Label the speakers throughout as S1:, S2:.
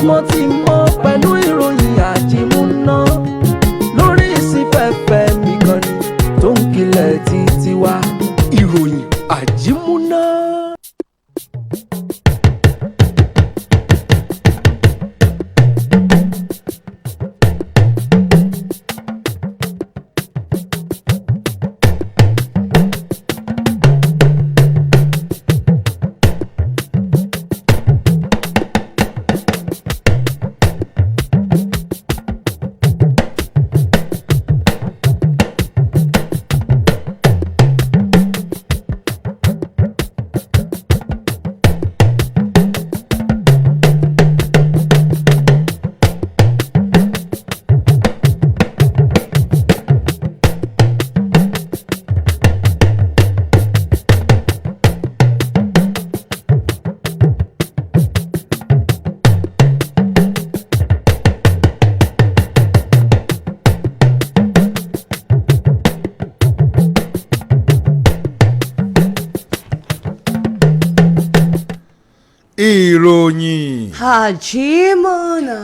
S1: tímọ́tímọ́ pẹ̀lú ìròyìn àjímúná lórí ìsìnfẹ́fẹ́ mi kan ni tó ń kilẹ̀ títí wá ìròyìn àjímúná.
S2: ìròyìn
S3: àjímúná.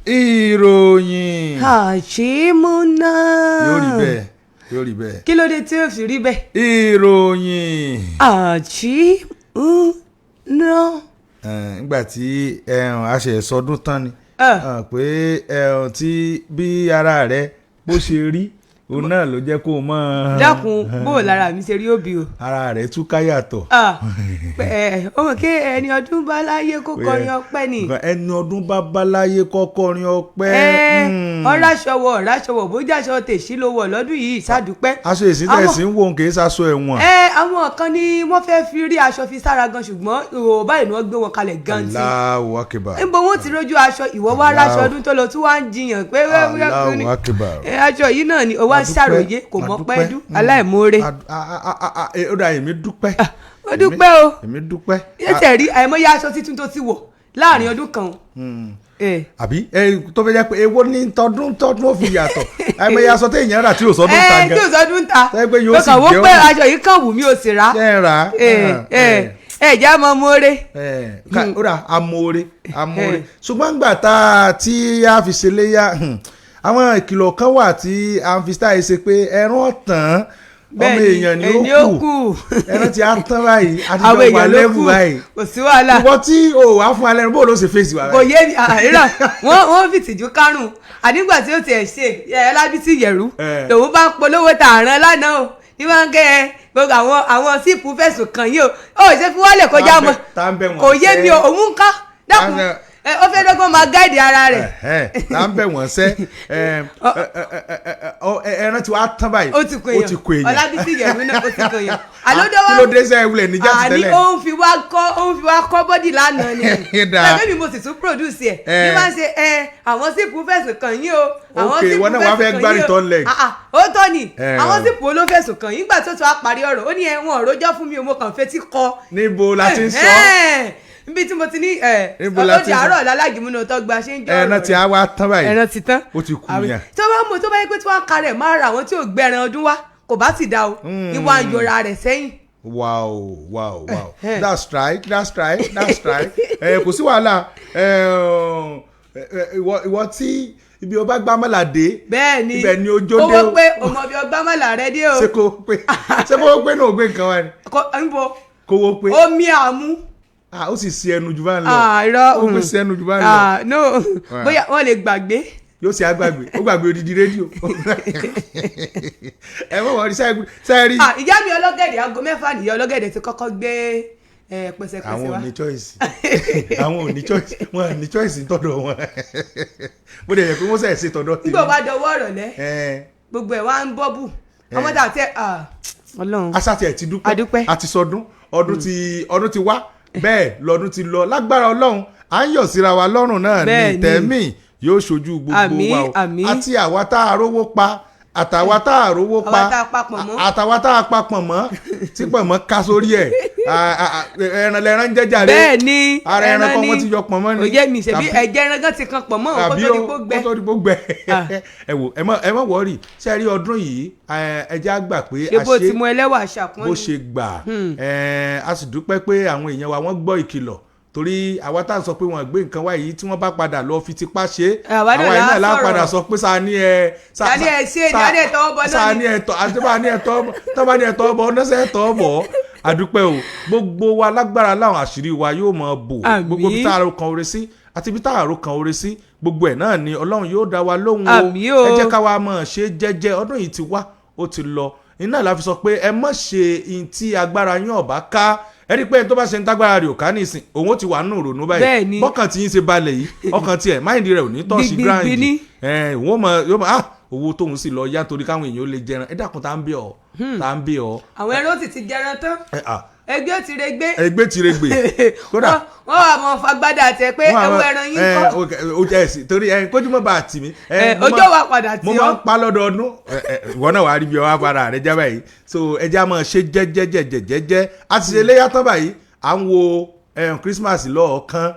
S2: ìròyìn
S3: àjímúná.
S2: yóò rí bẹ́ẹ̀.
S3: kí ló dé tí ó fi rí bẹ́ẹ̀.
S2: ìròyìn
S3: àjímúná.
S2: nígbà tí a ṣe sọdún tán ni pé tí bí ara rẹ bó ṣe rí òun náà ló jẹ́ kó o mọ̀.
S3: dákun bó o lára mi ṣe rí òbí o.
S2: ara rẹ̀ tú káyàtọ̀.
S3: ọmọ kí ẹni ọdún bá láyé kó kọrin ọpẹ́ ni.
S2: ẹni ọdún bá láyé kó kọrin ọpẹ́.
S3: ọ̀ráṣọwọ̀ bójú aṣọ tèṣí ló wọ̀ lọ́dún yìí ṣàdúpẹ́.
S2: aṣọ ìsìntẹ̀ sí ń wò kì í ṣaṣọ ẹ̀wọ̀n.
S3: àwọn kan ni wọ́n fẹ́ fi rí aṣọ fi sára gan ṣùgbọ́n ìwò báyìí ni wọ́n gbé wọn kalẹ̀ gan tí.
S2: Allahu Akbar.
S3: níbo wọn ti rójú aṣọ ìwọ wá ráṣọ ọdún tó lọ tí wọ́n á ń jiyàn pé
S2: Allahu Akbar.
S3: aṣọ yìí náà ni owó ṣàròyé kò mọ̀ pẹ́ dú aláìmoore.
S2: ó dà èmi dúpẹ́.
S3: ó dúpẹ́ o.
S2: èmi dúpẹ́.
S3: yóò tẹ̀ rí àìmọye aṣọ títún tó ti wọ̀ láàrin ọdún kan.
S2: àbí tó fẹ́ jẹ́ pé èwo ní tọdún ó fi yàtọ̀ àìmọye aṣọ tí èèyàn rà tí ò sọdún ta gan.
S3: tí ò sọdún ta
S2: lọ́kàn
S3: wọ́n pé aṣọ yìí kàn wù mí ò sì rà. jẹ́ àmọ́ moore.
S2: ó dà amóore ṣùgbọ́n gbà tí a fi ṣe léyà àwọn ìkìlọ̀ kan wà tí a fi stáì ṣe pé ẹran ọ̀tàn ọmọ èèyàn ni ó kù ẹran tí a tán báyìí àti ìjọba wà lẹ́bù báyìí
S3: kò sí wàhálà.
S2: ìwọ tí o wà fún alẹ́ bó ló ṣe fèsì wà.
S3: kò yé mi àìrà wọ́n fi tìjú kárùn àdígbà tí ó tiẹ̀ ṣe Ọlábísí Yẹ̀rú lòun bá ń polówó tààràn lánàá o ní wọ́n ń kẹ́ gbogbo àwọn síìpù fẹ̀sùn kàn yìí o ó ṣe fi wọ́lẹ̀ kọjá mọ́ kò yé mi o òun ń ká dákun ó fẹ́ dọ́gbọ́n máa gáìdì ara rẹ̀.
S2: là ń bẹ̀ wọ́n sẹ́ ẹran tí wàá tán báyìí ó ti kó èèyàn.
S3: Ọlábísí Yẹ̀rú náà ó ti kó èèyàn. àlódọ́wọ́
S2: kí ló dé sẹ́ wulẹ̀ níjà ti tẹ́lẹ̀.
S3: àní ó ń fi wá kọ́ bọ́dì lánàá ni. ẹgbẹ́ mi mo sì tún produce ẹ̀ ní máa ń ṣe àwọn sípò fẹ̀sùn kàn yín o.
S2: ok wọn náà wàá fẹ́ gbá return leg.
S3: ó tọ́ ni àwọn sípò ló fẹ̀sùn kàn yín gbà tó tó a parí ọ̀rọ̀ ó ní wọn ò rójọ́ fún mi o mo kàn fetí kọ.
S2: níbo la ti ń sọ
S3: níbi tí mo ti ní ọlọ́dì àárọ̀ lálájìmúná tó gba ṣe ń jọ ọ̀rọ̀ rẹ̀.
S2: ẹran tí a wá tán báyìí
S3: ẹran ti tán
S2: ó ti kú yàn.
S3: tó bá yẹ pé tí wọ́n ka rẹ̀ máa ra àwọn tí ò gbẹ ẹran ọdún wá kò bá sì dá o ìwà ń yọra rẹ̀ sẹ́yìn.
S2: wow that's right kò sí wàhálà ìwọ tí ibi ọba gbámọ́ládé
S3: bẹ́ẹ̀ni
S2: ibẹ̀ ni ojó dé o
S3: owó pé ọmọ bí ọgbámọ́lá rẹ dé o.
S2: ṣé kò pé náà gbé nǹkan wá ni. kówó pé
S3: omi àmú.
S2: ó sì ṣe ẹnu jù bá ń lọ
S3: irọ́
S2: ó pè ṣe ẹnu jù bá ń lọ.
S3: no bóyá wọ́n lè gbàgbé.
S2: yóò ṣe àgbàgbé ó gbàgbé odidi rédíò ẹ mọ̀ wọ́n rí sẹ́ẹ̀rí.
S3: ìyá mi ọlọ́gẹ̀dẹ̀ aago 6 nìyá ọlọ́gẹ̀dẹ̀ ti kọ́kọ́ gbé pẹ̀sẹ̀pẹ̀sẹ̀ wa.
S2: àwọn ò ní choice wọn ò ní choice tọ́dọ̀ wọn bó dẹ̀ yẹ pé wọ́n sẹ̀ ṣe tọ́dọ̀ tèmi.
S3: nígbà wá dọwọ́ ọ̀rọ̀ lẹ́ gbogbo ẹ̀ wá ń bọ́bù ọmọdé àti Ọlọ́run
S2: aṣáàtì ẹ̀ ti dúpẹ́ àti sọdún ọdún ti wá bẹ́ẹ̀ lọ́dún ti lọ lágbára Ọlọ́run à ń yọ̀ síra wa lọ́rùn náà ní tẹ̀mí yóò ṣojú gbogbo wa o àti àwa tá a rówó pa àtàwa tá a rówó pa àtàwa tá a papọ̀ mọ́ tí pọ̀mọ́ ká sórí ẹ̀ ẹran lẹ́ran jẹ́jà rẹ̀
S3: bẹ́ẹ̀ ni
S2: ara ẹran kan wọ́n ti yọ pọ̀mọ́ ni.
S3: òye mi ṣebí ẹ̀jẹ̀ ẹran kan ti kan pọ̀mọ́ kó tó di kó gbẹ.
S2: ẹ wò ẹ má wọ́ọ̀rì ṣe rí ọdún yìí ẹjẹ́ á gbà pé
S3: ṣebo tí mo ẹlẹ́wà ṣàpọ́n
S2: bó ṣe gbà a sì dúpẹ́ pé àwọn èèyàn wa wọ́n gbọ́ ìkìlọ̀ torí àwa tá à ń sọ pé wọ́n gbé nǹkan wá yìí tí wọ́n bá padà lọ fi tipá ṣe àwa iná lápadà sọ pé sáà ní ẹ sáà ní ẹ̀tọ́ ọbọ̀ ọ̀nẹ́sẹ̀ ẹ̀tọ́ ọbọ̀ àdúpẹ́ o gbogbo wa lágbára láwọn àṣírí wa yóò máa bò gbogbo bí tá àrò kan oore sí àti bí tá àrò kan oore sí gbogbo ẹ̀ náà ni Ọlọ́run yóò dá wa lóhùn o ẹ jẹ́ ká wa máa ṣe jẹ́jẹ́ ọdún yìí ti wá ó ti lọ iná la fi sọ pé ẹ má ṣe in tí agbára yín ọ̀bá ká ẹ rí i pé ẹni tó bá ṣe ń tágbára rẹ̀ ò ká nísìn òun ó ti wà nù ronú báyìí bọ́kàn tí yín ṣe balẹ̀ yìí ọkàn tiẹ̀ máìndì rẹ̀ ò ní tọ́sí gíráǹdì òun yóò máa owó tóun sì lọ yá torí káwọn èèyàn ó lè jẹran ẹ dákun tá ń bí ọ tá ń bí ọ.
S3: àwọn ẹran sì ti jẹran tán ẹgbẹ́ ti regbe.
S2: ẹgbẹ́ ti regbe.
S3: kódà wọ́n wà mọ́ fagbádà tẹ pé ẹwọ́ ẹran yín kọ́.
S2: o jẹ́ ẹ̀sìn torí kójúmọ́ bá a tì mí.
S3: ọjọ́ wa padà tí ọ.
S2: mo máa ń pa lọ́dọọdún ìwọ náà wàá rí bí ọwọ́ afárá rẹ já báyìí so ẹja máa ṣe jẹ́jẹ́jẹ́jẹ́jẹ́ a ti ṣe léyà tán báyìí à ń wo Christmas lọ́ọ̀kan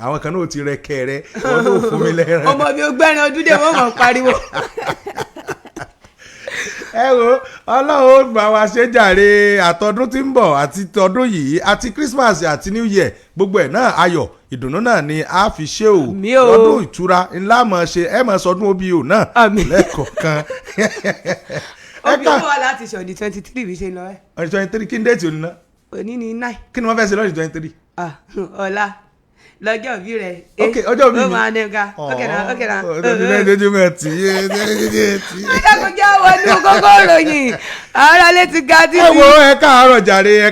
S2: àwọn kan náà ti rẹ kẹrẹ wọn náà fún mi lẹ́ràn.
S3: ọmọ mi ò gbẹ́ran ọdún dé wọ́n mọ̀ pariwo.
S2: ẹ wo Ọlọ́run ó bá wa ṣe jàre àtọdún tí ń bọ̀ àti tọdún yìí àti Christmas àti New Year gbogbo ẹ̀ náà ayọ̀ ìdùnnú náà ni a fi ṣe o ọdún ìtura ńlá mọ̀ ṣe ẹ mọ̀ sọdún obi o náà lẹ́ẹ̀kọ̀ọ̀kan.
S3: obi ó wà láti ṣọ̀dí 23 bí ṣe lọ ẹ.
S2: ọ̀dí 23 kí n déètì òní náà.
S3: òní ni 9.
S2: kí ni wọ́n fẹ́ ṣe lọ́dí 23.
S3: ọ̀la lọ́jọ́ òbí rẹ̀.
S2: ok ọjọ́ òbí mi.
S3: ó máa nẹ́ga ókèna.
S2: ọdún lẹ́jọ́júmọ̀ tí
S3: ayákọjá wọnú kókó ròyìn ara lè ti ga títí.
S2: ẹ wo ẹ káàárọ̀ jàre ẹ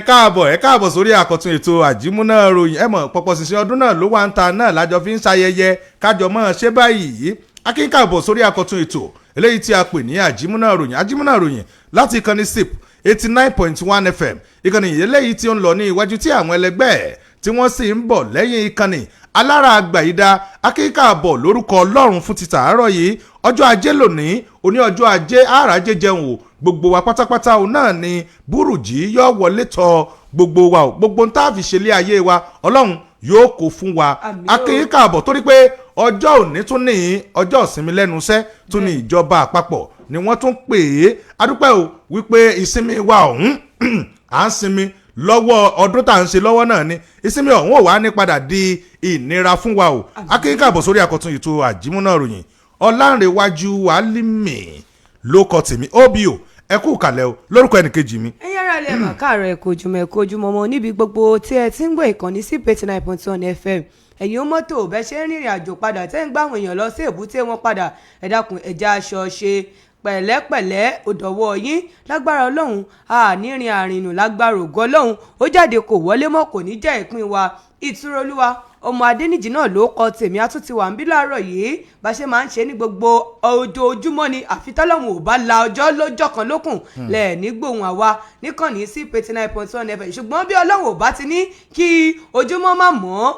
S2: káàbọ̀ sórí àkọ́tún ètò àjímúná ròyìn ẹ mọ̀ pọ̀pọ̀ ṣìṣẹ́ ọdún náà ló wà ń ta náà lájọ fi ń ṣayẹyẹ kájọ mọ́ ṣé báyìí akínkàbọ̀ sórí àkọ́tún ètò eléyìí tí a pè ní àjímúná ròyìn láti ìkànnì SIP 89.1 FM ìkànnì eléyìí tí ó ń lọ ní iwájú tí àwọn ẹlẹgbẹ́ tí wọ́n sì ń bọ̀ lẹ́yìn ìkànnì alára àgbàyídá akínkàbọ̀ lórúkọ Ọlọ́run fún ti tàárọ̀ yìí ọjọ́ ajé lónìí òní ọjọ́ ajé àràjé jẹun o gbogbo wa pátápátá òun náà ni búrùjí yóò wọlé tọ̀ gbogbo wa o gbogbo ń tá a fi ṣe lé ayé wa Ọlọ́run yóò kó fún wa akínkàbọ̀ torí pé ọjọ́ òní tún ní ọjọ́ ìsinmi lẹ́nu iṣẹ́ tún ní ìjọba àpapọ̀ ni wọ́n tún pè é adúpẹ́ o wípé ìsinmi wa ọ̀hún à ń sinmi lọ́wọ́ ọdún tá à ń ṣe lọ́wọ́ náà ni ìsinmi ọ̀hún ò wá ní padà di ìnira fún wa o akínkàbọ̀ sórí àkọ́tún ètò àjímúná ròyìn ọlánrewájú alimi ló kọ tèmi obio ẹ kú kàlẹ̀ o lórúkọ ẹnìkejì mi.
S3: ẹ yára lè mà káàárọ̀ ẹ kojúmọ́ ọmọ níbi gbogbo tí ẹ ti ń gbọ́ ìkànnì sí 89.1 FM ẹ̀yin ó mọ́tò bẹ́ẹ̀ ṣe ń rìnrìn àjò padà tẹ́ ń gbá àwọn èèyàn lọ sí èbúté wọn padà ẹ dákun ẹja aṣọ ṣe pẹ̀lẹ́pẹ̀lẹ́ òdòwọ́ yín lágbára Ọlọ́run ànírin àrìnù lágbára ògo Ọlọ́run ó jáde kò wọlé mọ́ kò ní jẹ́ ìpín wa ìtura olúwa ọmọ Adéníjì náà ló kọ tèmi àtúntì wà ń bí láàárọ̀ yìí bá ṣe máa ń ṣe ní gbogbo ojoojúmọ́ ni àfitọ́lọ́hún ò bá la ọjọ́ lọ́jọ́ kan lókun lẹ́ẹ̀ní gbóhùn àwa níkànnì sí 89.1 FM ṣùgbọ́n bí Ọlọ́run ò bá ti ní kí ojúmọ́ má mọ́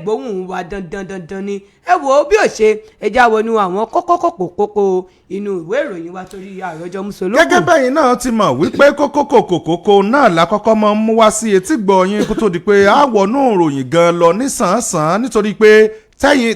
S3: gbóhùn wa dandan ni ẹ wo bí ò ṣe ẹja wọnú àwọn kókó inú ìwé ìròyìn wa torí àròjọ mùsùlùmí.
S2: gẹ́gẹ́ bẹ́yìn náà ti mọ̀ wípé kókó náà lákọ́kọ́ máa ń mú wá sí etí gbọ̀nyìn kó tó di pé a wọnú ìròyìn gan lọ nísànsán nítorí pé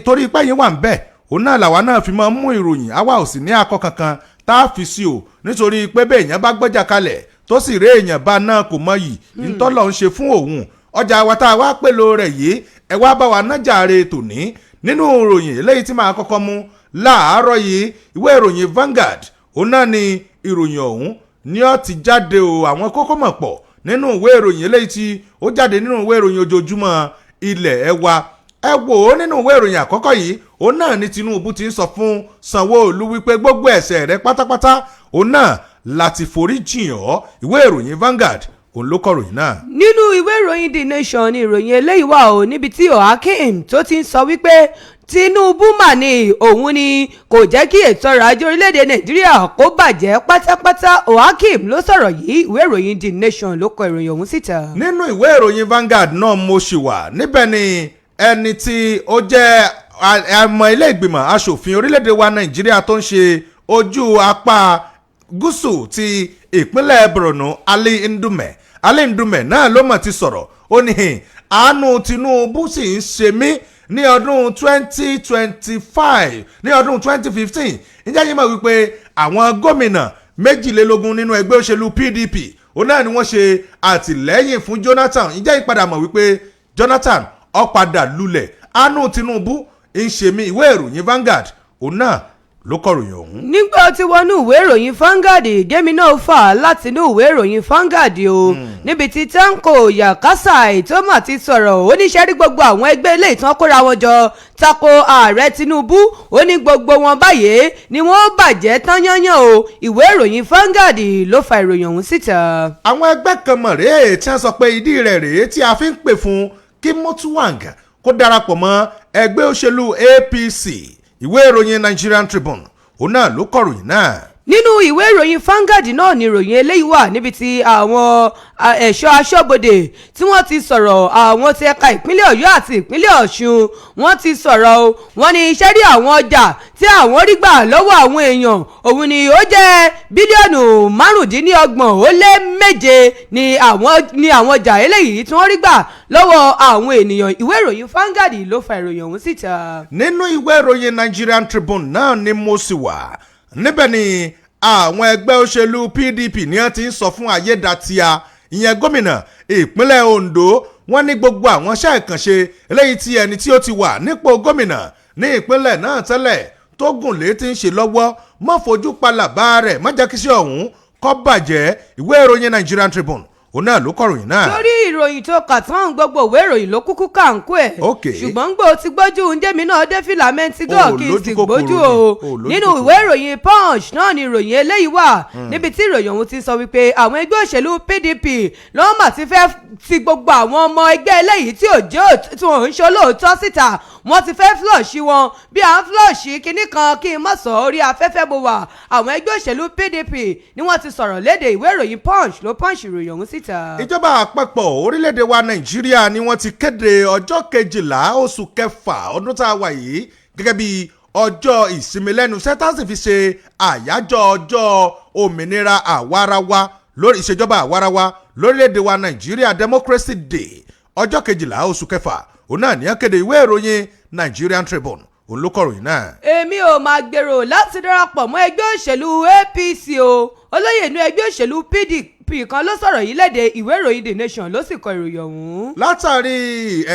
S2: torí pé yín wà ń bẹ̀ òun náà làwa náà fi máa ń mú ìròyìn àwa ò sì ní akọ kankan tá a fi sí o nítorí pé bẹ́ẹ̀ èèyàn bá gbọ́jà kalẹ̀ tó sì rí èèyàn bá náà kò mọ yìí ntọ́lọ̀ ń ṣe fún òun ọjà wa tá a wá pèlò rẹ̀ yìí ẹ wá bá wa nájà re tòní nínú ìròyìn eléyìí tí màá kọ́kọ́ mú láàárọ̀ yìí ìwé ìròyìn Vanguard òun náà ni ìròyìn ọ̀hún ní ó ti jáde o àwọn kókó mọ̀ pọ̀ nínú ìwé ìròyìn eléyìí tí ó jáde nínú ìwé ìròyìn ojoojúmọ́ ilẹ̀ ẹ wò ó nínú ìwé ìròyìn àkọ́kọ́ yìí òun náà ni Tinubu ti ń sọ fún Sanwó-Olú wípé gbogbo ẹ̀ṣẹ̀ rẹ̀ pátápátá òun náà láti forí jìn ọ́ ìwé ìròyìn Vanguard òun ló kọ ròyìn náà.
S3: nínú ìwé ìròyìn The Nation ni ìròyìn eléyìí wà ó níbi tí Ohakim tó ti ń sọ wípé Tinubu mà ní òun ni kò jẹ́ kí ètò ọrọ̀ ajé orílẹ̀-èdè Nàìjíríà kó bàjẹ́ pátápátá Ohakim ló sọ̀rọ̀ yìí ìwé ìròyìn The Nation ló kọ ìròyìn ọ̀hún síta.
S2: nínú ìwé ìròyìn Vanguard náà mo ṣì wà níbẹ̀ ni ẹni tí ó jẹ́ àmọ́ ilé ìgbìmọ̀ asòfin orílẹ̀-èdè wa Nàìjíríà tó ń ṣe ojú apá gúúsù ti ìpínlẹ̀ Borno Ali Ndume náà ló mọ̀ ti sọ̀rọ̀ ó ní àánú Tinubu sì ń ṣe mí ní ọdún 2025 ní ọdún 2015 ǹjẹ́ yín mọ̀ wípé àwọn gómìnà 22 nínú ẹgbẹ́ òṣèlú PDP òun náà ni wọ́n ṣe àtìlẹ́yìn fún Jonathan ǹjẹ́ yín padà mọ̀ wípé Jonathan ó padà lulẹ̀ àánú Tinubu ń ṣe mí. ìwé ìròyìn Vanguard òun náà ló kọ̀ròyìn ọ̀hún.
S3: nígbà tí wọnú ìwé ìròyìn Vanguard gémi náà fà láti inú ìwé ìròyìn Vanguard o níbi tí Tanko Yakasai tó mà ti sọ̀rọ̀ ó ní sẹ́rí gbogbo àwọn ẹgbẹ́ ilé ìtàn kóra wọn jọ tako ààrẹ Tinubu ó ní gbogbo wọn báyìí ni wọ́n bàjẹ́ tán yányán o. ìwé ìròyìn Vanguard ló fa ìròyìn ọ̀hún síta.
S2: àwọn ẹgbẹ́ kan mọ̀ rèé tí wọ́n sọ pé ìdí rẹ̀ rèé tí a fi ń pè fún kí Motuwang kó darapọ̀ mọ́ ẹgbẹ́ òṣèlú APC. ìwé ìròyìn Nigerian Tribune òun náà ló kọ̀ròyìn náà.
S3: nínú ìwé ìròyìn Vanguard náà ni ìròyìn eléyìí wà níbi tí àwọn ẹ̀ṣọ́ aṣọ́bodè tí wọ́n ti sọ̀rọ̀ àwọn ti ẹ̀ka ìpínlẹ̀ Ọ̀yọ́ àti ìpínlẹ̀ Ọ̀ṣun wọ́n ti sọ̀rọ̀ o. wọ́n ní iṣẹ́ rí àwọn ọjà tí àwọn rí gbà lọ́wọ́ àwọn èèyàn òun ni ó jẹ́ bílíọ̀nù 95.7 ni àwọn ọjà eléyìí tí wọ́n rí gbà lọ́wọ́ àwọn ènìyàn. ìwé ìròyìn Vanguard ló fa ìròyìn ọ̀hún síta.
S2: nínú ìwé ìròyìn Nigerian Tribune náà ni mo sì wà níbẹ̀ ni àwọn ẹgbẹ́ òṣèlú PDP ni wọ́n ti ń sọ fún Ayédàtíà ìyẹn gómìnà ìpínlẹ̀ Ondo wọ́n ní gbogbo àwọn iṣẹ́ ìkànṣe eléyìí tí ẹni tí ó ti wà nípò gómìnà ní ìpínlẹ̀ náà tẹ́lẹ̀ tó gùn lé ti ń ṣe lọ́wọ́ mọ́ fojú palàbá rẹ̀ má jẹ́ kí iṣẹ́ ọ̀hún kó bàjẹ́. ìwé ìròyìn Nigerian Tribune òun náà ló kọ̀ròyìn náà.
S3: lórí ìròyìn tó kà tán gbogbo ìwé ìròyìn ló kúkú kà ń kó ẹ̀. ṣùgbọ́n gbò ti gbójú ǹjẹ́mi náà dé fìlàmẹ́ǹtì gọ́ọ̀ kí n sì gbójú o. nínú ìwé ìròyìn Punch náà ni ìròyìn eléyìí wà níbi tí ìròyìn ọ̀hún ti sọ wípé àwọn ẹgbẹ́ òṣèlú PDP lọ́wọ́ mà ti fẹ́ ti gbogbo àwọn ọmọ ẹgbẹ́ eléyìí tí ò ń ṣe olóòótọ́ síta wọ́n ti fẹ́ flọ́ọ̀ṣì wọn bí à ń flọ́ọ̀ṣì kinní kan kí n má sọ orí afẹ́fẹ́ bó wà. àwọn ẹgbẹ́ òṣèlú PDP ni wọ́n ti sọ̀rọ̀ léde ìwé ìròyìn Punch ló Punch ìròyìn ọ̀hún síta.
S2: ìjọba àpapọ̀ orílẹ̀-èdè wa Nàìjíríà ni wọ́n ti kéde ọjọ́ 12 oṣù kẹfà ọdún tá a wà yìí gẹ́gẹ́ bí ọjọ́ ìsinmi lẹ́nu iṣẹ́ tá a sì fi ṣe àyájọ́ ọjọ́ òmìnira àwarawa lórí ìṣèjọba àwarawa lórílẹ̀-èdè wa Nàìjíríà Democracy Day ọjọ́ 12 oṣù kẹfà òun náà ní akéde ìwé ìròyìn Nigerian Tribune òun ló kọ̀ròyìn náà.
S3: èmi ò máa gbèrò láti darapọ̀ mọ́ ẹgbẹ́ òṣèlú APC o. olóyè inú ẹgbẹ́ òṣèlú PDP kan ló sọ̀rọ̀ yìí léde ìwé ìròyìn The Nation ló sì kọ ìròyìn ọ̀hún.
S2: látàrí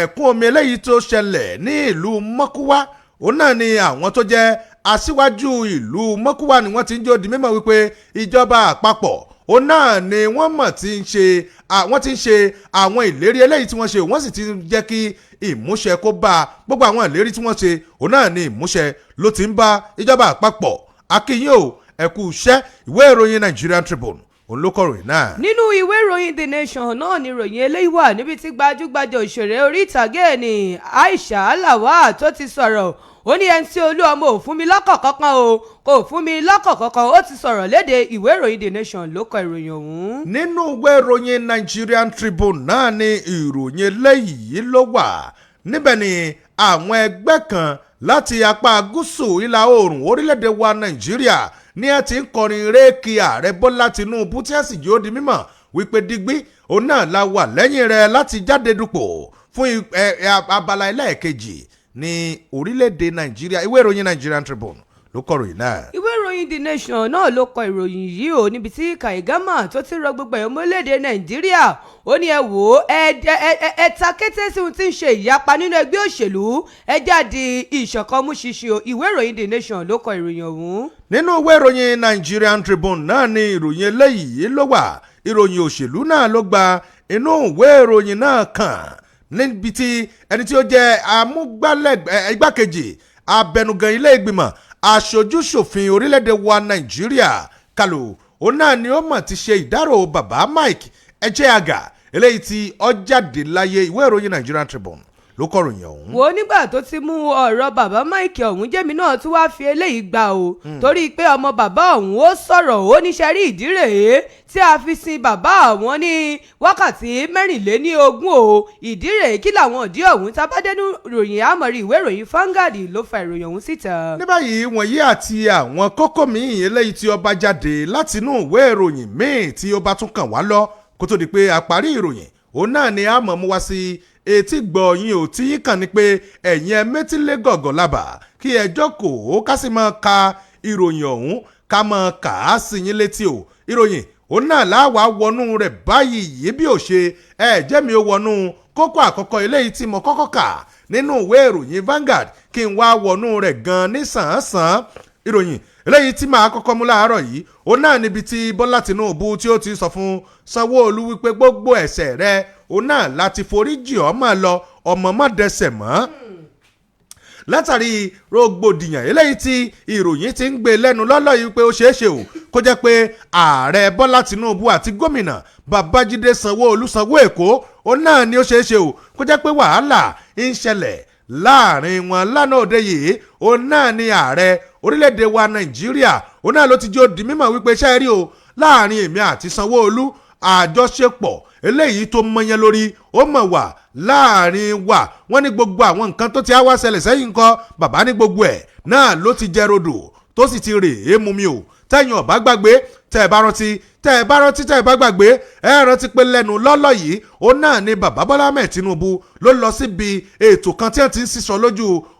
S2: ẹ̀kún omi eléyìí tó ṣẹlẹ̀ ní ìlú Mọ́kúwá òun náà ni àwọn tó jẹ́ aṣíwájú ìlú Mọ́kúwá ni wọ́n ti ń jó di mímọ̀ wípé ìjọba àpapọ̀ òun náà ni wọ́n mọ̀ ti ń ṣe àwọn ìlérí eléyìí tí wọ́n ṣe wọ́n sì ti jẹ́ kí ìmúṣẹ kó bá gbogbo àwọn ìlérí tí wọ́n ṣe òun náà ni ìmúṣẹ ló ti ń bá ìjọba àpapọ̀. akínyìn o ẹ kú iṣẹ́. ìwé ìròyìn Nigerian Tribune òun ló kọ̀ròyìn náà.
S3: nínú ìwé ìròyìn The Nation náà ni ìròyìn eléyìí wà níbi tí gbajúgbajà òṣèré orí ìtàgé ni Aisha Lawal tó ti sọ̀rọ̀ ó ní MC Olúọmọ ò fún mi lọ́kọ̀ kankan o kò fún mi lọ́kọ̀ kankan ó ti sọ̀rọ̀ léde ìwé ìròyìn The Nation ló kọ ìròyìn ọ̀hún.
S2: nínú ìwé ìròyìn Nigerian Tribune náà ni ìròyìn eléyìí ló wà níbẹ̀ ni àwọn ẹgbẹ́ kan láti apá gúúsù ìlà oòrùn orílẹ̀-èdè wa Nàìjíríà ní ẹ ti ń kọrin réèkì ààrẹ Bọ́lá Tinubu tí ẹ sì yóò di mímọ̀ wípé digbí òun náà la wà lẹ́yìn rẹ̀ láti jáde dupò fún abala ẹlẹ́ẹ̀kejì ní orílẹ̀-èdè Nàìjíríà. ìwé ìròyìn Nigerian Tribune ló kọ ìròyìn náà.
S3: ìwé ìròyìn The Nation náà ló kọ ìròyìn yìí o níbi tí Kaigama tó ti rọ gbogbo ẹ̀yọ́ mọ́lẹ́dẹ̀ Nàìjíríà ó ní ẹ wò ó ẹ ta kété sí ohun tí ń ṣe ìyapa nínú ẹgbẹ́ òṣèlú ẹ jáde ìṣọ̀kan mú ṣíṣe o. ìwé ìròyìn The Nation ló kọ ìròyìn ọ̀hún.
S2: nínú ìwé ìròyìn Nigerian Tribune náà ni ìròyìn eléyìí ló wà. ìròyìn òṣèlú náà ló gba inú ìwé ìròyìn náà kàn níbi tí ẹni tí ó jẹ́ amúgbálẹ́gbẹ̀ẹ́ igbákejì abẹnugan ilé ìgbìmọ̀ aṣojú-ṣòfin orílẹ̀-èdè wa Nàìjíríà Kalu òun náà ni ó mọ̀ ti ṣe ìdárò bàbá Mike Ejeagha eléyìí tí ó jáde láyé. ìwé ìròyìn Nigerian Tribune ló kọ̀ròyìn ọ̀hún.
S3: wo nígbà tó ti mú ọ̀rọ̀ bàbá Mike ọ̀hún jẹ́mi náà tún wáá fi eléyìí gbà o torí pé ọmọ bàbá ọ̀hún ó sọ̀rọ̀ ó níṣẹ́ rí ìdí rèé tí a fi sin bàbá àwọn ní wákàtí 24 o. ìdí rèé kí làwọn ìdí ọ̀hún tábádẹ́nu ròyìn àmọ̀rí ìwé ìròyìn Vanguard ló fa ìròyìn ọ̀hún síta.
S2: ní báyìí wọ̀nyí àti àwọn kókó míì eléyìí tí ó bá jáde látinú ìwé ìròyìn míì tí ó bá tún kàn wá lọ kó tó di pé a parí ìròyìn òun náà ni a mọ̀ mú wá sí etí gbọ̀nyìn ò tí yín kàn ní pé ẹ̀yin ẹ métílé gọ̀gọ̀ lábà kí ẹ jókòó ká sì máa ka ìròyìn ọ̀hún ká máa kà á sí yín létí o. ìròyìn òun náà láwàá wọnú rẹ̀ báyìí yìí bí ò ṣe ẹ jẹ́ mi ó wọnú kókó àkọ́kọ́ eléyìí tí mo kọ́kọ́ kà nínú ìwé ìròyìn Vanguard kí n wá wọnú rẹ̀ gan ní sàn-án ìròyìn eléyìí tí màá kọ́kọ́ mú láàárọ̀ yìí òun náà níbi tí Bọ́lá Tinubu tí ó ti sọ fún Sanwó-Olú wípé gbogbo ẹ̀ṣẹ̀ rẹ̀ òun náà láti foríjì ọmọ lọ ọmọ má dẹsẹ̀ mọ́ látàrí rògbòdìyàn eléyìí tí ìròyìn ti ń gbé lẹ́nu lọ́lọ́ yìí pé ó ṣeé ṣe o kó jẹ́ pé ààrẹ Bọ́lá Tinubu àti gómìnà Babájídé Sanwó-Olú Sanwó Èkó òun náà ni ó ṣeé ṣe o kó jẹ́ pé wàhálà ń ṣẹlẹ̀ láàrin wọn lánàá òde yìí òun náà ni ààrẹ orílẹ̀-èdè wa Nàìjíríà òun náà ló ti jó di mímọ̀ wípé ṣe rí o láàrin èmi àti Sanwó-Olú àjọṣepọ̀ eléyìí tó mọyán lórí ó mọ̀ wà láàrin wa wọ́n ní gbogbo àwọn nǹkan tó ti á wá ṣẹlẹ̀ sẹ́yìn nǹkan bàbá ní gbogbo ẹ̀ náà ló ti jẹ́ rodò tó sì ti rè é mú mi o tẹ́yìn ọ̀bá gbàgbé tẹ́ ẹ bá rántí tẹ́ ẹ bá gbàgbé ẹ rántí pé lẹ́nu lọ́lọ́ yìí ó náà ni bàbá Bọ́lá Ahmed Tinubu ló lọ síbi ètò kan tí wọ́n ti ń sísọ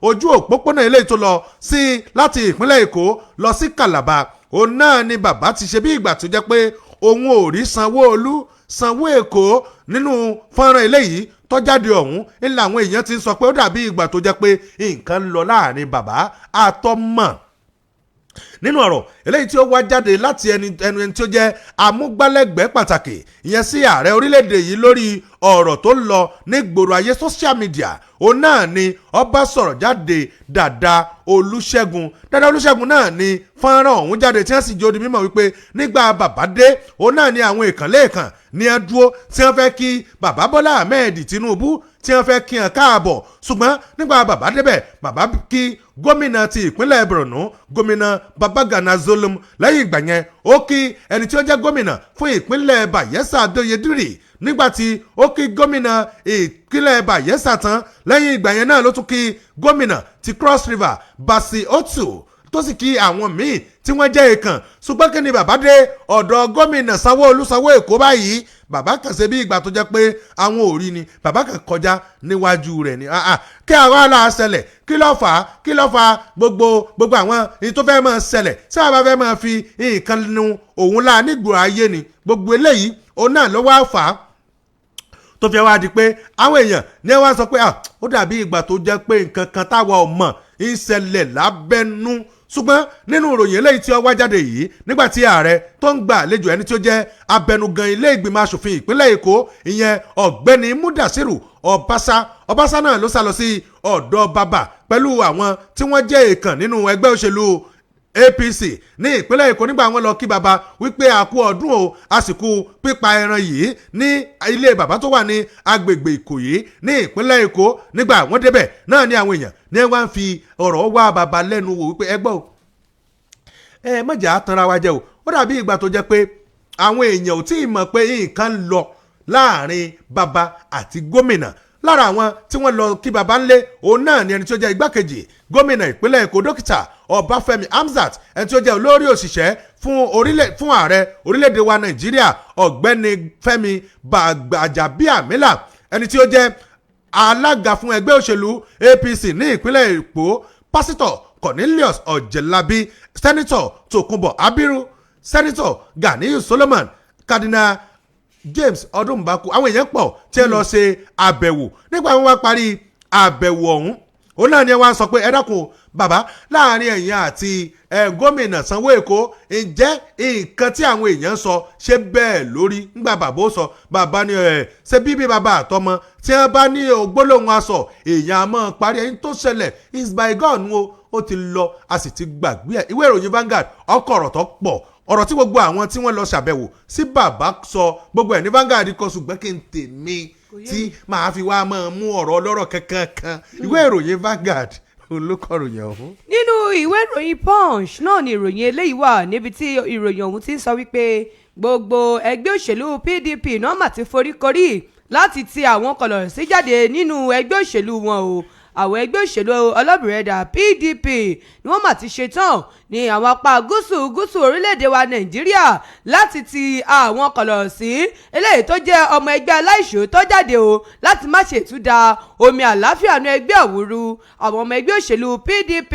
S2: ojú òpópónà eléyìí tó lọ sí láti ìpínlẹ̀ Èkó lọ sí Calabar ó náà ni bàbá ti ṣe bí ìgbà tó jẹ́ pé òun ò rí Sanwó-Olú Sanwó Èkó nínú fọ́nrán eléyìí tọ́jáde ọ̀hún ńlá àwọn èèyàn ti ń sọ pé ó dàbí ìgbà tó jẹ́ pé nǹkan ń lọ láàrin bàbá àtọmọ nínú ọ̀rọ̀ eléyìí tí ó wá jáde láti ẹni tí ó jẹ́ amúgbálẹ́gbẹ̀ẹ́ pàtàkì ìyẹn sí ààrẹ orílẹ̀-èdè yìí lórí ọ̀rọ̀ tó ń lọ ní gbòòrò ayé social media òun náà ni ọba sọ̀rọ̀ jáde Dàda Olúṣẹ́gun náà ni fọ́nrán ọ̀hún jáde tí wọ́n sì jẹ́ ó di mímọ̀ wípé nígbà bàbá dé òun náà ni àwọn ìkànlé ìkàn ní ẹ dúró tí wọ́n fẹ́ kí bàbá Bọ́lá Ahmed Tinubu tí wọ́n fẹ́ kí hàn káàbọ̀ ṣùgbọ́n nígbà bàbá débẹ̀ bàbá kí gómìnà ti ìpínlẹ̀ Borno gómìnà Babagana Zulum lẹ́yìn ìgbà yẹn ó kí ẹni tí ó jẹ́ gómìnà fún ìpínlẹ̀ Bayelsa Adéyẹdúrì nígbàtí ó kí gómìnà ìpínlẹ̀ Bayelsa tán lẹ́yìn ìgbà yẹn náà ló tún kí gómìnà ti Cross River Basi Otu tó sì kí àwọn míì tí wọ́n jẹ́ èèkàn ṣùgbọ́n kí ni bàbá dé ọ̀dọ̀ gómìnà Sanwó-Olú Sanwó Èkó báyìí bàbá kan ṣe bí ìgbà tó jẹ́ pé àwọn ò rí ni bàbá kan kọjá níwájú rẹ̀ ni kí àwọn ará ṣẹlẹ̀ kí ló fà gbogbo àwọn èyí tó fẹ́ máa ṣẹlẹ̀ tí bàbá fẹ́ máa fi nǹkan nu òun la nígboro ayé ni gbogbo eléyìí òun náà ló wá fà á tó fi wá di pé àwọn èèyàn ní wọ́n sọ pé ó dàbí ìgbà tó jẹ́ pé nǹkan kan táwa ò mọ̀ ń ṣẹlẹ̀ lábẹ́nú ṣùgbọ́n nínú ìròyìn eléyìí tí ó wá jáde yìí nígbàtí ààrẹ tó ń gba àlejò ẹni tí ó jẹ́ abẹnugan ilé ìgbìmọ̀ asòfin ìpínlẹ̀ Èkó ìyẹn ọ̀gbẹ́ni Mudasiru Ọbaṣá náà ló sá lọ sí ọ̀dọ̀ bàbá pẹ̀lú àwọn tí wọ́n jẹ́ èèkàn nínú ẹgbẹ́ òṣèlú APC ní ìpínlẹ̀ Èkó nígbà wọn lọ kí baba wípé àkú ọdún o àsìkò pípa ẹran yìí ní ilé bàbá tó wà ní agbègbè Ìkòyí ní ìpínlẹ̀ Èkó nígbà wọn débẹ̀ náà ní àwọn èèyàn ní wọ́n ń fi ọ̀rọ̀ wá baba lẹ́nu wò wípé ẹ gbọ́ o mọ̀jà tanra wa jẹ́ o ó dàbí ìgbà tó jẹ́ pé àwọn èèyàn ò tí ì mọ̀ pé nǹkan lọ láàrin baba àti gómìnà lára àwọn tí wọ́n lọ kí baba ńlé òun náà ni ẹni tí ó jẹ́ igbákejì gómìnà ìpínlẹ̀ Èkó dókítà Ọbáfẹ́mi Hamzat ẹni tí ó jẹ́ olórí òṣìṣẹ́ fún ààrẹ orílẹ̀-èdè wa Nàìjíríà ọ̀gbẹ́ni Fẹ́mi Gbàjàbíàmílà ẹni tí ó jẹ́ alága fún ẹgbẹ́ òṣèlú APC ní ìpínlẹ̀ Èkó pásítọ̀ Cornelius Ọ̀jẹ̀lábí sẹ́nitọ̀ Tòkunbọ̀ Abiru sẹ́nitọ̀ Ganiyu Solomon Cardinal James Ọdúnbàkú àwọn èèyàn pọ̀ tí ẹ lọ ṣe àbẹ̀wò nígbà wọn wá parí àbẹ̀wò ọ̀hún òun náà ni ẹ wá sọ pé ẹ dákun bàbá láàrin ẹ̀yin àti gómìnà Sanwó Èkó ǹjẹ́ nǹkan tí àwọn èèyàn sọ ṣe bẹ́ẹ̀ lórí ńgbà bàbá ó sọ bàbá ni ṣe bíbí bàbá àtọmọ tí wọ́n bá ní ògbólóhùn aṣọ èèyàn àmọ́ parí ẹ̀yìn tó ṣẹlẹ̀ is bygone ó ti lọ a sì ti gbàgbé ẹ̀ ìwé ìròyìn Vanguard ọkọ̀ ọ̀rọ̀ tó pọ̀ ọ̀rọ̀ tí gbogbo àwọn tí wọ́n lọ ṣàbẹ̀wò sí bàbá sọ gbogbo ẹ̀ ní Vanguard kọ ṣùgbọ́n kí n tèmi tí màá fi wá máa mú ọ̀rọ̀ ọlọ́rọ̀ kankan ìwé ìròyìn Vanguard olùkọ́ròyìn ọ̀hún.
S3: nínú ìwé ìròyìn Punch náà ni ìròyìn eléyìí wà níbi tí ìròyìn ọ̀hún ti ń sọ wípé gbogbo ẹgbẹ́ òṣèlú PDP náà mà ti foríkorí láti ti àwọn kọlọ̀rọ̀sí jáde nínú ẹgbẹ́ òṣèlú wọn o àwọn ẹgbẹ́ òṣèlú ọlọ́bìrẹ́dà PDP ni wọ́n mà ti ṣetán ní àwọn apá gúúsù orílẹ̀-èdè wa Nàìjíríà láti ti àwọn kọ̀lọ̀sí eléyìí tó jẹ́ ọmọ ẹgbẹ́ aláìṣòótọ́ jáde o láti má ṣe ìtúdà omi àlàáfíà nu ẹgbẹ́ òwúrú àwọn ọmọ ẹgbẹ́ òṣèlú PDP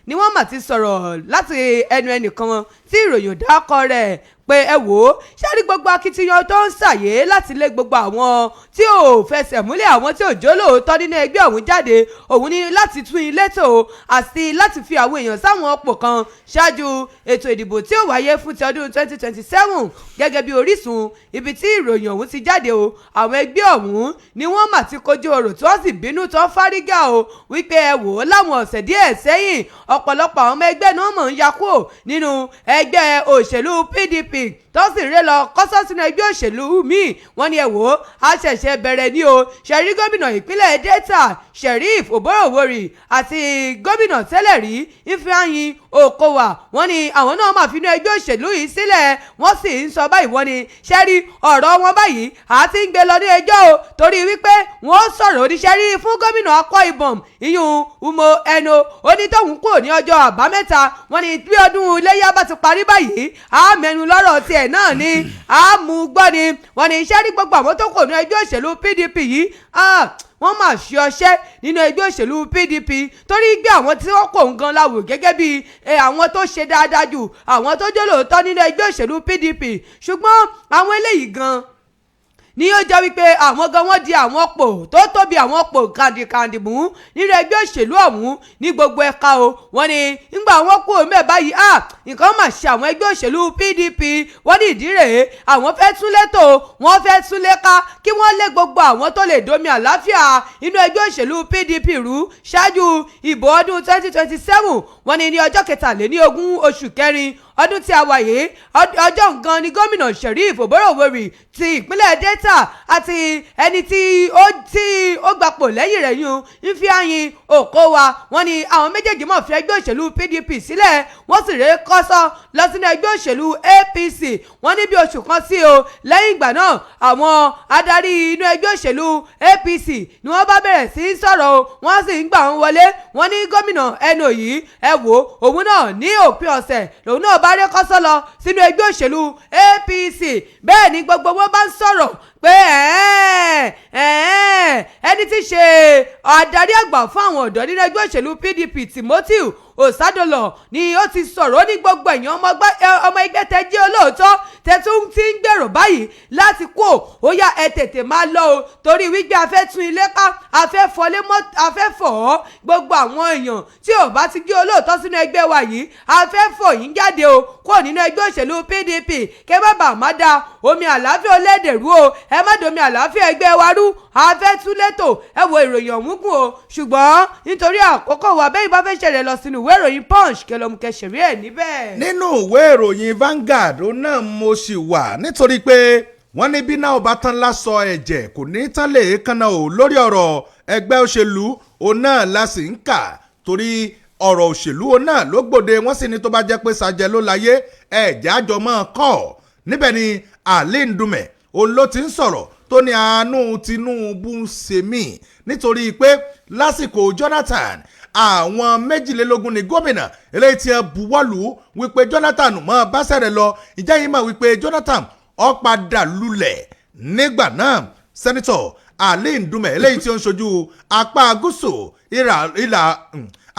S3: ni wọ́n mà ti sọ̀rọ̀ láti ẹnu ẹnìkan tí ìròyìn dákọ rẹ̀ pé ẹ wò ó ṣáàrí gbogbo akitiyan tó ń ṣàyè láti lé gbogbo àwọn tí ò fẹsẹ̀ múlẹ̀ àwọn tí ò jólóòótọ́ nínú ẹgbẹ́ ọ̀hún jáde òun ni láti tún ilé tò àti láti fi àwọn èèyàn sáwọn ọ̀pọ̀ kan ṣáájú ètò ìdìbò tí ó wáyé fún ti ọdún 2027 gẹ́gẹ́ bí Orísun ibi tí ìròyìn ọ̀hún ti jáde o àwọn ẹgbẹ́ ọ̀hún ni wọ́n mà ti kojú ọ̀rọ̀ tí wọ́n sì bínú tó fárígà o wípé ẹ wò ó láwọn ọ̀sẹ̀ díẹ̀ sẹ́yìn ọ̀pọ̀lọpọ̀ àwọn ọmọ ẹgbẹ́ náà mọ̀ ń ya kúrò nínú ẹgbẹ́ òṣèlú PDP tó sì ré lọ kọ́sọ́ sínú ẹgbẹ́ òṣèlú míì wọ́n ní ẹ wò ó a ṣẹ̀ṣẹ̀ bẹ̀rẹ̀ ní o ṣẹ̀rí gómìnà ìpínlẹ̀ Delta Sheriff Oborowori àti gómìnà tẹ́lẹ̀ rí Ifeanyi Okowa wọ́n ní àwọn náà máa fi inú ẹgbẹ́ òṣèlú yìí sílẹ̀ wọ́n sì ń sọ báyìí wọ́n ní ṣẹ́rí ọ̀rọ̀ wọn báyìí àti ń gbé lọ ní ẹjọ́ o torí wípé wọ́n sọ̀rọ̀ oníṣẹ́rí fún gómìnà Akwa Ibom iyun Umo Eno onítọ̀hún kúrò ní ọjọ́ àbámẹ́ta wọ́n ní bí ọdún iléyà bá ti parí báyìí á mẹ́nu lọ́rọ̀ tiẹ̀ náà ni á mú gbọ́ ni wọ́n ní ṣẹ́rí gbogbo àwọn tó kò ní ẹgbẹ́ òṣèlú PDP yìí wọ́n máa ṣe ọṣẹ́ nínú ẹgbẹ́ òṣèlú PDP torí gbé àwọn tí wọ́n kò ń gan láwò gẹ́gẹ́ bí àwọn tó ṣe dáadáa jù àwọn tó jólóòótọ́ nínú ẹgbẹ́ òṣèlú PDP ṣùgbọ́n àwọn eléyìí gan ni yóò jẹ́ wípé àwọn gan wọ́n di àwọn pò tó tóbi àwọn pò kàndìkàndì mú nínú ẹgbẹ́ òṣèlú ọ̀hún ní gbogbo ẹ̀ka o wọ́n ní nígbà wọ́n kú òun bẹ́ẹ̀ báyìí nǹkan mà ṣe àwọn ẹgbẹ́ òṣèlú PDP wọ́n ní ìdí rèé àwọn fẹ́ tún létò wọ́n fẹ́ tún léka kí wọ́n lé gbogbo àwọn tó lè domi àlàáfíà inú ẹgbẹ́ òṣèlú PDP rú ṣáájú ìbò ọdún 2027 wọ́n ní ọjọ́ 23 oṣù kẹrin ọdún tí a wà yìí ọjọ́ nǹkan ni gómìnà Sheriff Oborowori ti ìpínlẹ̀ Delta àti ẹni tí ó gbapò lẹ́yìn rẹ̀ yún Ifeanyi Okowa wọ́n ní àwọn méjèèjì mọ̀ fi ẹgbẹ́ òṣèlú PDP sílẹ̀ wọ́n sì ré kọ́sọ́ lọ sínú ẹgbẹ́ òṣèlú APC wọ́n ní bí oṣù kan sí o lẹ́yìn ìgbà náà àwọn adarí inú ẹgbẹ́ òṣèlú APC ni wọ́n bá bẹ̀rẹ̀ sí í sọ̀rọ̀ o wọ́n sì ń gbà wọ́n wọlé wọ́n ní gómìnà Eno yìí ẹ wò òun náà ní òpin ọ̀sẹ̀ lòun náà bá ré kọ́sọ́ lọ sínú ẹgbẹ́ òṣèlú APC bẹ́ẹ̀ ni gbogbo wọn bá ń sọ̀rọ̀ pé ẹni tí ṣe adarí àgbà fún àwọn ọ̀dọ́ nínú ẹgbẹ́ òṣèlú PDP Timothy Osadolo ni ó ti sọ̀rọ̀ ní gbogbo ẹ̀yàn ọmọ ẹgbẹ́ tẹ́ jẹ́ olóòótọ́ tẹ́ tún ti ń gbèrò báyìí láti kó ó yá ẹ tètè máa lọ o torí wípé a fẹ́ tún ilé ká a fẹ́ fọlé mọ́ a fẹ́ fọ̀ ọ́ gbogbo àwọn èèyàn tí ò bá ti jẹ́ olóòótọ́ sínú ẹgbẹ́ wa yìí a fẹ́ fọ̀ yín jáde o kó nínú ẹgbẹ́ òṣèlú PDP kẹ́ má bàa má da omi àlàáfíà olédè rú o ẹ má domi àlàáfíà ẹgbẹ́ wa rú a fẹ́ tún létò ẹ wo ìròyìn ọ̀hún gùn o ṣùgbọ́n nítorí àkókò wa bẹ́ẹ̀ bá fẹ́ ṣẹlẹ̀ lọ sínú ìwé ìròyìn Punch kẹlọmùkẹ ṣẹ̀rí ẹ̀ níbẹ̀.
S2: nínú ìwé ìròyìn Vanguard ó náà mo sì wà nítorí pé wọ́n ní bí náà bá tán lásọ ẹ̀jẹ̀ kò ní tán lè kánná o lórí ọ̀rọ̀ ẹgbẹ́ òṣèlú òun náà la sì ń kà torí ọ̀rọ̀ òṣèlú òun náà ló gbòde wọ́n sì ní tó bá jẹ́ pé sàjẹ́ ló láyé ẹ̀jẹ̀ àjọmọ́ kọ́ níbẹ̀ ni Ali Ndume òun ló ti ń sọ̀rọ̀ tó ní àánú Tinubu ń ṣe mí nítorí pé lásìkò Jonathan àwọn 22 ní gómìnà eléyìí tí ẹ buwọ́lù wípé Jonathan mọ́ báṣẹ́ rẹ̀ lọ ìjẹ́ yìí mọ̀ wípé Jonathan ó padà lulẹ̀ nígbà náà sẹ́nitọ̀ Ali Ndume eléyìí tí ó ń ṣojú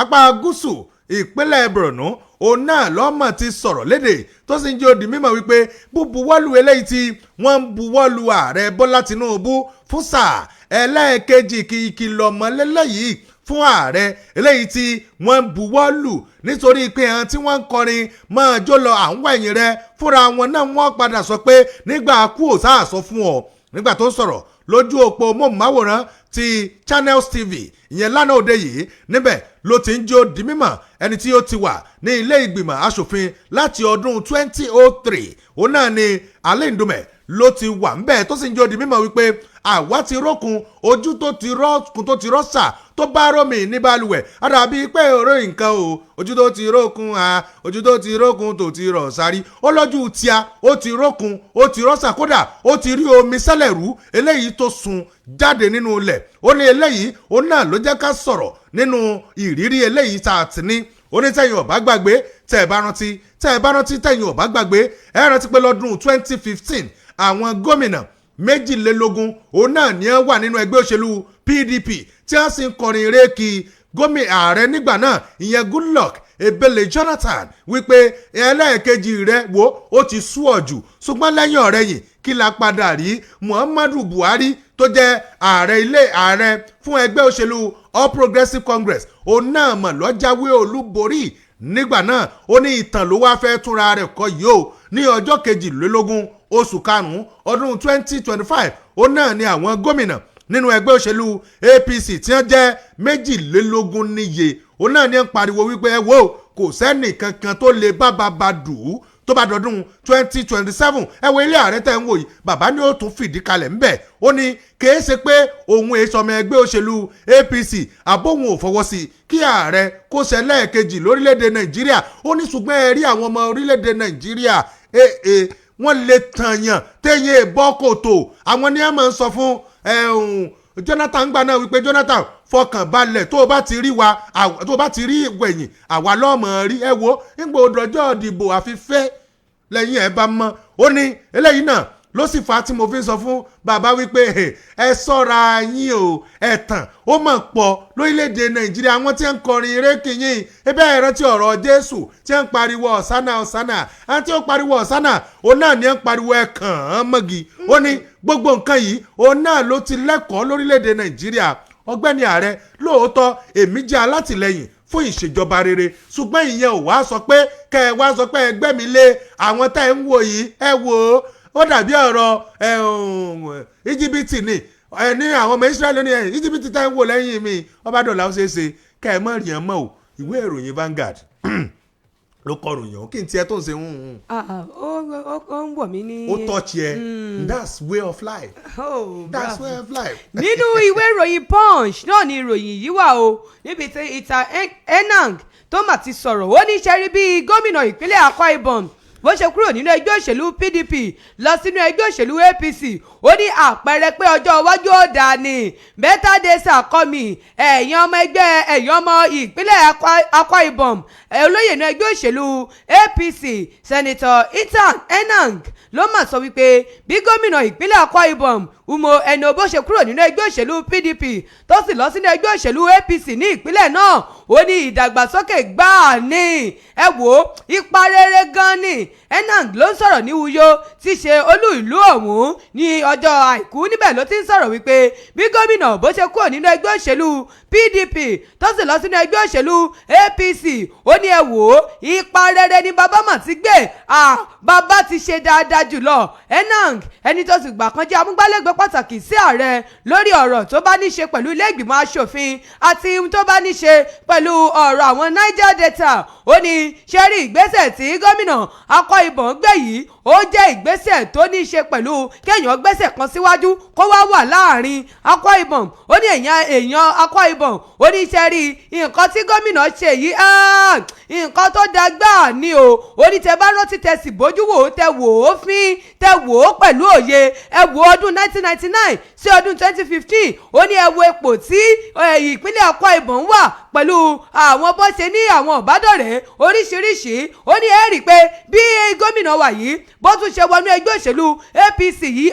S2: apá gúúsù ìpínlẹ̀ Borno òun náà lọ́mọ̀ ti sọ̀rọ̀ lédè tó sì ń jẹ́ òdì mímọ̀ wípé búbuwọ́lù eléyìí tí wọ́n ń buwọ́lù ààrẹ Bọ́lá Tinubu fún sáà ẹlẹ́ẹ̀kejì ìkìlọ̀ mọ́lẹ́lẹ́ yìí fún ààrẹ eléyìí tí wọ́n ń buwọ́lù nítorí pé àwọn tí wọ́n ń kọrin máa jó lọ à ń wẹ̀yìn rẹ fúnra wọn náà wọ́n padà sọ pé nígbà kú ò sáà sọ fún ọ nígbà tó ń sọ̀rọ̀ lójú òpó móhùnmáwòrán ti Channels TV ìyẹn lánàá òde yìí níbẹ̀ ló ti ń jó di mímọ̀ ẹni tí ó ti wà ní ilé ìgbìmọ̀ asòfin láti ọdún 2003 òun náà ni Ali Ndume ló ti wà ńbẹ̀ tó sì ń jó di mímọ̀ wípé àwa ti rókun ojú tó ti rọ́kun tó ti rọ́ṣà tó bá rómi ní balùwẹ̀ àdàbí pé òró nǹkan o ojú tó ti rókun ojú tó ti rókun tó ti rọ̀ sárí ó lọ́jú tíá ó ti rókun ó ti rọ́ṣà kódà ó ti rí omi sẹ́lẹ̀ rú eléyìí tó sun jáde nínú ilẹ̀ ó ní eléyìí ó náà ló jẹ́ ká sọ̀rọ̀ nínú ìrírí eléyìí tá a ti ní onítẹ̀yìn ọ̀bá gbàgbé tẹ́ ẹ bá rántí tẹ̀yìn ọ̀bá gbàgbé ẹ rántí pé lọ́dún 2015 àwọn gómìnà 22 òun náà ní ẹ wà nínú ẹgbẹ́ òṣèlú PDP tí wọ́n sì ń kọrin réèkì gómìnà ààrẹ nígbà náà ìyẹn Goodluck Ebele Jonathan wípé ẹlẹ́ẹ̀kejì rẹ̀ wo ó ti sú ọ̀jù ṣùgbọ́n lẹ́yìn ọ̀rẹ́yìn kí la padà rí Muhammadu Buhari tó jẹ́ ààrẹ fún ẹgbẹ́ òṣèlú All Progressives Congress òun náà mọ̀ lọ́jàwé olúborí nígbà náà ó ní ìtàn ló wáá fẹ́ túnra rẹ̀ kọ yìí ó ní ọjọ́ 22 oṣù karùn-ún ọdún 2025 ó náà ní àwọn gómìnà nínú ẹgbẹ́ òṣèlú APC tí wọ́n jẹ́ 22 níye ó náà ní ń pariwo wípé ẹ wo kò sẹ́nì kankan tó lè bá bàbá dùn ún tó bá dọdún 2027 ẹ wo ilé ààrẹ tẹ́ ń wò yìí bàbá ní ó tún fìdí kalẹ̀ ńbẹ̀ ó ní kìí ṣe pé òun èso ọmọ ẹgbẹ́ òṣèlú APC àbóhun ò fọwọ́ sí kí ààrẹ kó ṣe lẹ́ẹ̀kejì lórílẹ̀‐èdè Nàìjíríà ó ní ṣùgbọ́n ẹ rí àwọn ọmọ orílẹ̀‐èdè Nàìjíríà wọ́n lè tàyàn téyìn bọ́ kòtò àwọn ní ẹ máa ń sọ fún Jonathan gbà náà wípé Jonathan fọkàn balẹ̀ tó o bá ti rí wa tó o bá ti rí ìwẹ̀yìn àwa lọ́mọ rí ẹ wo nígbà òdòjọ́ ìdìbò àfifẹ́ lẹ́yìn ẹ bá mọ́ ó ní eléyìí náà ló sì fa tí mo fi sọ fún bàbá wípé ẹ ṣọ́ra yín o ẹ̀tàn ó mọ̀ pọ̀ lórílẹ̀‐èdè Nàìjíríà àwọn tí ń kọrin erékìyìn ẹbẹ́ ẹ rántí ọ̀rọ̀ Jésù tí ń pariwo ọ̀sánà ọ̀sánà àti ó pariwo ọ̀sánà òun náà ní ń pariwo ẹ̀kàn án mọ́gi ó ní gbogbo nǹkan yìí òun náà ló ti lẹ́kọ̀ọ́ lórílẹ̀‐èdè Nàìjíríà ọgbẹ́ni ààrẹ lóòótọ́ èmi jẹ́ alátìlẹyìn fún ìṣèjọba rere ṣùgbọ́n ìyẹn ò wá sọ pé kẹ́ ẹ wá sọ pé ẹgbẹ́ mi lé àwọn tá ẹ ń wò yìí ẹ wò ó dàbí ọ̀rọ̀ íjíbítì ni ní àwọn ọmọ Ísírẹ́lì ní íjíbítì tá ẹ ń wò lẹ́yìn mi ọbádọ́là ó ṣeé ṣe kẹ́ ẹ mọ̀ rìyàn mọ́ o ìwé ìròyìn Vanguard ló kọ ròyìn o kí n tiẹ̀ tó ń ṣe
S3: ó ń wọ̀ mí ní.
S2: ó tọ́ọ̀tì ẹ that's way of life that's way of life.
S3: nínú ìwé ìròyìn Punch náà ni ìròyìn yìí wà o níbi tí ìta Enang tó mà ti sọ̀rọ̀ ó ní sẹ́rí bíi gómìnà ìpínlẹ̀ Akwa Ibom bó ṣe kúrò nínú ẹgbẹ́ òṣèlú PDP lọ sínú ẹgbẹ́ òṣèlú APC ó ní àpẹẹrẹ pé ọjọ́ iwájú ó dáa ní better days are coming ẹ̀yin ọmọ ìpínlẹ̀ Akwa Ibom olóyè inú ẹgbẹ́ òṣèlú APC Senator Ethan Enang ló mà sọ wípé bí gómìnà ìpínlẹ̀ Akwa Ibom Umo Eno bó ṣe kúrò nínú ẹgbẹ́ òṣèlú PDP tó sì lọ sínú ẹgbẹ́ òṣèlú APC ní ìpínlẹ̀ náà ó ní ìdàgbàsókè gbáà ní ẹ wò ipa rere gan ni Enang ló ń sọ̀rọ̀ ní Uyo tí í ṣe olú ìlú ọ̀hún ní ọjọ́ àìkú níbẹ̀ ló ti ń sọ̀rọ̀ wípé bí gómìnà bó ṣe kúrò nínú ẹgbẹ́ òṣèlú PDP tó sì lọ sínú ẹgbẹ́ òṣèlú APC ó ní ẹ wò ipa rere ni bàbá mà ti gbé bàbá ti ṣe dáadáa jùlọ Enang ẹni tó sì gbà kan jẹ́ amúgbálẹ́gbẹ̀ẹ́ pàtàkì sí ààrẹ lórí ọ̀rọ̀ tó bá ní ṣe pẹ̀lú ilé ìgbìmọ̀ aṣòfin àti ohun tó bá ní ṣe pẹ̀lú ọ̀rọ̀ àwọn Niger Delta ó ní ṣe rí ìgbésẹ̀ tí gómìnà Akwa Ibom gbé yìí ó jẹ́ ìgbésẹ̀ tó ní ṣe pẹ̀lú kéèyàn gbésẹ̀ kan síwájú kó wá wà láàrin Akwa Ibom ó ní èèyàn Akwa Ibom ó ní ṣe rí nǹkan tí gómìnà ṣe yìí nǹkan tó dágbà ni o ó ní tẹ bá rántí tẹ sì bójú wò ó tẹ wò ó fín tẹ wò ó pẹ̀lú òye ẹ wò ọdún 1999 sí ọdún 2015 ó ní ẹ wo ipò tí ìpínlẹ̀ Akwa Ibom wà pẹ̀lú àwọn bó ṣe ní àwọn ọ̀bádọ̀rẹ́ oríṣiríṣi ó ní ẹ rí i pé bí gómìnà wa yìí bó tún ṣe wọnú ẹgbẹ́ òṣèlú APC yìí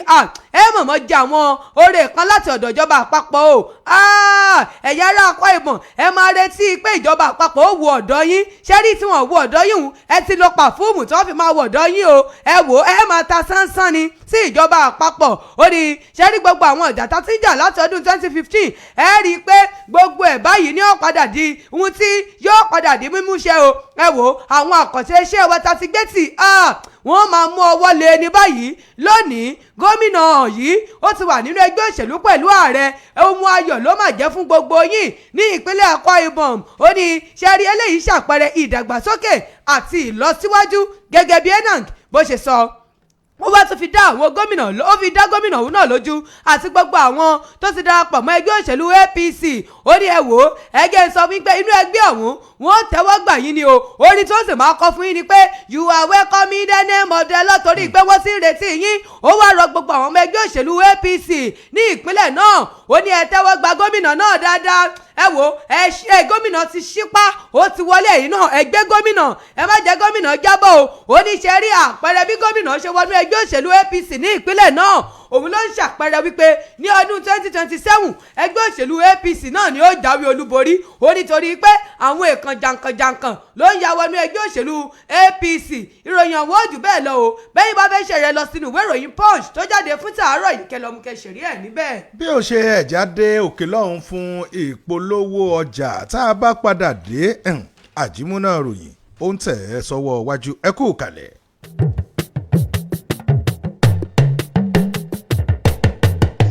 S3: ẹ mọ̀mọ́ jẹ àwọn oore kan láti ọ̀dọ̀ ìjọba àpapọ̀ o ẹ̀yà ará Akwa Ibom ẹ máa retí pé ìjọba àpapọ̀ ó wo ọ̀dọ́ yín ṣẹ́rí tí wọ́n wo ọ̀dọ́ yín ẹ ti lo pàfúùmù tí wọ́n fi máa wo ọ̀dọ́ yín o ẹ wò ẹ máa ta sánsán ni sí ìjọba àpapọ̀ ó ní ṣẹ́rí gbogbo àwọn ìjà tá ti ń jà láti ọdún 2015 ẹ rí i pé gbogbo ẹ̀ báyìí ni ó padà di ohun tí yóò padà di mímúṣẹ o ẹ wò àwọn àkànṣe iṣẹ́ wa tá ti gbé tì wọ́n máa mú ọwọ́ lé ní báyìí lónìí gómìnà yìí ó ti wà nínú ẹgbẹ́ òṣèlú pẹ̀lú ààrẹ ohun ayọ̀ ló máa jẹ́ fún gbogbo yín ní ìpínlẹ̀ Akwa Ibom ó ní ṣẹ́rí eléyìí ṣàpẹẹrẹ ìdàgbàsókè àti ìlọsíwájú gẹ́gẹ́ bí Enang bó ṣe sọ ó wá tún fi dá àwọn gómìnà ó fi dá gómìnà òun náà lójú àti gbogbo àwọn tó ti darapọ̀ mọ́ ẹgbẹ́ òṣèlú APC ó ní ẹ wò ó ẹgẹ́ sọ wípé inú ẹgbẹ́ ọ̀hún wọ́n tẹ́wọ́ gbà yín ni o orin tó sì máa kọ fún yín ni pé you are welcome in the name of the Lord torí pé wọ́n sì ń retí yín ó wá rọ gbogbo àwọn ọmọ ẹgbẹ́ òṣèlú APC ní ìpínlẹ̀ náà ó ní ẹ tẹ́wọ́ gba gómìnà náà dáadáa ẹ wò ẹ gómìnà ti ṣípá ó ti wọlé èyí náà ẹgbẹ́ gómìnà ẹ má jẹ́ gómìnà jábọ̀ o ó ní ṣe rí àpẹẹrẹ bí gómìnà ṣe wọnú ẹgbẹ́ òṣèlú APC ní ìpínlẹ̀ náà òun ló ń ṣàpẹẹrẹ wípé ní ọdún 2027 ẹgbẹ́ òṣèlú APC náà ni ó jáwé olúborí ó nítorí pé àwọn èèkàn jàǹkànjàǹkàn ló ń ya wọnú ẹgbẹ́ òṣèlú APC. ìròyìn àwọn òjò bẹ́ẹ̀ lọ o bẹ́ẹ̀ bá fẹ́ ṣẹ̀rẹ̀ lọ sínú ìwé ìròyìn Punch tó jáde fún tàárọ̀ yìí kẹlọ́mù kẹsẹ̀rí ẹ̀ níbẹ̀.
S2: bí ó ṣe ẹ̀já dé òkè lọ́hùn fún ìpolówó ọjà tá a bá padà dé àjímúná ròyìn ó ń tẹ̀ ẹ́ sọ́wọ́ wájú ẹ kú kalẹ̀.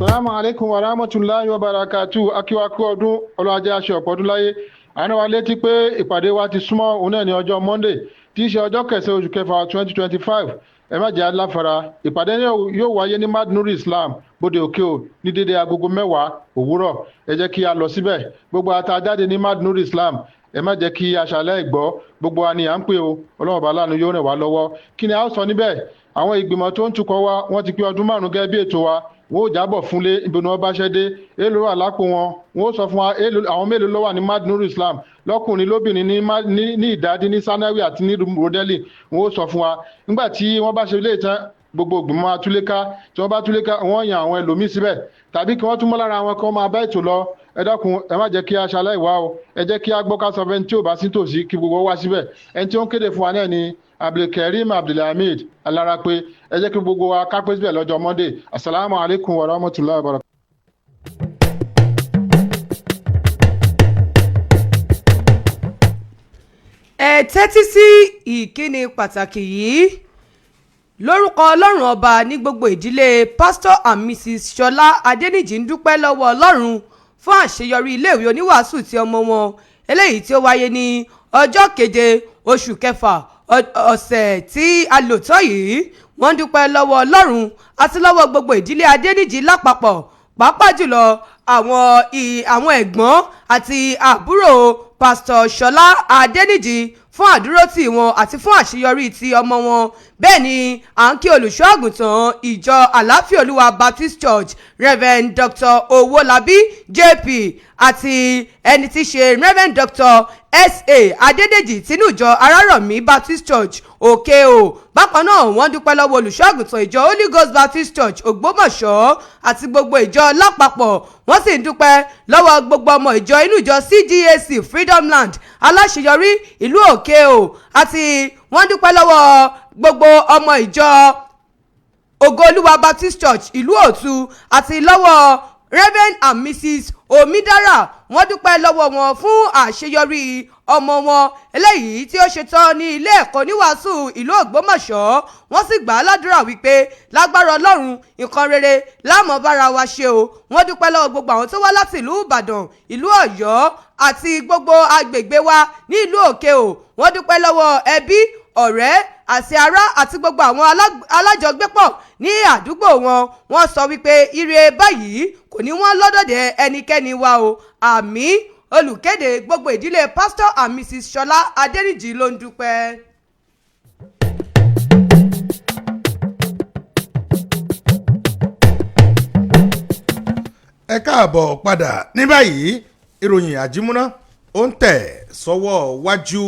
S4: Assalamu alaikum wa rahmatullahi wa barakatuh. Akíwákú ọdún ọlọ́ajẹ́ aṣọ ọ̀pọ̀dún láyé. Àná wa létí pé ìpàdé wa ti súnmọ́ òun náà ní ọjọ́ Monday tí í ṣe ọjọ́ kẹsàn-án oṣù kẹfà 2025. Ẹ má jẹ́ aláfara. Ìpàdé yóò wáyé ní Madnuri Islam Bódè Òkè ò ní dédé agogo 10 òwúrọ̀. Ẹ jẹ́ kí a lọ síbẹ̀. Gbogbo àtàjáde ní Madnuri Islam. Ẹ má jẹ́ kí aṣàlẹ̀ ìgbọ́. Gbogbo wa ni à ń pè o. Ọlọ́run bá láàánú yóò rìn wá lọ́wọ́. Kí ni a ó sọ níbẹ̀? Àwọn ìgbìmọ̀ tó ń tukọ̀ wa wọ́n ti pé ọdún 5 gẹ́gẹ́ bí ètò wa. Wọ́n ó jábọ̀ fúnlé ibi ni wọ́n bá ṣẹ́ dé èèlò wà lápò wọn wọ́n ó sọ fún wa àwọn mélòó ló wà ní Madnuri Islam lọ́kùnrin lóbìnrin ní ìdádí ní sanawi àti ní rodeli wọ́n ó sọ fún wa nígbà tí wọ́n bá ṣe ilé ìtàn gbogbo ìgbìmọ̀ atúléká tí wọ́n bá túléká wọ́n yan àwọn ẹlòmíì síbẹ̀ tàbí kí wọ́n tún mọ́ lára àwọn kan máa bá ètò lọ ẹ dákun ẹ má jẹ́ kí a ṣaláì wá o ẹ jẹ́ kí a gbọ́ ká sọ fẹ́ni tí ò bá sí tòsí kí gbogbo wá síbẹ̀ ẹni tí ó ń kéde fún wa náà ni Abdulkareem Abdulhamid Alarape ẹ jẹ́ kí gbogbo wa ká pé síbẹ̀ lọ́jọ́ Monday asalaamu alaykum wa rahmatulahi wa barakatuh.
S3: ẹ tẹ́tí sí ìkíni pàtàkì yìí lórúkọ Ọlọ́run ọba ní gbogbo ìdílé Pastor and Mrs. Ṣọlá Adéníjì ń dúpẹ́ lọ́wọ́ Ọlọ́run fún àṣeyọrí iléèwé oníwàásù ti ọmọ wọn eléyìí tí ó wáyé ní ọjọ́ 7 oṣù kẹfà ọ̀sẹ̀ tí a lò tán yìí. Wọ́n dúpẹ́ lọ́wọ́ Ọlọ́run àti lọ́wọ́ gbogbo ìdílé Adéníjì lápapọ̀ pàápàá jùlọ àwọn ẹ̀gbọ́n àti àbúrò Pastor Ṣọlá Adéníjì fún àdúrótì wọn àti fún àṣeyọrí ti ọmọ wọn. Bẹ́ẹ̀ ni à ń kí olùṣọ́ àgùntàn ìjọ Àlàáfíà Olúwa Baptist Church Reverend Dr. Owólabí JP àti ẹni tí í ṣe Reverend Dr. S.A. Adédèjì tínú ìjọ Arárọ̀mí Baptist Church Òkè o. Bákan náà wọ́n dúpẹ́ lọ́wọ́ olùṣọ́ àgùntàn ìjọ Holy Ghost Baptist Church Ògbómọ̀ṣọ́ àti gbogbo ìjọ lápapọ̀. Wọ́n sì ń dúpẹ́ lọ́wọ́ gbogbo ọmọ ìjọ inú ìjọ CGAC Freedom Land aláṣeyọrí ìlú Òkè o àti wọ́n dúpẹ́ lọ́wọ́ gbogbo ọmọ ìjọ Ògo Olúwa Baptist Church ìlú Òtu àti lọ́wọ́ Reverend and Mrs. Omidara. Wọ́n dúpẹ́ lọ́wọ́ wọn fún àṣeyọrí ọmọ wọn eléyìí tí ó ṣetán ní ilé ẹ̀kọ́ níwàásù ìlú Ògbómọ̀ṣọ́. Wọ́n sì gbà á ládùúrà wípé lágbára Ọlọ́run nǹkan rere láàmú bára wa ṣe o. Wọ́n dúpẹ́ lọ́wọ́ gbogbo àwọn tó wá láti ìlú Ìbàdàn ìlú Ọ̀yọ́ àti gbogbo agbègbè wa ní ìlú Òkè o. Wọ́n dúpẹ́ lọ́wọ́ ẹbí ọ̀rẹ́ àti ará àti gbogbo àwọn alájọgbépọ̀ ní àdúgbò wọn. Wọ́n sọ wípé ire báyìí kò ní wọ́n lọ́dọ̀dẹ̀ ẹnikẹ́ni wa o. Àmín. Olùkéde gbogbo ìdílé Pastor and Mrs. Ṣọlá Adéníjì ló ń dúpẹ́.
S2: ẹ káàbọ̀ padà ní báyìí ìròyìn àjímúná ó ń tẹ̀ sọ́wọ́ wájú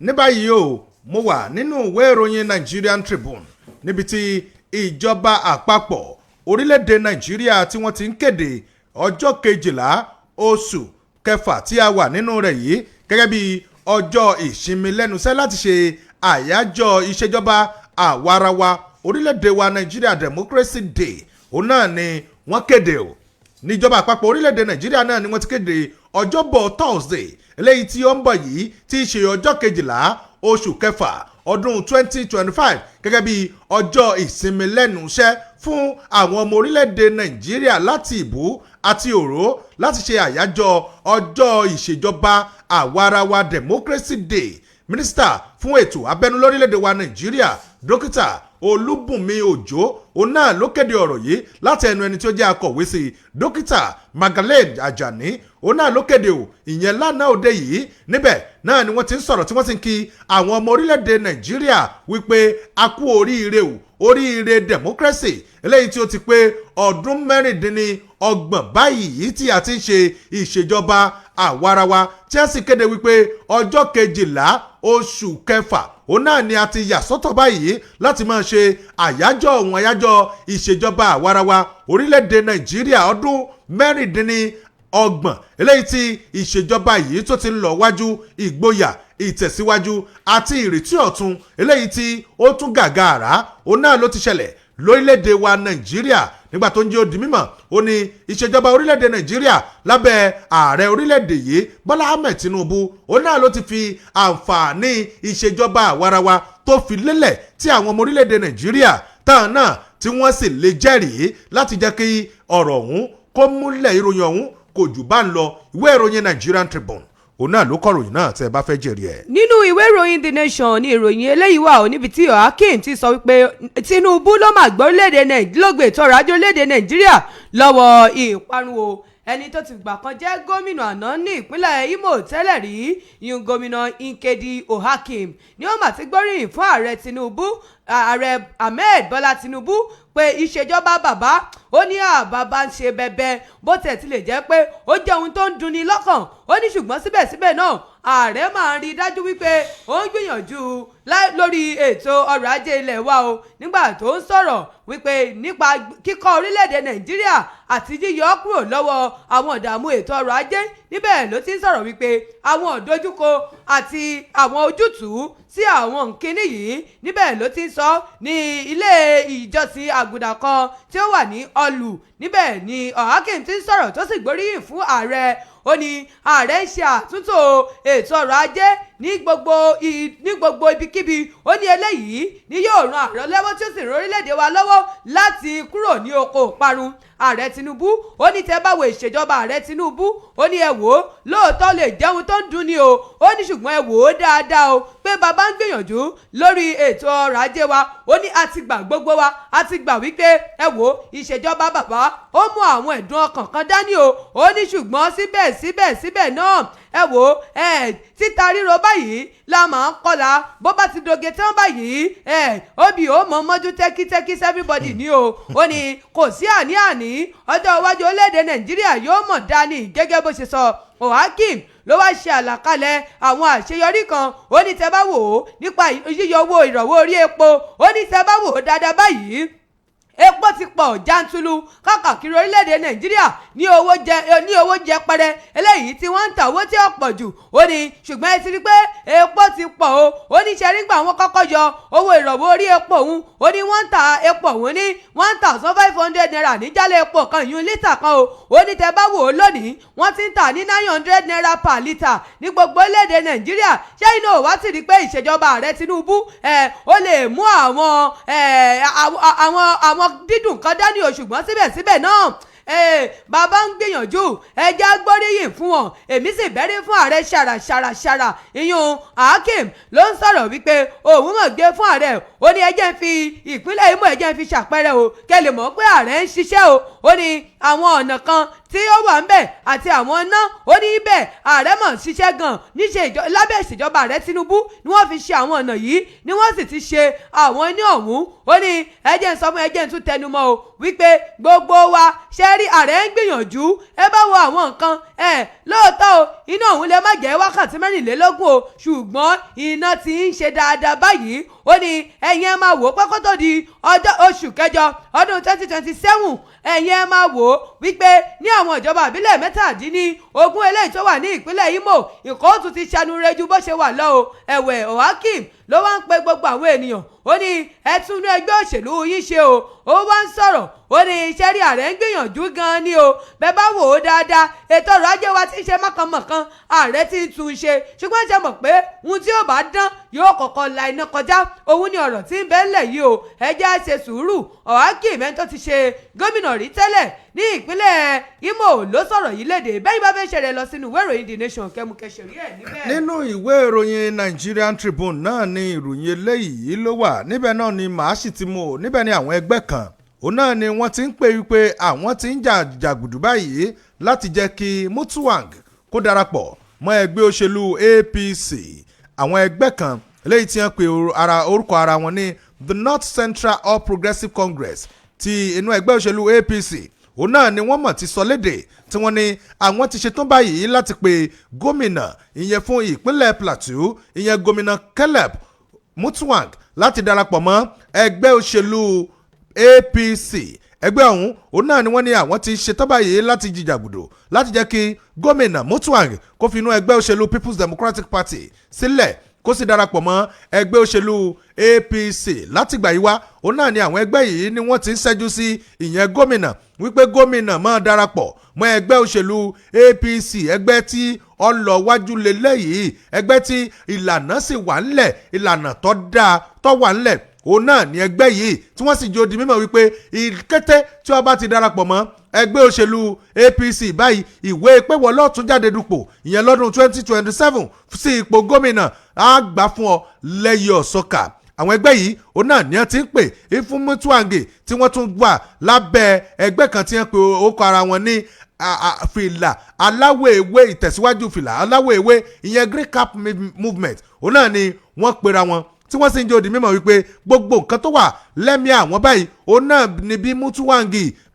S2: ní báyìí o mo wà nínú ìwé ìròyìn Nigerian Tribune níbi tí ìjọba àpapọ̀ orílẹ̀-èdè Nàìjíríà tí wọ́n ti ń kéde ọjọ́ 12 oṣù kẹfà tí a wà nínú rẹ̀ yìí gẹ́gẹ́ bí ọjọ́ ìsinmi lẹ́nusẹ́ láti ṣe àyájọ́ ìṣèjọba àwarawa orílẹ̀-èdè wa Nigeria Democracy Day. Òun náà ni wọ́n kéde o níjọba àpapọ̀ orílẹ̀-èdè Nàìjíríà náà ni wọ́n ti kéde ọjọ́bọ̀ Thursday eléyìí tí ó ń bọ̀ yìí tí í ṣe ọjọ́ 12 oṣù kẹfà ọdún 2025 gẹ́gẹ́ bí ọjọ́ ìsinmi lẹ́nu iṣẹ́ fún àwọn ọmọ orílẹ̀-èdè Nàìjíríà láti ìbú àti òró láti ṣe àyájọ́ ọjọ́ ìṣèjọba àwarawa Democracy Day. Mínísítà fún ètò abẹ́nú lórílẹ̀-èdè wa Nàìjíríà dókítà Olúbùnmi Òjó òun náà ló kéde ọ̀rọ̀ yìí láti ẹnu ẹni tí ó jẹ́ akọ̀wé sí dókítà Magdalene Ajani òun náà ló kéde o ìyẹn lánàá òde yìí níbẹ̀ náà ni wọ́n ti ń sọ̀rọ̀ tí wọ́n ti ń kí àwọn ọmọ orílẹ̀-èdè Nàìjíríà wípé a kú oríire o oríire democracy eléyìí tí ó ti pé ọdún ọgbọ̀n báyìí tí a ti ń ṣe ìṣèjọba àwarawa tí a sì kéde wípé ọjọ́ 12 oṣù kẹfà òun náà ni a ti yà sọ́tọ̀ báyìí láti máa ṣe àyájọ́ ìṣèjọba àwarawa orílẹ̀-èdè Nàìjíríà ọdún mẹ́rìndínlọ́gbọ̀n eléyìí tí ìṣèjọba yìí tó ti ń lọ wájú ìgboyà ìtẹ̀síwájú àti ìrètí ọ̀tun eléyìí tí ó tún gàgàrà òun náà ló ti ṣẹlẹ̀ lórílẹ̀‐èdè wa Nàìjíríà nígbà tó ń jẹ́ ó di mímọ̀ ó ní ìṣèjọba orílẹ̀‐èdè Nàìjíríà lábẹ́ ààrẹ orílẹ̀‐èdè yìí Bọ́lá Ahmed Tinubu òun náà ló ti fi àǹfààní ìṣèjọba àwarawa tó fi lélẹ̀ tí àwọn ọmọ orílẹ̀‐èdè Nàìjíríà táwọn náà tí wọ́n sì lè jẹ́rìí láti jẹ́ kí ọ̀rọ̀ ọ̀hún kó múlẹ̀ ìròyìn ọ̀hún kò jù bá ń lọ ìwé ìròyìn Nigerian Tribune òun náà ló kọ̀ròyìn náà tẹ́ ẹ bá fẹ́ jẹ́rìí ẹ̀.
S3: nínú ìwé ìròyìn The Nation ni ìròyìn eléyìí wà ó níbi tí Hakeem ti sọ wípé Tinubu ló máa gbọ́ lóògbé ètò ọrọ̀ ajé orílẹ̀-èdè Nàìjíríà lọ́wọ́ ìparun o ẹni tó ti gbà kan jẹ́ gómìnà àná ní ìpínlẹ̀ Imo tẹ́lẹ̀ rí ìyún gómìnà Nkedi Hakeem ni ó mà ti gbóríyìn fún ààrẹ Tinubu ààrẹ Ahmed Bọ́lá Tinubu pé ìṣèjọba bàbá ó ní àbàbà ń ṣe bẹbẹ bó tẹ̀ ti lè jẹ́ pé ó jẹ́ ohun tó ń dunni lọ́kàn ó ní ṣùgbọ́n síbẹ̀síbẹ̀ náà ààrẹ máa ń rí i dájú wípé ó ń gbìyànjú lórí ètò ọrọ̀ ajé ilẹ̀ wa o nígbà tó ń sọ̀rọ̀ wípé nípa kíkọ́ orílẹ̀-èdè Nàìjíríà àti yíyọ kúrò lọ́wọ́ àwọn ìdààmú ètò ọrọ̀ ajé níbẹ̀ ló ti ń sọ̀rọ̀ wípé àwọn ìdojúkọ àti àwọn ojútùú sí àwọn nkíní yìí níbẹ̀ ló ti ń sọ ní ilé ìjọsìn àgùdà kan tí ó wà ní Ọlù níbẹ̀ ni Hakeem ti ń sọ̀rọ̀ tó sì gbóríyìn fún ààrẹ ó ní ààrẹ ń ṣe àtúntò ètò ọrọ̀ ajé ní gbogbo ibikíbi ó ní eléyìí ni yóò ran ààrẹ lọ́wọ́ tí ó sì ran orílẹ̀-èdè wa lọ́wọ́ láti kúrò ní oko ìparun ààrẹ Tinubu ó ní tẹ́ bá wo ìṣèjọba ààrẹ Tinubu ó ní ẹ wò ó lóòótọ́ lè jẹun tó ń dùn ní o ó ní ṣùgbọ́n ẹ wò ó dáadáa o pé bàbá ń gbìyànjú lórí ètò ọrọ̀ ajé wa ó ní a ti gbà gbogbo wa a ti gbà wípé ẹ wò ó ìṣèjọba bàbá ó mú àwọn ẹ̀dùn ọkàn kan dání o ó ní ṣùgbọ́n síbẹ̀ náà ẹ wò ó títa ríro báyìí la máa ń kọ́la bó bá ti doge tán báyìí obì ó mọ mọ́jú tẹ́kítẹ́kí everybody ní o ó ní kò sí àní-àní ọjọ́ iwájú orílẹ̀-èdè Nàìjíríà yóò mọ̀ dání gẹ́gẹ́ bó ṣe sọ Hakeem ló wá ṣe àlàkalẹ̀ àwọn àṣeyọrí kan ó ní tẹ́ bá wò ó nípa yíyọ owó ìrànwọ́ orí epo ó ní tẹ́ bá wò ó dáadáa báyìí epo ti pọ̀ jantulu káàkiri orílẹ̀-èdè Nàìjíríà ní owó jẹpẹrẹ eléyìí tí wọ́n ń ta owó tí ó pọ̀ jù ó ní ṣùgbọ́n ẹ ti rí pé epo ti pọ̀ o ó ní ṣe nígbà wọn kọ́kọ́ yọ owó ìrànwọ́ orí epo òun ó ní wọ́n ń ta epo òun ní 1,500 naira ní jálẹ̀ epo kan ìyún lítà kan o ó ní tẹ́ bá wò ó lónìí wọ́n ti ń tà ní 900 naira per litre ní gbogbo orílẹ̀-èdè Nàìjíríà ṣé iná ò wá ti rí pé ìṣèjọba ààrẹ Tinubu ó lè mú àwọn dídùn kan dání o ṣùgbọ́n síbẹ̀síbẹ̀ náà bàbá ń gbìyànjú ẹjẹ́ agbóríyìn fún wọn èmi sì bẹ́rí fún ààrẹ ṣàràṣàrà ìyún Hakeem ló ń sọ̀rọ̀ wípé òun mọ̀ gbé fún ààrẹ ó ní ẹjẹ́ ń fi ìpínlẹ̀ Imo ẹjẹ́ ń fi ṣàpẹẹrẹ o kẹ́ lè mọ̀ pé ààrẹ ń ṣiṣẹ́ o ó ní àwọn ọ̀nà kan tí ó wà ń bẹ̀ àti àwọn iná ó ní ibẹ̀ ààrẹ mọ̀ ṣiṣẹ́ gan lábẹ́ ìṣèjọba ààrẹ Tinubu ni wọ́n fi ṣe àwọn ọ̀nà yìí ni wọ́n sì ti ṣe àwọn iná ọ̀hún ó ní ẹjẹ́ ń sọ fún ẹjẹ́ ń tún tẹnumọ́ o wípé gbogbo wa ṣe rí ààrẹ ń gbìyànjú ẹ bá wo àwọn nǹkan lóòótọ́ o iná ọ̀hún lè má jẹ́ wákàtí 24 o ṣùgbọ́n iná ti ń ṣe dáadáa báyìí ó ní ẹ̀yin ẹ máa wò ó pẹ́kọ́ tó di oṣù kẹjọ ọdún 2027 ẹ̀yin ẹ máa wò ó wípé ní àwọn ìjọba àbílẹ̀ 17 eléyìí tó wà ní ìpínlẹ̀ Imo ìkóòtù ti ṣanúrẹ́jú bó ṣe wà lọ o ẹ̀wẹ̀ Hakeem ló wá ń pe gbogbo àwọn ènìyàn ó ní ẹ tún ní ẹgbẹ́ òṣèlú yín ṣe o ó wá ń sọ̀rọ̀ ó ní iṣẹ́ rí ààrẹ ń gbìyànjú gan-an ni o bẹ́ẹ̀ bá wò ó dáadáa ètò ọrọ̀ ajé wa ti ń ṣe mọ̀kànmọ̀kàn ààrẹ ti ń tún un ṣe ṣùgbọ́n ṣe mọ̀ pé ohun tí ó bá dán yóò kọ́kọ́ la iná kọjá òun ni ọ̀rọ̀ tí ń bẹ ńlẹ̀ yìí o ẹ jẹ́ á ṣe sùúrù Hakeem ẹni tó ti ṣe gómìnà rí tẹ́lẹ̀ ní ìpínlẹ̀ Imo ló sọ̀rọ̀ yìí léde bẹ́ẹ̀ bá fẹ́ ṣẹlẹ̀ lọ sínú ìwé ìròyìn The Nation kẹmukẹsẹ̀rí ẹ̀ níbẹ̀.
S2: nínú ìwé ìròyìn Nigerian Tribune náà ni ìròyìn eléyìí ló wà níbẹ̀ náà ni màá sì ti mú o níbẹ̀ ni àwọn ẹgbẹ́ kan òun náà ni wọ́n ti ń pè wípé àwọn ti ń jàgùdù báyìí láti jẹ́ kí Mutuwang kó darapọ̀ mọ́ ẹgbẹ́ òṣèlú APC àwọn ẹgbẹ́ kan eléyìí tí wọ́n pe orúkọ ara wọn ní the North Central All Progressive Congress ti inú ẹgbẹ́ òṣèlú APC òun náà ni wọ́n mọ̀ ti sọ léde tí wọ́n ní àwọn ti ṣetán báyìí láti pe gómìnà ìyẹn fún ìpínlẹ̀ Plateau ìyẹn gómìnà Caleb Mutfwang láti darapọ̀ mọ́ ẹgbẹ́ òṣèlú APC. ẹgbẹ́ ọ̀hún òun náà ni wọ́n ní àwọn ti ṣetán báyìí láti jìjàgbùdò láti jẹ́ kí gómìnà Mutfwang kó fi inú ẹgbẹ́ òṣèlú People's Democratic Party sílẹ̀ kó sì darapọ̀ mọ́ ẹgbẹ́ òṣèlú APC. látìgbà yìí wá òun náà ni àwọn ẹgbẹ́ yìí ni wọ́n ti ń ṣẹ́jú sí ìyẹn gómìnà wípé gómìnà máa darapọ̀ mọ́ ẹgbẹ́ òṣèlú APC, ẹgbẹ́ tí ọlọ́wájú lélẹ́yìí, ẹgbẹ́ tí ìlànà sì wà ńlẹ̀, ìlànà tó dáa tó wà ńlẹ̀ òun náà ni ẹgbẹ́ yìí tí wọ́n sì jẹ́ odi mímọ̀ wípé ìkété tí wọ́n bá ti darapọ̀ mọ́ ẹgbẹ́ òṣèlú APC báyìí ìwé pé wọ́n lọ́ọ̀tún jáde dupò ìyẹn lọ́dún 2027 sí ipò gómìnà á gbà fún ọ lẹ́yìn ọ̀sọ́kà. àwọn ẹgbẹ́ yìí òun náà ni wọ́n ti ń pè fún Mutfwang tí wọ́n tún wà lábẹ́ ẹgbẹ́ kan tí wọ́n pe orúkọ ara wọn ní fìlà aláwọ̀ ewé, ìtẹ̀síwájú fìlà aláwọ̀ ewé ìyẹn Green Cap Movement. òun náà ni wọ́n pera wọn tí wọ́n sì ń jẹ́ òdì mímọ̀ wípé gbogbo nǹkan tó wà lẹ́mìí àwọn báyìí òun náà ni bí Mutfwang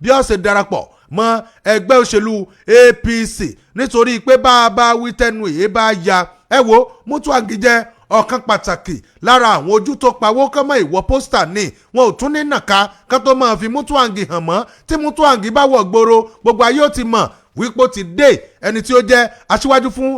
S2: bí ó ṣe darapọ̀ mọ́ ẹgbẹ́ òṣèlú APC nítorí pé bá a bá wí tẹnu èyí bá ya ẹ wo Mutfwang jẹ́ ọ̀kan pàtàkì lára àwọn ojú tó pawó kọ́mọ ìwọ pósítà ní wọn ò tún ní nàka ká tó máa fi Mutfwang hàn mọ́ tí Mutfwang bá wọ̀ gbòòrò gbogbo ayé ó ti mọ̀ wípé ó ti dé ẹni tí ó jẹ́ aṣíwájú fún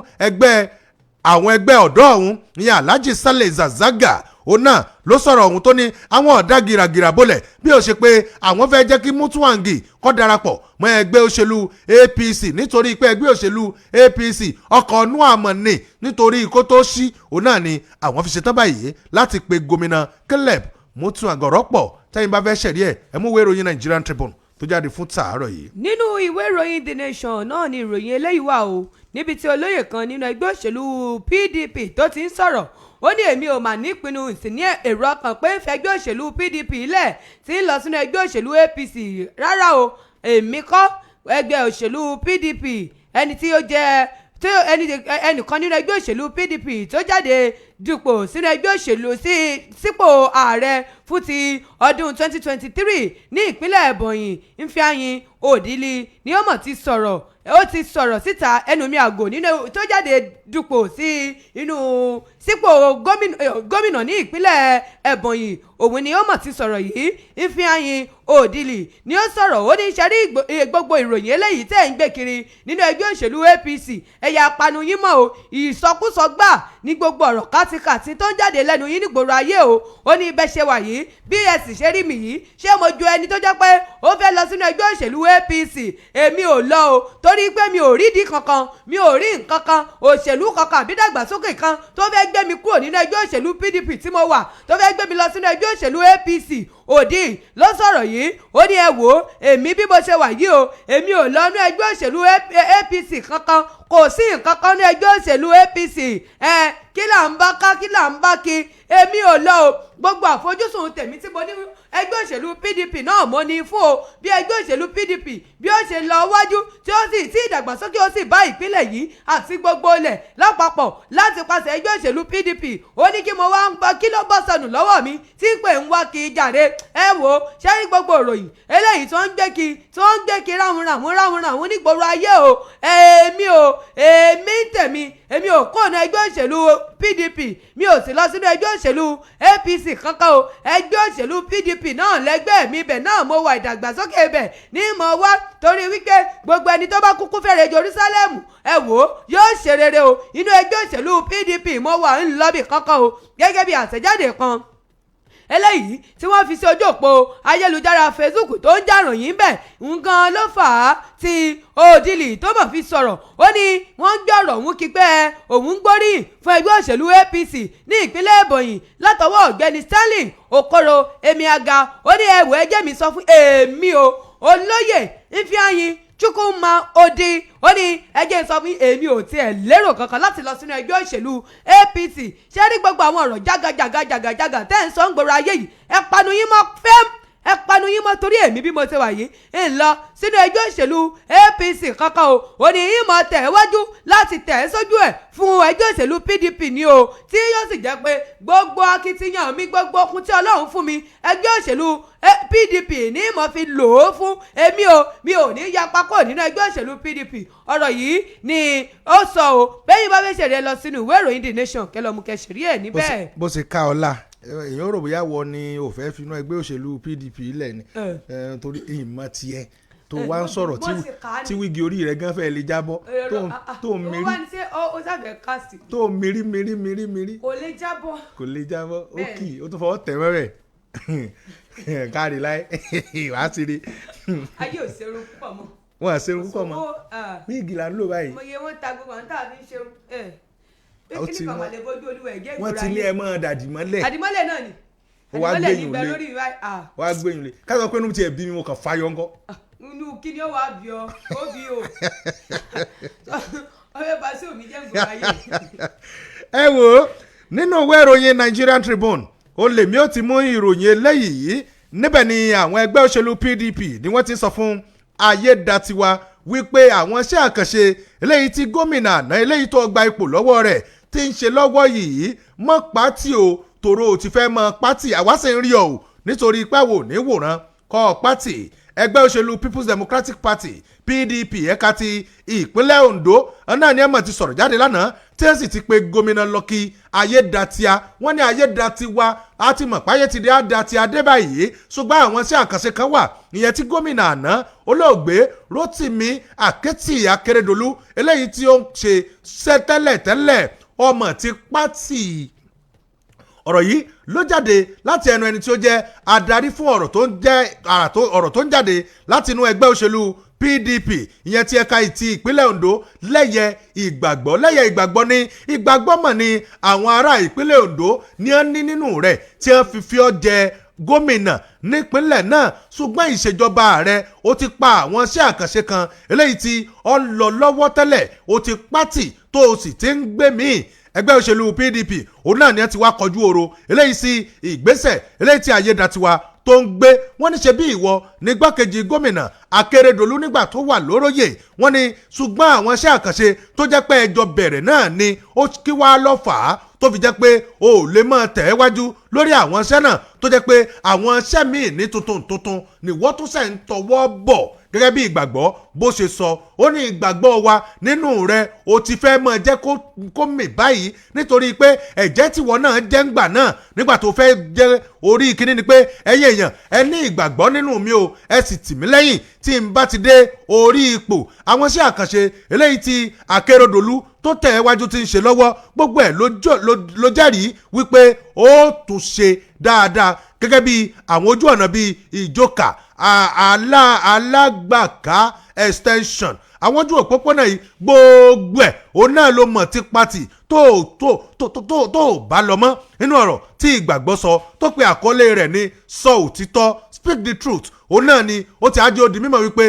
S2: àwọn ẹgbẹ́ ọ̀dọ́ ọ̀hún ìyẹn Alhaji Saleh Zazaga. òun náà ló sọ̀rọ̀ ọ̀hún tó ní àwọn ọ̀dà gìràgìrà bolẹ̀ bí ó ṣe pé àwọn fẹ́ jẹ́ kí Mutfwang kó darapọ̀ mọ́ ẹgbẹ́ òṣèlú APC nítorí pé ẹgbẹ́ òṣèlú APC ọkọ̀ ọ̀nù àmọ̀ ni nítorí kó tó ṣí òun náà ni àwọn fi ṣetán báyìí láti pe gómìnà Caleb Mutfwang ọ̀rọ̀ pọ̀ tẹ́yìn bá fẹ́ ṣẹ̀rí ẹ̀ mú ìwé ìròyìn Nigerian Tribune tó jáde fún tàárọ̀ yìí.
S3: nínú ìwé ìròyìn The Nation náà ni ìròyìn eléyìí wà o níbi tí olóyè kan nínú ẹgbẹ́ òṣèlú PDP tó ti ń sọ̀rọ̀ ó ní èmi ò mà nípinnu sí ní èrò ọkàn pé ń fẹgbẹ́ òṣèlú PDP lẹ̀ tí ń lọ sínú ẹgbẹ́ òṣèlú APC rárá o èmi kọ́ ẹgbẹ́ òṣèlú PDP ẹni tí ó jẹ́ ẹnìkan nínú ẹgbẹ́ òṣèlú PDP tó jáde dupò sínú ẹgbẹ́ òṣèlú sípò ààrẹ fún ti ọdún 2023 ní ìpínlẹ̀ Ebonyi Ifeanyi Odili ni ó mọ̀ ti sọ̀rọ̀ ó ti sọ̀rọ̀ síta ẹnu mi àgò nínú tó jáde dupò sí inú sípò gómìnà ní ìpínlẹ̀ Ebonyi òun ni ó mọ̀ ti sọ̀rọ̀ yìí Ifeanyi Odili ni ó sọ̀rọ̀ ó ní sẹ́rí gbogbo ìròyìn eléyìí tẹ̀ ń gbé kiri nínú ẹgbẹ́ òṣèlú APC ẹ̀yà apanu yín mọ́ o ìsọkúsọ gbà ní gbogbo ọ̀rọ̀ kátikàtí tó ń jáde lẹ́nu yín nígboro ayé o ó ní ibẹ̀ ṣe wà yìí bí ẹ sì ṣe rí mi yìí ṣé mo ju ẹni tó jẹ́ pé ó fẹ́ lọ sínú ẹgbẹ́ òṣèlú APC èmi ò lọ o torí pé mi ò rídìí kankan mi ò rí nǹkan kan òṣèlú kankan àbí dàgbàsókè kan tó fẹ́ gbé mi kúrò nínú ẹgbẹ́ òṣèlú PDP tí mo wà tó fẹ́ gbé mi lọ sínú ẹgbẹ́ òṣèlú APC Òdì ló sọ̀rọ̀ yìí ó ní ẹ wò ó èmi bí mo ṣe wà yìí o èmi ò lọ ní ẹgbẹ́ òṣèlú APC kankan kò sí nǹkan kan ní ẹgbẹ́ òṣèlú APC kí là ń bá ká kí là ń bá kí èmi ò lọ o gbogbo àfojúsùn tèmi tí mo ní ẹgbẹ́ òṣèlú PDP náà mo ní fún o bí ẹgbẹ́ òṣèlú PDP bí ó ṣe lọ wájú tí ó sì tí ìdàgbàsókè ó sì bá ìpínlẹ̀ yìí àti gbogbo ilẹ̀ lápapọ̀ láti pàṣẹ ẹgbẹ́ òṣèlú PDP ó ní kí mo wá ń gbọ́ kí ló bọ́ sọnù lọ́wọ́ mi tí pé ń wá kí jàre ẹ wò ó ṣẹ́rí gbogbo ìròyìn eléyìí tó ń gbé kí ráhùnráhùn nígboro ayé o èmi tèmi èmi ò kó ọ̀nà ẹgbẹ́ òṣèlú PDP mi ò sì lọ sínú ẹgbẹ́ òṣèlú APC kankan o ẹgbẹ́ òṣèlú PDP náà lẹ́gbẹ́ mi ibẹ̀ náà mo wà ìdàgbàsókè ibẹ̀ ní mo wá torí wípé gbogbo ẹni tó bá kúkú fẹ́rẹ̀ Jerusalem ẹ wò ó yóò ṣe rere o inú ẹgbẹ́ òṣèlú PDP mo wà ń lọ́bì kankan o gẹ́gẹ́ bí àtẹ̀jáde kan eléyìí tí wọ́n fi sí ojú òpó ayélujára Facebook tó ń jàròyìn bẹ́ẹ̀ nǹkan ló fà á tí Odili tó mọ̀ fi sọ̀rọ̀ ó ní wọ́n ń gbé ọ̀rọ̀ òun kípẹ́ òun ń gbóríyìn fún ẹgbẹ́ òṣèlú APC ní ìpínlẹ̀ Ebonyi látọwọ́ ọ̀gbẹ́ni Stanley Okoro Emiaga ó ní ẹ̀wọ̀ ẹjẹ́ mi sọ fún èmi o olóyè Ifeanyi Chukwuma Odi ó ní ẹjẹ́ sọ fún èmi ò tiẹ̀ lérò kankan láti lọ sínú ẹgbẹ́ òṣèlú APC ṣé rí gbogbo àwọn ọ̀rọ̀ jágajàga tẹ́ ń sọ ń gbòòrò ayé yìí ẹ panu yín mọ́ fẹ́m ẹ panu yín mọ́ torí èmi bí mo ṣe wà yìí ń lọ sínú ẹgbẹ́ òṣèlú APC kankan o ò ní yín mọ́ tẹ̀ wájú láti tẹ̀ sójú ẹ̀ fún ẹgbẹ́ òṣèlú PDP ni o tí yóò sì jẹ́ pé gbogbo akitiyan mi gbogbo okun tí Ọlọ́run fún mi ẹgbẹ́ òṣèlú PDP ní mo fi lò ó fún èmi o mi ò ní yapa kó nínú ẹgbẹ́ òṣèlú PDP ọ̀rọ̀ yìí ni ó sọ o bẹ́yìn bá fẹ́ ṣèrè lọ sínú ìwé ìròyìn The Nation kẹlọ́mù kẹsìrí ẹ̀ níbẹ̀.
S2: bó ṣe ká ọlá èèyàn rò bóyá wọ ni ò fẹ́ finú ẹgbẹ́ òṣèlú PDP lẹ̀ ni torí ìmọ̀ tiẹ̀ tó wá ń sọ̀rọ̀ tí wíìgì orí rẹ̀ gan fẹ́ lè jábọ́ tó ń mérí tó ń mérí kò lè jábọ́ ó kì í ó tún fọwọ́ tẹ̀ mẹ́rẹ̀ káàrí láì wàá ti rí.
S3: ayé ò ṣerun púpọ̀ mọ́.
S2: wọn à ṣerun púpọ̀ mọ́ wíìgì là ń lò báyìí.
S3: mo yẹ wọn ta gbogbo àwọn tá a fi ń ṣerun kí ni kàwọn lè bójú olúwa ẹ̀jẹ̀ ìgbòrò ayé.
S2: wọ́n ti ní ẹ mọ́ dàdìmọ́lẹ̀.
S3: àdìmọ́lẹ̀ náà ni àdìmọ́lẹ̀ ní ibẹ̀ lórí ìwà.
S2: wàá gbẹ̀yìn lé ká sọ pé inú tiẹ̀ bí mi mo kàn fáyọ́ ńkọ́.
S3: inú kí ni ó wàá bí ọ ó bí o ọyọ bá sí òmí jẹ́ ìgbòrò ayé.
S2: ẹ wo nínú ìwé ìròyìn Nigerian Tribune ó lè mí ó ti mú ìròyìn eléyìí níbẹ̀ ni àwọn ẹgbẹ́ òṣèlú PDP ni wọ́n ti sọ fún Ayédatiwa wípé àwọn iṣẹ́ àkànṣe eléyìí tí gómìnà àná eléyìí tó gba ipò lọ́wọ́ rẹ̀ ti ń ṣe lọ́wọ́ yìí mọ́ pátì o tòró ti fẹ́ mọ́ pátì àwa sì ń rí ọ nítorí pẹ́wò ní wòran kọ́ pátì ẹgbẹ́ òṣèlú People's Democratic Party PDP ẹ̀ka ti ìpínlẹ̀ Ondo náà ni ẹ̀mọ̀ ti sọ̀rọ̀ jáde lánàá tí ẹ sì ti pe gómìnà Lucky Ayédatiwa wọ́n ní Ayédatiwa a ti mọ̀ páyé ti di Ayédatiwa dé báyìí ṣùgbọ́n àwọn iṣẹ́ àkànṣe kan wà ìyẹn tí gómìnà àná olóògbé Rotimi Akeredolu eléyìí tí ó ń ṣe tẹ́lẹ̀ ọmọ ti pátì ọ̀rọ̀ yìí ló jáde láti ẹnu ẹni tí ó jẹ́ adarí fún ọ̀rọ̀ tó ń jáde láti inú ẹgbẹ́ òṣèlú PDP ìyẹn ti ẹ̀ka ìtì ìpínlẹ̀ Ondo lẹ́yẹ ìgbàgbọ́ ní ìgbàgbọ́ mọ̀ ní àwọn ará ìpínlẹ̀ Ondo ní ẹ ní nínú rẹ̀ tí wọ́n fi ọ́ jẹ gómìnà nípínlẹ̀ náà ṣùgbọ́n ìṣèjọba ààrẹ ó ti pa àwọn iṣẹ́ àkànṣe kan eléyìí tí ó ń lọ lọ́wọ́ tẹ́lẹ̀ ó ti pátì tó o sì ti ń gbé míì ẹgbẹ́ òṣèlú PDP òun náà ni ẹ ti wá kọjú ọ̀rọ̀ eléyìí sí ìgbésẹ̀ eléyìí tí Ayédatiwa tó ń gbé wọ́n ní ṣe bí ìwọ ní gbákejì gómìnà Akérédolú nígbà tó wà lóróyè wọ́n ní ṣùgbọ́n àwọn iṣẹ́ àkànṣe tó jẹ́ pé ẹjọ́ bẹ̀rẹ̀ náà ni ó kí wá lọ́ fà á tó fi jẹ́ pé o ò lè máa tẹ̀ ẹ́ wájú lórí àwọn iṣẹ́ náà tó jẹ́ pé àwọn iṣẹ́ míì ní tuntun ni wọ́n tún ṣe ń tọwọ́ bọ̀ gẹ́gẹ́ bí ìgbàgbọ́ bó ṣe sọ ó ní ìgbàgbọ́ wa nínú rẹ̀ ó ti fẹ́ mọ̀ jẹ́ kó mì báyìí nítorí pé ẹ̀jẹ̀ tiwọn náà jẹ́ ń gbà náà nígbà tó fẹ́ jẹ́ orí kíní ni pé ẹ̀yin èèyàn ẹ ní ìgbàgbọ́ nínú mi o ẹ sì tì mí lẹ́yìn tí n bá ti dé orí ipò àwọn iṣẹ́ àkànṣe eléyìí tí Akérédolú tó tẹ̀ ẹ́ wájú ti ń ṣe lọ́wọ́ gbogbo ẹ̀ ló jẹ́rìí wípé ó tún ṣe dáadáa gẹ́gẹ́ bí àwọn ojú ọ̀nà bíi ìjókà alágbàká extension àwọn ojú òpópónà yìí gbogbo ẹ̀ òun náà ló mọ̀ tí pati tó bá lọ mọ́ nínú ọ̀rọ̀ tí ìgbàgbọ́ sọ tó pe àkọlé rẹ̀ ní sọ òtítọ́ speak the truth òun náà ni ó ti ájó di mímọ̀ wípé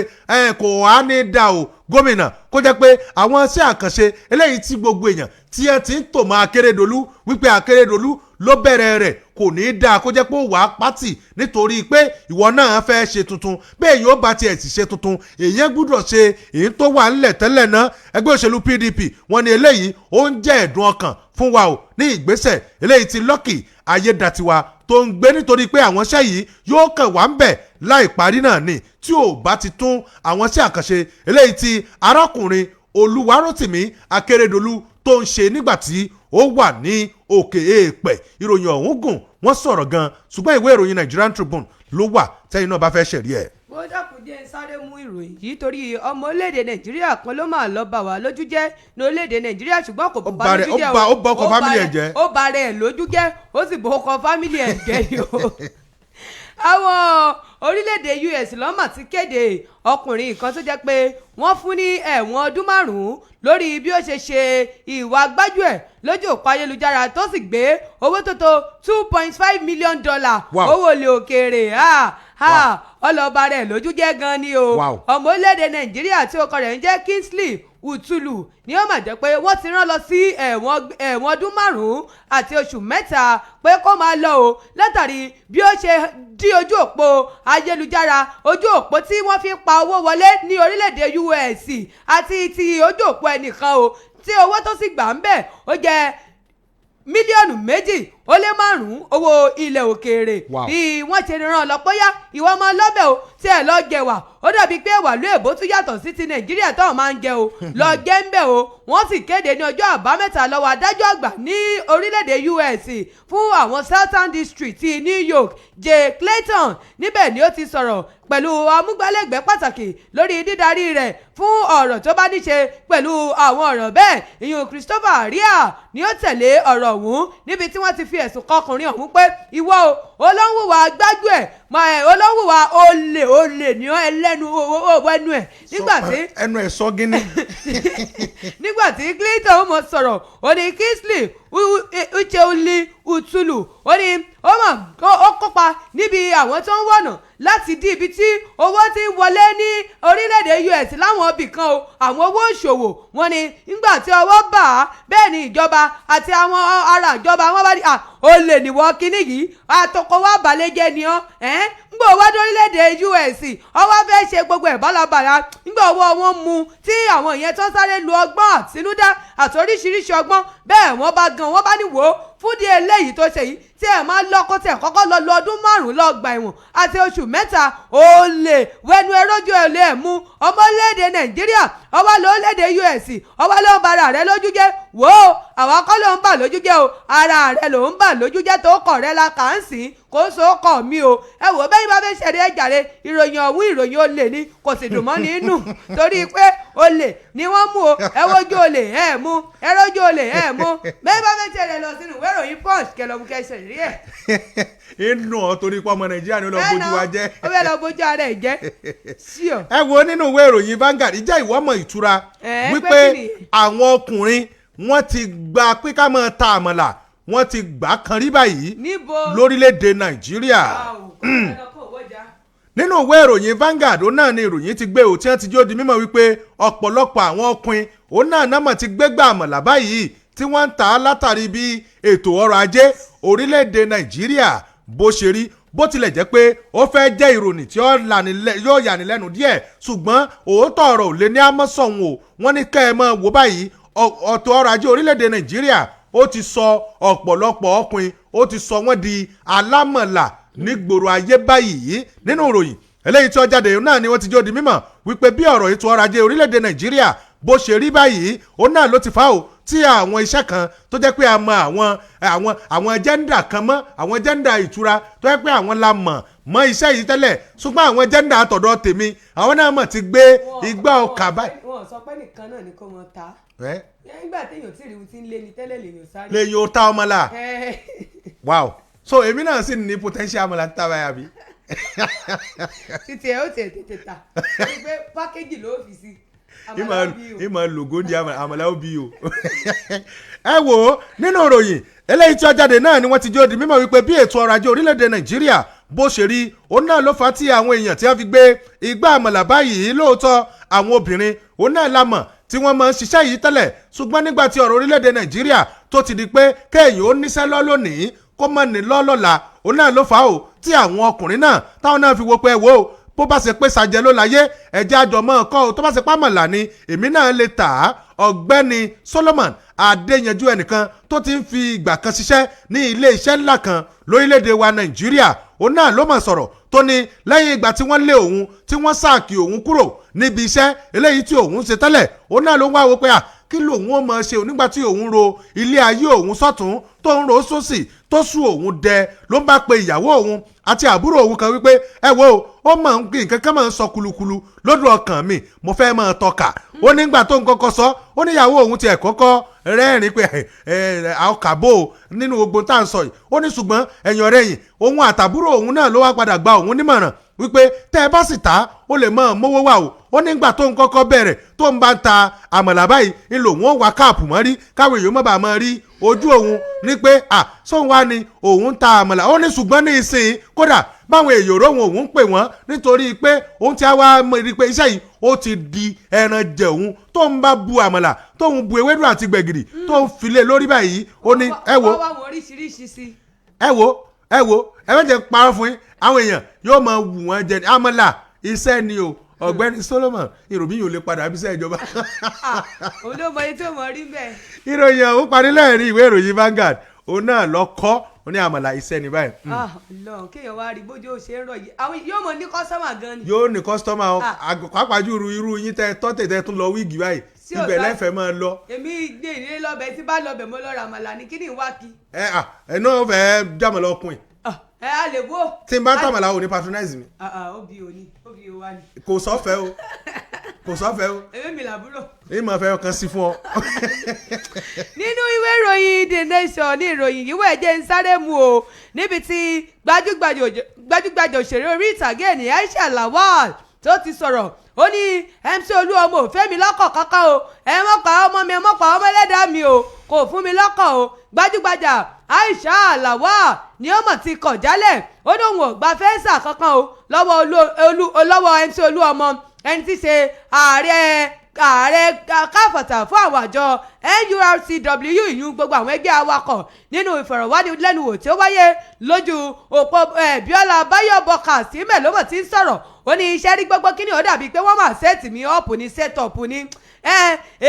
S2: kò á ní dá o gómìnà kó jẹ́ pé àwọn iṣẹ́ àkànṣe eléyìí tí gbogbo èèyàn tí ẹ ti ń tò mọ́ Akérédolú wípé Akérédolú ló bẹ̀rẹ̀ rẹ̀ kò ní í dáa kó jẹ́ pé ó wàá pátì nítorí pé ìwọ náà fẹ́ ṣe tuntun bẹ́ẹ̀ yóò bá tiẹ̀ sì ṣe tuntun èyàn gbúdọ̀ ṣe èyí tó wà ńlẹ̀ tẹ́lẹ̀ náà ẹgbẹ́ òṣèlú PDP wọ́n ní eléyìí ó ń jẹ́ ẹ̀dùn ọkàn fún wa o ní ìgbésẹ̀ eléyìí tí Lucky Ayédatiwa tó ń gbé nítorí pé àwọn iṣẹ́ yìí yóò kàn wá ń bẹ̀ láì parí náà ni tí ò bá ti tún àwọn iṣẹ́ àkànṣe eléyìí tí arákùnrin Olúwarótìmí Akérédolú tó ń ṣe nígbà tí ó wà ní òkè èèpẹ̀ ìròyìn ọ̀hún gùn wọ́n sọ̀rọ̀ gan ṣùgbọ́n ìwé ìròyìn Nigerian Tribune ló wà tẹ́yìn náà bá fẹ́ ṣẹ̀rí ẹ̀.
S3: bó dákúndé ń sáré mú ìròyìn yìí torí ọmọ orílẹ̀-èdè Nàìjíríà kan ló máa lọ bá wa lójú jẹ́ ní orílẹ̀-èdè Nàìjíríà ṣùgbọ́n kò bá lójú jẹ́
S2: ó bọ́ ọkọ̀ fámìlì ẹ̀ jẹ́.
S3: ó bá rẹ̀ lójú jẹ́ ó sì bọ́ ọkọ̀ fámìlì ẹ̀ jẹ́ ni o. àwọn orílẹ̀-èdè US lọ́mà ti kéde ọkùnrin kan tó jẹ́ pé wọ́n fún ní ẹ̀wọ̀n ọdún 5 lórí bí ó ṣe ṣe ìwà gbájúẹ̀ lójú òpó ayélujára tó sì gbé owó tó tó $2.5 million owó ilẹ̀ òkèèrè ọlọ́ba rẹ̀ lójú jẹ́ gan ni o ọmọ orílẹ̀-èdè Nàìjíríà tí ọkọ rẹ̀ ń jẹ́ Kingsley Utulu ni ó mà jẹ́ pé wọ́n ti rán lọ sí ẹ̀wọ̀n ọdún 5 àti oṣù 3 pé kó máa lọ o látàrí bí ó ṣe dí ojú òpó ayélujára ojú òpó tí wọ́n fi ń pa owó wọlé ní orílẹ̀-èdè US àti ti ojú òpó ẹnìkan o tí owó tó sì gbà ń bẹ̀ ó jẹ́ mílíọ̀nù 2.5 owó ilẹ̀ òkèèrè bí wọ́n ṣe rán lọ bóyá ìwọ ọmọ ọlọ́bẹ̀ o tí ẹ̀ lọ́ọ́ jẹ̀wà ó dàbí pé ẹ̀wà ló èbó tún yàtọ̀ sí ti Nàìjíríà táwọn máa ń jẹ o lọ jẹ́ ń bẹ̀ o wọ́n sì kéde ní ọjọ́ àbámẹ́ta lọ́wọ́ adájọ́ àgbà ní orílẹ̀-èdè US fún àwọn Southern District ti New York Jay Clayton níbẹ̀ ni ó ti sọ̀rọ̀ pẹ̀lú amúgbálẹ́gbẹ̀ẹ́ pàtàkì lórí dídarí rẹ̀ fún ọ̀rọ̀ tó bá ní ṣe pẹ̀lú àwọn ọ̀rọ̀ bẹ́ẹ̀ ìyún Christopher Ria ni ó tẹ̀lé ọ̀rọ̀ ọ̀hún níbi tí wọ́n ti fi ẹ̀sùn kan ọkùnrin ọ̀hún pé ìwọ o olóńwùwà gbájú ẹ̀ olóńwùwà olè ní ẹlẹ́nu owó ẹnu ẹ̀ nígbà tí
S2: ẹnu ẹ̀ sọ gíní.
S3: nígbà tí Clayton mọ̀ sọ̀rọ̀ ó ní Kingsley Ucheuli Utulu ó ní ó kópa níbi àwọn tó ń wọ̀nà láti dí ibi tí owó ti ń wọlé ní orílẹ̀-èdè US láwọn ibì kan o àwọn owó ìṣòwò wọn ni nígbà tí ọwọ́ bà á bẹ́ẹ̀ ni ìjọba àti àwọn ará ìjọba wọn bá ní olè níwọ̀ kínní yìí àtọkọ wa balẹ̀ jẹ́ ni ọ́ ngbọ́ wá dórílẹ̀-èdè US ọwọ́ fẹ́ ṣe gbogbo ẹ̀ bálabàla ngbọ́ owó wọn mú tí àwọn ìyẹn tó sáré lu ọgbọ́n àtinúdá àti oríṣiríṣi ọgbọ́n bẹ́ẹ̀ wọ́n bá gan wọ́n bá ní wò ó fúdí eléyìí tó ṣe yìí tí ẹ̀ máa lọ́kọ́ tí ẹ̀ kọ́kọ́ lọ ọdún 5 lọ́gbà ẹ̀wọ̀n àti oṣù 3 olè wẹnu ẹrọ́jú olè ẹ̀ mú ọmọléèdè Nàìjíríà ọwọ́ lórílẹ̀-èdè US ọwọ́ ló ń ba ara rẹ lójú jẹ́ wò ó àwa kọ́ ló ń bà lójú jẹ́ o ara rẹ ló ń bà lójú jẹ́ tó kọ̀ rẹ la kà ń sìn kó so kọ̀ mí o ẹ wò bẹ́ẹ̀ bá fẹ́ ṣẹ̀rí ẹ̀ jàre ìròyìn ọ̀hún ìròyìn olè ni kò sì dùn mọ́ nínú torí pé olè ni wọ́n mú o ẹ wojú olè ẹ̀ mú ẹ rójú olè ẹ̀ mú bẹ́ẹ̀ bá fẹ́ ṣẹ̀rí ẹ̀ lọ sínú ìwé ìròyìn Punch kẹlọ́mù kẹsẹ̀ rí ẹ̀.
S2: inú ọ torí pé ọmọ Nàìjíríà ni ó lọ bójú wa jẹ́.
S3: ó fẹ́ lọ bójú ara ẹ̀ jẹ́ sí ọ.
S2: ẹ wo nínú ìwé ìròyìn Vanguard ìjẹ́ ìwọ́mọ̀ ìtura wípé àwọn ọkùnrin wọ́n ti gba pé ká máa ta àmàlà wọ́n ti gbà kan rí báyìí lórílẹ̀‐èdè Nàìjíríà. nínú ìwé ìròyìn Vanguard ó náà ni ìròyìn ti gbé òtí wọn ti jó di mímọ̀ wípé ọ̀pọ̀lọpọ̀ àwọn ọkùnrin ó náà mọ̀ ti gbégbá àmàlà báyìí tí wọ́n ń tà á látàrí bí ètò ọrọ̀ ajé orílẹ̀‐èdè Nàìjíríà bó ṣe rí bó tilẹ̀ jẹ́ pé ó fẹ́ jẹ́ ìròyìn tí yóò yà ní lẹ́nu díẹ̀ ṣùgbọ́n òótọ́ ọ̀rọ̀ ò lè ní àmọ́sọ̀hún o wọ́n ní kẹ́ ẹ mọ̀ wò báyìí ọ̀tọ̀ ọrọ̀ ajé orílẹ̀‐èdè Nàìjíríà ó ti sọ ọ̀pọ̀lọpọ̀ ọkùnrin ó ti sọ wọ́n di alámọ̀là nígboro ayé báyìí nínú ìròyìn eléyìí tí ó jáde náà ni wọ́n ti jó di mímọ̀ wípé bí ọ̀rọ̀ ètò ọrọ̀ ajé orílẹ̀‐èdè Nàìjíríà bó ṣe rí báyìí òun náà ló ti fà ó tí àwọn iṣẹ́ kan tó jẹ́ pé a mọ àwọn jẹ́ndà kan mọ́ àwọn jẹ́ndà ìtura tó jẹ́ pé àwọn la mọ̀ iṣẹ́ yìí tẹ́lẹ̀ ṣùgbọ́n àwọn jẹ́ndà àtọ̀dọ̀ tèmi àwọn náà mọ̀ ti gbé igbá ọkà báyìí.
S3: wọ́n sọ pé nìkan náà ni kò mọ̀ ta nígbà téèyàn tí ìrìwù ti ń lé ni tẹ́lẹ̀ lèèyàn sáré.
S2: lèèyàn ò ta ọmọ la wow so èmi náà sì ní potential ọmọ la ń ta báyà bí.
S3: títí ẹ ó tètè ta torí pé pákéjì ló fi sí
S2: ìmọ̀ lògó di àmàlà òbí o. ẹ wò ó nínú ìròyìn eléyìí tí ó jáde náà ni wọ́n ti jó di mímọ̀ wípé bí ètò ọrọ̀ ajé orílẹ̀-èdè Nàìjíríà bó ṣe rí òun náà ló fà á tí àwọn èèyàn tí wọ́n fi gbé igbá àmàlà báyìí lóòótọ́ àwọn obìnrin òun náà la mọ̀ tí wọ́n máa ń ṣiṣẹ́ yìí tẹ́lẹ̀ ṣùgbọ́n nígbà tí ọ̀rọ̀ orílẹ̀-èdè Nàìjíríà tó ti di pé kéèyàn ó níṣẹ́ lọ lónìí kó mọ̀ ní lọ́lọ́la òun náà ló fà á o tí àwọn ọkùnrin náà táwọn náà fi wo pé wò ó bó bá ṣe pé sàjẹ́ ló láyé ẹ̀jẹ̀ àjọmọ́ ọkọ̀ tó bá ṣe pàmòlà ni èmi náà lè tà á. Ọ̀gbẹ́ni Solomon Adéyanjú ẹnìkan tó ti ń fi ìgbà kan ṣiṣẹ́ ní ilé iṣẹ́ ńlá kan lórílẹ̀‐èdè wa Nàìjíríà òun náà ló mọ̀ sọ̀rọ̀ tó ní lẹ́yìn ìgbà tí wọ́n lé òun tí wọ́n sáàkì òun kúrò níbi iṣẹ́ eléyìí tí òun ṣe tẹ́lẹ̀ òun náà ló ń wá wo pé kí lòun ó máa ṣe nígbà tí òun ro ilé ayé òun sọ́tún tó ń ro sósì tó sú òun dẹ ló ń bá pe ìyàwó òun àti àbúrò òun kan wípé ẹ wo ó máa ń gbé nǹkan kan máa ń sọ kulukulu lọ́dọ̀ ọkàn mi mo fẹ́ máa tọ́ka ó nígbà tó ń kọ́kọ́ sọ ó níyàwó òun tiẹ̀ kọ́kọ́ rẹ́rìn pé àkàbò nínú gbogbo tá à ń sọ yìí ó ní ṣùgbọ́n ẹ̀yìn ọ̀rẹ́yìn òun àtàbúrò òun náà ló wá padà gba òun nímọ̀ràn wípé tẹ́ ẹ bá sì ta ó lè máa mówó wà o ó nígbà tó ń kọ́kọ́ bẹ̀rẹ̀ tó ń bá ń ta àmàlà báyìí ńlò wọn wá káàpù mọ́ rí káwọn èèyàn má bàa máa rí ojú òun ní pé sóun wá ní òun ta àmàlà ó ní ṣùgbọ́n ní ìsìn kódà báwọn èèyàn róhùn òun ń pè wọ́n nítorí pé òun ti wá rí i pé iṣẹ́ yìí ó ti di ẹran jẹun tó ń bá bu àmàlà tó ń bu ewédú àti gbẹ̀gìrì tó ń filé lórí báyìí ó ní ẹ wo ẹ mẹ́jẹ̀ parọ́ fún yín àwọn èèyàn yóò máa wù wọ́n jẹ àmàlà iṣẹ́ ni o ọ̀gbẹ́ni Solomon ìròyìn yóò lè padà bí iṣẹ́ ìjọba.
S3: olóòmọ yìí tó mọ rí bẹ́ẹ̀.
S2: ìròyìn ọ̀hún parí lẹ́ẹ̀rí ìwé ìròyìn Vanguard òun náà lọ kọ́ ó ní àmàlà iṣẹ́ ní báyìí.
S3: Ọlọ́run kéèyàn wá rí bójú ó ṣe ń rọ yìí àwọn yóò mọ ní kọ́sọ́mà gan ni.
S2: yóò ní kọ́sítọ́mà pàápàá jù irú yín tọ́tẹ̀ tún lọ wíìgì báyìí ibẹ̀ lẹ́fẹ̀ẹ́ máa lọ.
S3: èmi gbé ìdílé lọ́bẹ̀ tí bá lọ́bẹ̀ mo lọ ra àmàlà ní kíní ìwá kí.
S2: ẹ náà fẹ́ jámọ̀ lọ kùn
S3: ẹ a lè wo.
S2: tí n bá tàmàlà ò ní patronize mi.
S3: obì ò wá ní.
S2: kò sọ́fẹ́ o.
S3: èmi mi làbúrò.
S2: èyí máa fẹ́ ọkàn sí fún ọ.
S3: nínú ìwé ìròyìn The Nation ní ìròyìn yìí wọ́n ẹ̀jẹ̀ ń sáré mu o níbi tí gbajúgbajà òṣèré orí ìtàgé ní Aisha Lawal tó ti sọ̀rọ̀ ó ní MC Olúọmọ ò fẹ́ mi lọ́kọ̀ kankan o ẹ mọ́kà ọmọ mi ẹ mọ́kà ọmọ ẹlẹ́dàá mi o kò fún mi lọ́kọ̀ o gbajúgbajà Aisha Lawal ni ó mọ̀ ti kọ̀ jálẹ̀ ó ní òun ò gba fẹ́ǹsà kankan o lọ́wọ́ MC Olúọmọ ẹni tí ṣe ààrẹ káfọ̀tà fún àwọn àjọ NURTW ìyún gbogbo àwọn ẹgbẹ́ awakọ̀ nínú ìfọ̀rọ̀wánilẹ́nuwò tí ó wáyé lójú òpó Bíọ́lá Báyọ̀ bọ́kà sí mẹ́lọ́mọ̀ tí ń sọ̀rọ̀ ó ní iṣẹ́ rí gbogbo kíni ó dàbí pé wọ́n máa ṣẹ́ẹ̀tì mi ọ̀pù ní ṣẹ́tọ̀pù ní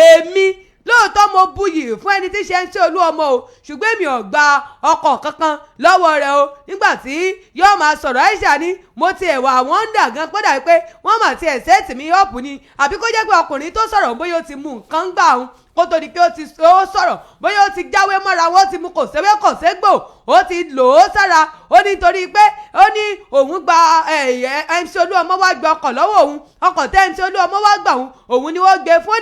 S3: èmi lóòótọ́ mo buyì fún ẹni tí ṣe ń ṣe Olúọmọ o ṣùgbọ́n èmi ò gba ọkọ̀ kankan lọ́wọ́ rẹ̀ o nígbà tí yóò máa sọ̀rọ̀ Aisha ní mo ti ẹ̀wà àwọn ń dà gan pọ́dà pé wọ́n máa ti ẹ̀sẹ̀ tì mí ọ̀pù ni àbí kó jẹ́ pé ọkùnrin tó sọ̀rọ̀ bóyá ó ti mú nǹkan gbà òun kó tó di pé ó sọ̀rọ̀ bóyá ó ti jáwé mọ́ra wọ́n ti mú kò séwé kò ségbò ó ti lò ó sára ó ní torí pé ó ní òun gba MC Olúọmọ wá gba ọkọ̀ lọ́wọ́ òun ọkọ̀ tẹ́ MC Olúọmọ wá gbà òun ni wọ́n gbé fún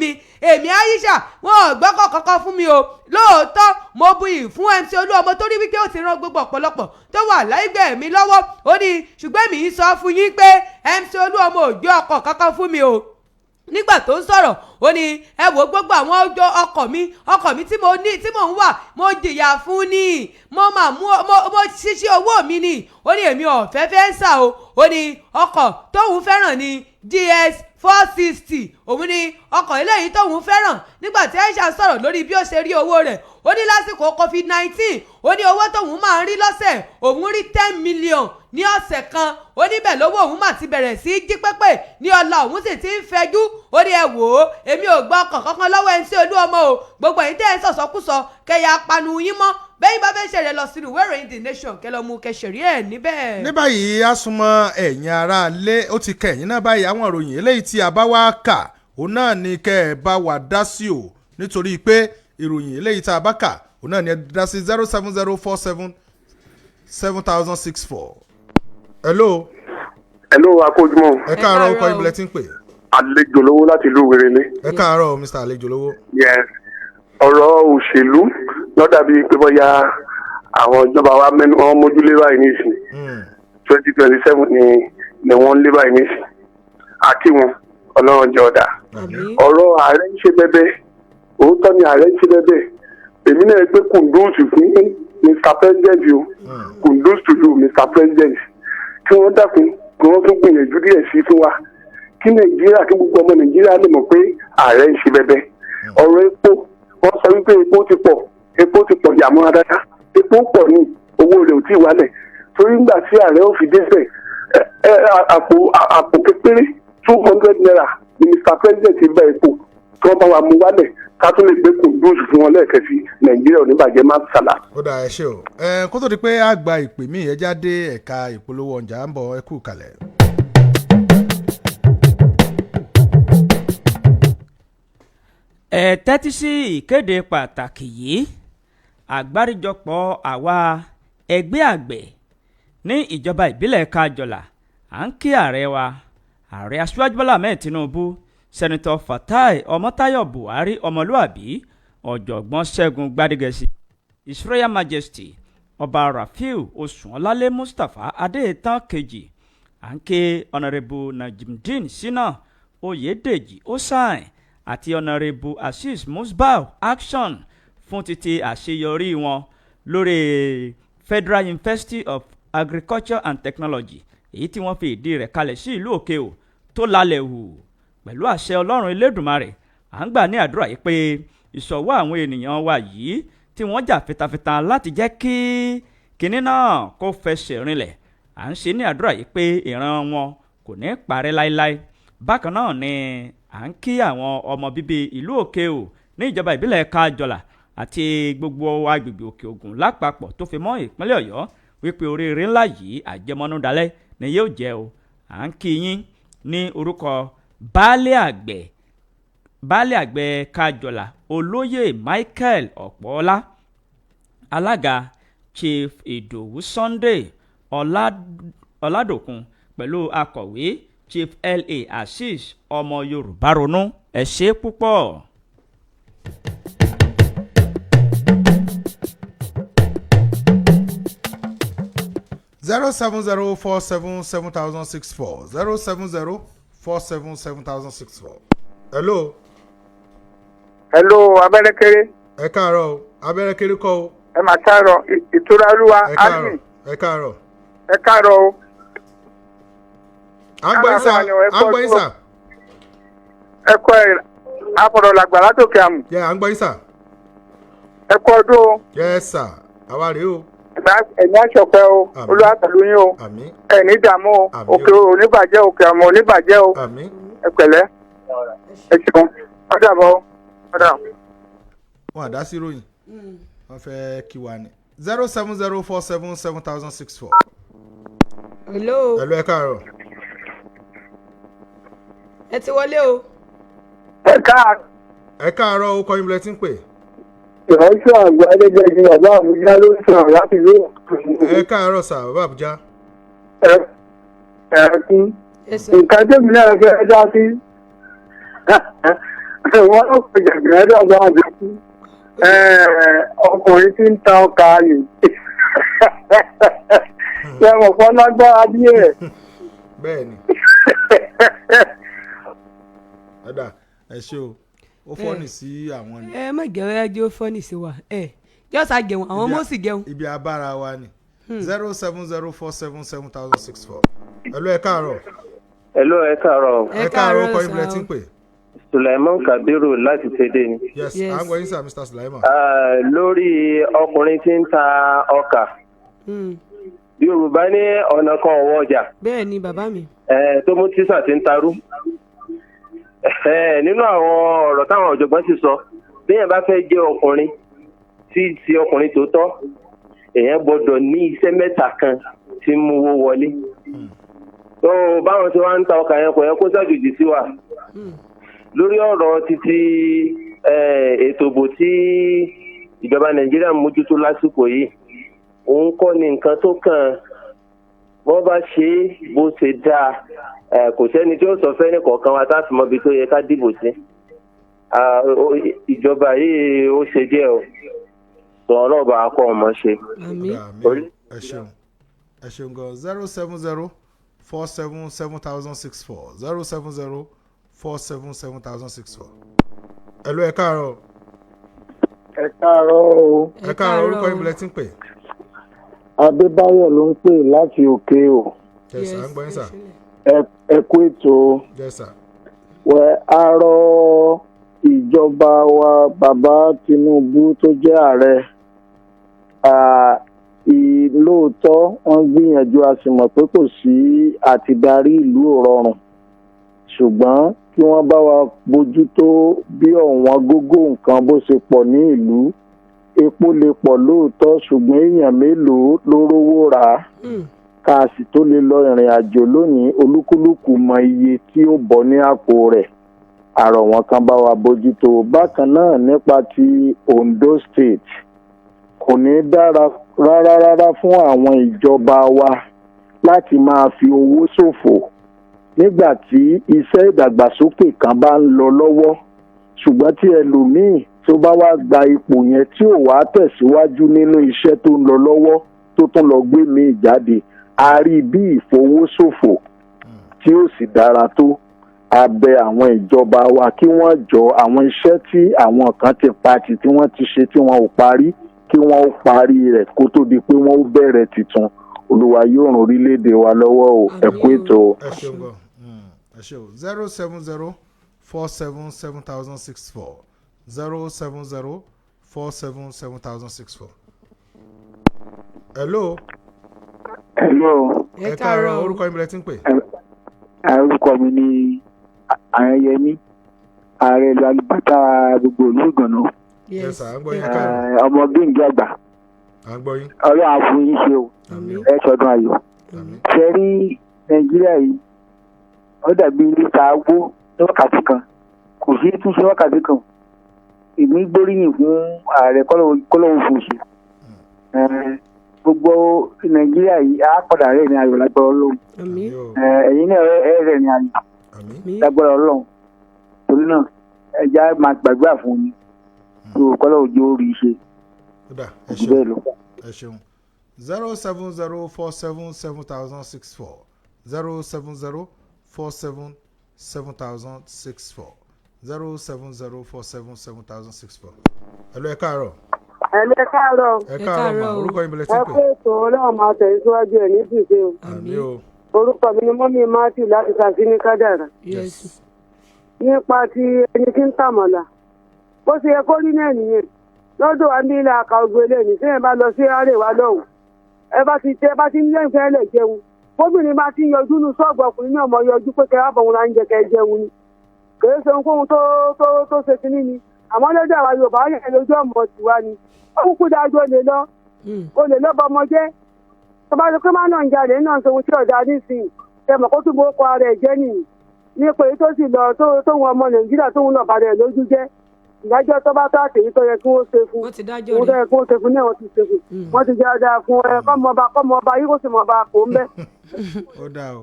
S3: ní èmi Aisha wọn ò gbọ́kọ̀ kankan fún mi o lóòótọ́ mo buyì fún MC Olúọmọ torí wípé ó ti ran gbogbo ọ̀pọ̀lọpọ̀ tó wà láìgbẹ́ mi lọ́wọ́ ó ní ṣùgbọ́n mi ń sọ fún yín pé MC Olúọmọ ò gbé ọkọ̀ kankan fún mi o nígbà tó ń sọ̀rọ̀ ó ní ẹ wo gbogbo àwọn ọkọ̀ mi tí mò ń wà mo jìyà fún ni mo ṣiṣẹ́ owó mi ni ó ní èmi ò fẹ́ sà o ó ní ọkọ̀ tóun fẹ́ràn ní DS 460 òun ni ọkọ̀ eléyìí tóun fẹ́ràn nígbà tí Aisha sọ̀rọ̀ lórí bí ó ṣe rí owó rẹ̀ ó ní lásìkò COVID-19 ó ní owó tóun máa ń rí lọ́sẹ̀ òun rí 10 million ní ọ̀sẹ̀ kan ó níbẹ̀ lówó òun mà ti bẹ̀rẹ̀ sí í jí pépè ní ọlá òun sì ti ń fẹjú ó ní ẹ wò ó èmi ò gbọ́ ọkọ̀ kankan lọ́wọ́ MC Olúọmọ o gbogbo ẹ̀yin tẹ́ ẹ sọ̀sọ́kùsọ kẹyà panu yín mọ́ bẹ́ẹ̀ bá fẹ́ ṣẹlẹ̀ lọ sínú ìwé ìròyìn The Nation kẹ lọ mú kẹsẹ̀rí ẹ̀ níbẹ̀. ní
S2: báyìí a súnmọ́ ẹ̀yin ará lé ó ti kẹ̀yìn náà báyìí àwọn ìròyìn eléyìí tí a bá wá kà òun náà ni kẹ́ ẹ bá wa dá sí o nítorí pé ìròyìn eléyìí tá a bá kà òun náà ni ẹ dá sí 07047 7064. hello.
S5: akójúmọ́.
S2: ẹ káàárọ̀ ọkọ ìbílẹ̀ tí ń pè.
S5: àlejò lówó láti ìlú Wèrèlé.
S2: ẹ káàárọ̀ Mr. àlejò lówó.
S5: yes ọ̀rọ̀ òṣèlú lọ́dà bíi pé bóyá àwọn ìjọba wa wọ́n mójúlé báyìí nísìn 2027 ni wọ́n lé báyìí nísìn àti wọn ọlọ́run jẹ́ ọ̀dà. ọ̀rọ̀ ààrẹ ń ṣe bẹ́bẹ́ òótọ́ ni ààrẹ ń ṣe bẹ́bẹ́ èmi náà gbé kùndùsì fún Mr. President o kùndùsì to you Mr. President kí wọ́n dákun kí wọ́n tún gbìyànjú díẹ̀ sí fún wa kí Nàìjíríà kí gbogbo ọmọ Nàìjíríà lè mọ̀ pé ààrẹ ń ṣe bẹ́bẹ́ ọ̀rọ̀ epo wọ́n sọ wípé epo ti pọ̀ yàmọ́ adájá epo pọ̀ ní owó rẹ̀ ò tí ì wálẹ̀ torí nígbà tí ààrẹ ò fi débẹ̀ àpò kékeré 200 naira ni Mr. President ti bá epo tí wọ́n bá wa mú wálẹ̀ ká tún lè gbé kùndùsù fún wọn lẹ́ẹ̀kẹ́ sí Nàìjíríà oníbàjẹ́ má sàlà.
S2: ó dà ẹ ṣe o kó tó di pé a gba ìpè mí ẹ jáde ẹ̀ka ìpolówó ọjà ń bọ̀ ẹ kú kalẹ̀.
S6: ẹ tẹ́tí sí ìkéde pàtàkì yìí àgbáríjọpọ̀ àwa ẹgbẹ́ àgbẹ̀ ní ìjọba ìbílẹ̀ kájọlà à ń kí ààrẹ wa ààrẹ aṣíwájú bọ́lá ahmed tinubu sẹ́nitọ́ fatai ọmọ́táyọ̀ buhari ọmọlúàbí ọ̀jọ̀gbọ́n ṣẹ́gun gbádégẹ̀sì his royal majesty ọba rafiu oṣùọ̀lálẹ̀ mustapha adéyẹtàn kejì à ń ké ọ̀nàrẹ́bù najimdeen sina oyèdèjì osain àti ọ̀nàrẹ́bù assis musbau action fún títí àṣeyọrí wọn lórí Federal University of agriculture and technology èyí tí wọ́n fi ìdí rẹ̀ kalẹ̀ sí ìlú òkè o tó lálẹ́ hù pẹ̀lú àṣẹ ọlọ́run elédùnmarè à ń gbà ní àdúrà yìí pé ìṣọ̀wọ́ àwọn ènìyàn wa yìí tí wọ́n jà fitafita láti jẹ́ kí kinní náà kó fẹsẹ̀ rinlẹ̀ à ń ṣe ní àdúrà yìí pé ìran wọn kò ní parẹ́ láéláé bákan náà ni à ń kí àwọn ọmọ bíbí ìlú òkè o ní ìjọba ìbílẹ̀ kájọlà àti gbogbo agbègbè òkè ògùn lápapọ̀ tó fi mọ́ ìpínlẹ̀ ọ̀yọ́ wípé oríire ńlá yìí àjẹmọ́núdalẹ̀ ni yóò jẹ́ o à ń kí yín ní orúkọ baálé àgbẹ̀ kájọlà olóyè michael ọ̀pọ̀ọ́lá alága chief ìdòwú sunday ọ̀làdòkun pẹ̀lú akọ̀wé chief la assis ọmọ yorùbá ronú ẹ ṣé púpọ̀.
S2: Zero 70477064 070477064. Hello.
S7: Hello, abẹ́rẹ́kẹ́rẹ́.
S2: Ẹ káàárọ̀ o, abẹ́rẹ́kẹ́rẹ́ kọ́ o.
S7: Ẹ máa káàárọ̀, ìtura olúwa
S2: Admin. Ẹ káàárọ̀.
S7: Ẹ káàárọ̀ o.
S2: Agbọ́nsà.
S7: Ẹ kọ́ ẹ̀ afọ̀rọ̀ làgbà látòkè àmù.
S2: Yẹ agbọ́nsà.
S7: Ẹ kọ́ ọdún o.
S2: Yes sir, àwa rèé o.
S7: Ẹ̀yin àṣọpẹ́ o, olúwa pẹ̀lú yín o. Ẹ̀ní ìdààmú o, òkè oníbàjẹ́ òkè àmọ́ oníbàjẹ́ o. Ẹ pẹ̀lẹ́, ẹ ṣeun, ọ̀dà bọ̀ ọ̀dà.
S2: Wọ́n àdá sí ròyìn, wọ́n fẹ́ kí wa ni. 070477064.
S3: Hello.
S2: Hello, ẹ káàárọ̀.
S3: Ẹ ti wọlé o.
S2: Ẹ káàárọ̀ o, kọ́ ìbílẹ̀ tí ń pè.
S7: Ìránṣẹ́ àgbà Adéjẹ́jì bàbá Àbújá ló ń sọ̀rọ̀ láti ìlú.
S2: Ẹ káàárọ̀ sà bàbá Àbújá.
S7: Ẹ̀ẹ́kún. Nǹkan tẹ́mi náà fẹ́ dá sí. Wọ́n ló pe jẹ̀gbẹ́ dọ̀gbọ́n àbíkú. Ọkùnrin tí ń ta ọkà yìí. Ṣé mo fọ́ lágbára díẹ̀?
S2: Bẹ́ẹ̀ni. Ẹ̀dà ẹ ṣé o. Ó fọ́nì sí àwọn ni.
S3: Ẹ má gẹ̀rẹ́ ẹjọ́ ó fọ́nì sí wa. Jọ́sà jẹun àwọn ọmọ sì jẹun.
S2: Ibi abára wa ni. 070477064. Hello, ẹ káàárọ̀.
S8: Hello, ẹ káàárọ̀.
S2: Ẹ káàárọ̀ kọ́ ìbílẹ̀ tí ń pè.
S8: Sulaiman Kabiru láti Tèdè ni.
S2: Yes, à ń gbọ́ yín sir Mr. Sulaiman.
S8: Lórí ọkùnrin tí ń ta ọkà. Yorùbá ní ọ̀nà kan ọ̀wọ́ ọjà.
S3: Bẹ́ẹ̀ ni bàbá mi.
S8: Tó mú tíṣà tí ń tarú. Nínú àwọn ọ̀rọ̀ táwọn ọ̀jọ̀gbọ́n ti sọ béèyàn bá fẹ́ jẹ́ ọkùnrin tí ọkùnrin tó tọ́ èèyàn gbọ́dọ̀ ní iṣẹ́ mẹ́ta kan tí ń mówó wọlé. tó báwọn tí wọ́n ń ta ọkà yẹn kò yẹ kó ṣàjòjì sí wa. Lórí ọ̀rọ̀ títí ètò ìbò tí ìjọba Nàìjíríà mójútó lásìkò yìí òun kọ́ ni nǹkan tó kàn wọ́n bá ṣe é bó ṣe dáa. Kò sẹ́ni tí ó sọ fẹ́ ní kọ̀ọ̀kan wa tá a fi mọ ibi tó yẹ ká dìbò sí. Ìjọba yìí ó ṣe díẹ̀ o sọ ọlọ́ọ̀bà akọ ọmọ ṣe.
S2: Ẹ ṣeun gan 070477064 070477064. Hello, ẹ káàárọ̀.
S7: Ẹ káàárọ̀ o.
S2: Ẹ káàárọ̀ orúkọ ìbílẹ̀ tí ń pè.
S7: Adébáyọ̀ ló ń pè láti òkè o.
S2: Yes, à ń gbọ́ yín sà.
S7: Ẹ kú ètò.
S2: Yes sir.
S7: A rọ ìjọba wa bàbá Tinubu tó jẹ́ ààrẹ lóòótọ́ wọ́n gbìyànjú a sì mọ̀ pé kò sí àti darí ìlú rọrùn ṣùgbọ́n kí wọ́n bá wa bójútó bí ọ̀wọ́n gógó nǹkan bó ṣe pọ̀ ní ìlú. Epo lè pọ̀ lóòótọ́ ṣùgbọ́n èèyàn mélòó ló rówó rà á. Ká sì tó lè lọ ìrìn àjò lónìí olúkúlùkù mọ iye tí ó bọ́ ní àpò rẹ̀. Àrọ̀ wọn kan bá wa bójútó. Bákan náà nípa ti Ondo State kò ní dára rárá fún àwọn ìjọba wa láti máa fi owó ṣòfò nígbà tí iṣẹ́ ìdàgbàsókè kan bá ń lọ lọ́wọ́ ṣùgbọ́n tí ẹlòmíì tó bá wá gba ipò yẹn tí ò wá tẹ̀síwájú nínú iṣẹ́ tó ń lọ lọ́wọ́ tó tún lọ gbé míì jáde a rí bí ìfowóṣòfò tí ó sì dára tó. A bẹ àwọn ìjọba wa kí wọ́n jọ àwọn iṣẹ́ tí àwọn kan ti pati tí wọ́n ti ṣe tí wọ́n ò parí kí wọ́n ó parí rẹ̀ kó tó di pé wọ́n ó bẹ̀rẹ̀ tuntun. olúwa yóò ràn orílẹ̀-èdè wa lọ́wọ́ o ẹ kú ètò.
S2: ẹ ṣeun gan ẹ ṣe o 07047776064 07047776064. hello.
S7: hello.
S2: ẹ káàárọ̀ orúkọ yín bẹ̀rẹ̀ tí ń pè.
S7: orúkọ mi ni Ayẹyẹmí ààrẹ ìlú alùbátà gbogbo ìlú Ìgànnà.
S2: yes sir à ń gbọ́ yín ẹ káàárọ̀.
S7: ọmọ gbẹ̀ngì àgbà.
S2: à ń gbọ́ yín.
S7: ọlọ́run á fún yín ṣe o ẹ ṣọdún ayọ̀. ṣe rí Nàìjíríà yìí ó dàbí ilé ta wó ní wákàtí kan kò sí túnṣe wákàtí kan èmi gbóríyìn fún ààrẹ kọ́lọ́hún fún ṣe. gbogbo Nàìjíríà yìí á padà rẹ̀ ní ayọ̀ lágbára Ọlọ́run. ẹ̀yin náà rẹ̀ ní ayọ̀ lágbára Ọlọ́run. torí náà ẹja máa gbàgbà fún mi tó kọ́lọ́hún jẹ́ orí ṣe.
S2: ẹ ṣeun 07047776064 07047776064 07047776064. hello ẹ káàárọ̀.
S9: ẹ káàárọ̀.
S2: ẹ káàárọ̀ ma orúkọ yín bẹ̀rẹ̀ tí ń pè.
S9: ẹ kó ètò Ọlọ́run máa tẹ̀síwájú ẹ̀ ní ṣìṣe o.
S2: àmín o.
S9: orúkọ mi ni mọ́mí Matthew láti Ṣakí ní Kádàrá. nípa ti ẹni tí ń tàmọ̀là bó ṣe yẹ kó rí náà nìyẹn lọ́dọ̀ wa ní ilé àkà ògbélé ní sẹ́yìn bá lọ sí àárẹ̀wá lọ́hùn ẹ bá ti ń lẹ́yìn fẹ́lẹ̀ jẹun bóbìnrin bá ti ń yọjú ní ṣọ́ọ̀bù ọkùnrin náà mọ yọjú pé kẹ́ àbọ̀wọ̀n la ń jẹ kẹ́ jẹun ni kèé ṣe ohunkóhun tó ṣe kínní ni àmọ́ lọ́dọ̀ àwa Yorùbá yẹn lójú ọmọ tiwa ni ó kúkú dájú olè lọ bọ ọmọ jẹ́ tó bá ṣe pé má náà ń jalè náà ṣe ohun tí ọ̀dà nísìnyí tẹmọ̀ kó túbọ̀ kọ ara ẹ̀ jẹ́ nìyí ní pé tó sì lọ tóun ọmọ Nàìjíríà tóun náà bàrẹ̀ lójú jẹ́ ìdájọ́ tó bá tó àtẹ̀yí tó yẹ kí wọ́n ṣe fún tó yẹ kí wọ́n ṣe fún náà wọ́n ti ṣe fún wọ́n ti jẹ́ dáa fún ẹ kọ́mọba yìí kò sì mọ̀ bá kó ń bẹ́.
S2: ó dáa o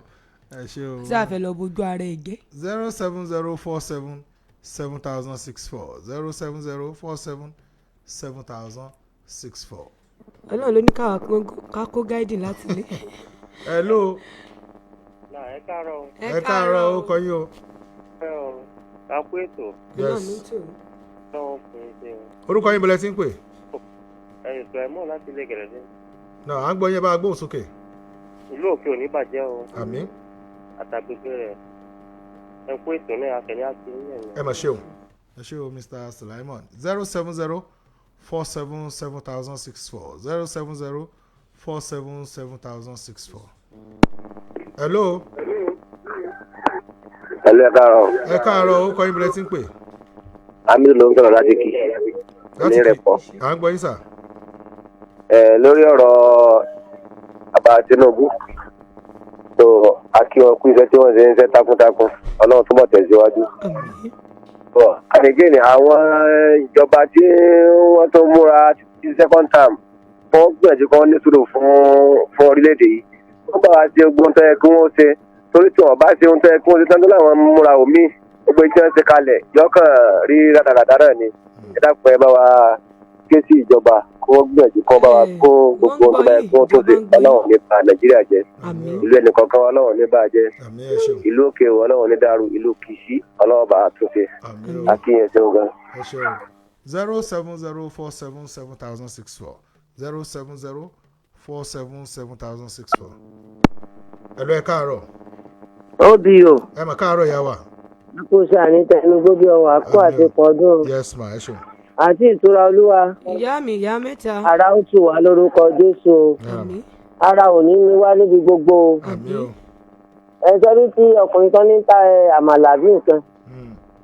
S2: ẹ ṣe o.
S3: tí a fẹ́ lọ bójú ara ẹ̀ jẹ́.
S2: 07047776064 07047776064.
S3: Ọlọ́run ló ní ká kó gáìdì láti lé.
S2: hello.
S8: ẹ káàárọ̀.
S2: ẹ káàárọ̀ ó kọ yín o.
S8: ká kú ètò.
S2: orúkọ yín bẹ̀rẹ̀ tí ń pè.
S8: ètò ẹ̀mọ́ láti ilé gẹ̀rẹ́dẹ́.
S2: náà à ń gbọ́ yín bá a gbóhùn sókè.
S8: ìlú òkè ò ní bàjẹ́ o.
S2: àmín.
S8: àtàgbègbè rẹ̀ ẹ kú ètò náà àtẹ̀lé àti ìyẹn.
S2: ẹ mà ṣe o Mr. Sulaiman 07047776064 07047776064. hello.
S10: hello ẹ káàárọ̀.
S2: ẹ káàárọ̀ ó kọ yín bẹ̀rẹ̀ tí ń pè.
S10: àmì ló ń sọ̀rọ̀ láti kì ní rẹ̀ pọ̀.
S2: à ń gbọ́ yín sà.
S10: lórí ọ̀rọ̀ bàbá Tinubu tó akí wọn kú iṣẹ́ tí wọ́n ṣe ń ṣe takuntakun Ọlọ́run túbọ̀ tẹ̀síwájú. àdéjé ni àwọn ìjọba tí wọ́n tó múra sí second term wọ́n gbìyànjú kan ní sùúrù fún orílẹ̀-èdè yìí wọ́n bá wa ṣe ogun tó yẹ kí wọ́n ṣe torí tí wọ́n bá ṣe ohun tó yẹ kí wọ́n ṣe tán tó láwọn múra omi gbogbo iṣẹ́ ń ṣe kalẹ̀ yọkàn rí rádaràdà náà ni ẹ dákun ẹ bá wa ké sí ìjọba kó wọ́n gbìyànjú kó bá wa kó gbogbo ohun tó bá yẹ kí wọ́n tó ṣe Ọlọ́run nípa Nàìjíríà jẹ́ ìlú ẹnìkankan Ọlọ́run ní bàjẹ́ ìlú òkè Ọlọ́run ní dàrú ìlú Kìṣí Ọlọ́run bá tún ṣe akínyẹn ṣe ń gan.
S2: 07047776064 07047776064. hello ẹ káàárọ̀.
S11: ó bí o.
S2: ẹ mà káàárọ̀ ìyá wa.
S11: kò sàní tẹnu gbogbo ọwọ́ àkó àti pọ̀dún.
S2: yes ma ẹ ṣeun.
S11: àti ìtura olúwa.
S3: ìyá mi ìyá mẹ́ta.
S11: ara ó tù wá lórúkọ Jésù.
S3: àmín.
S11: ara ò ní ní wá níbi gbogbo.
S2: àmín o.
S11: ẹ sọ bí tí ọkùnrin kan ní ta àmàlà bí nǹkan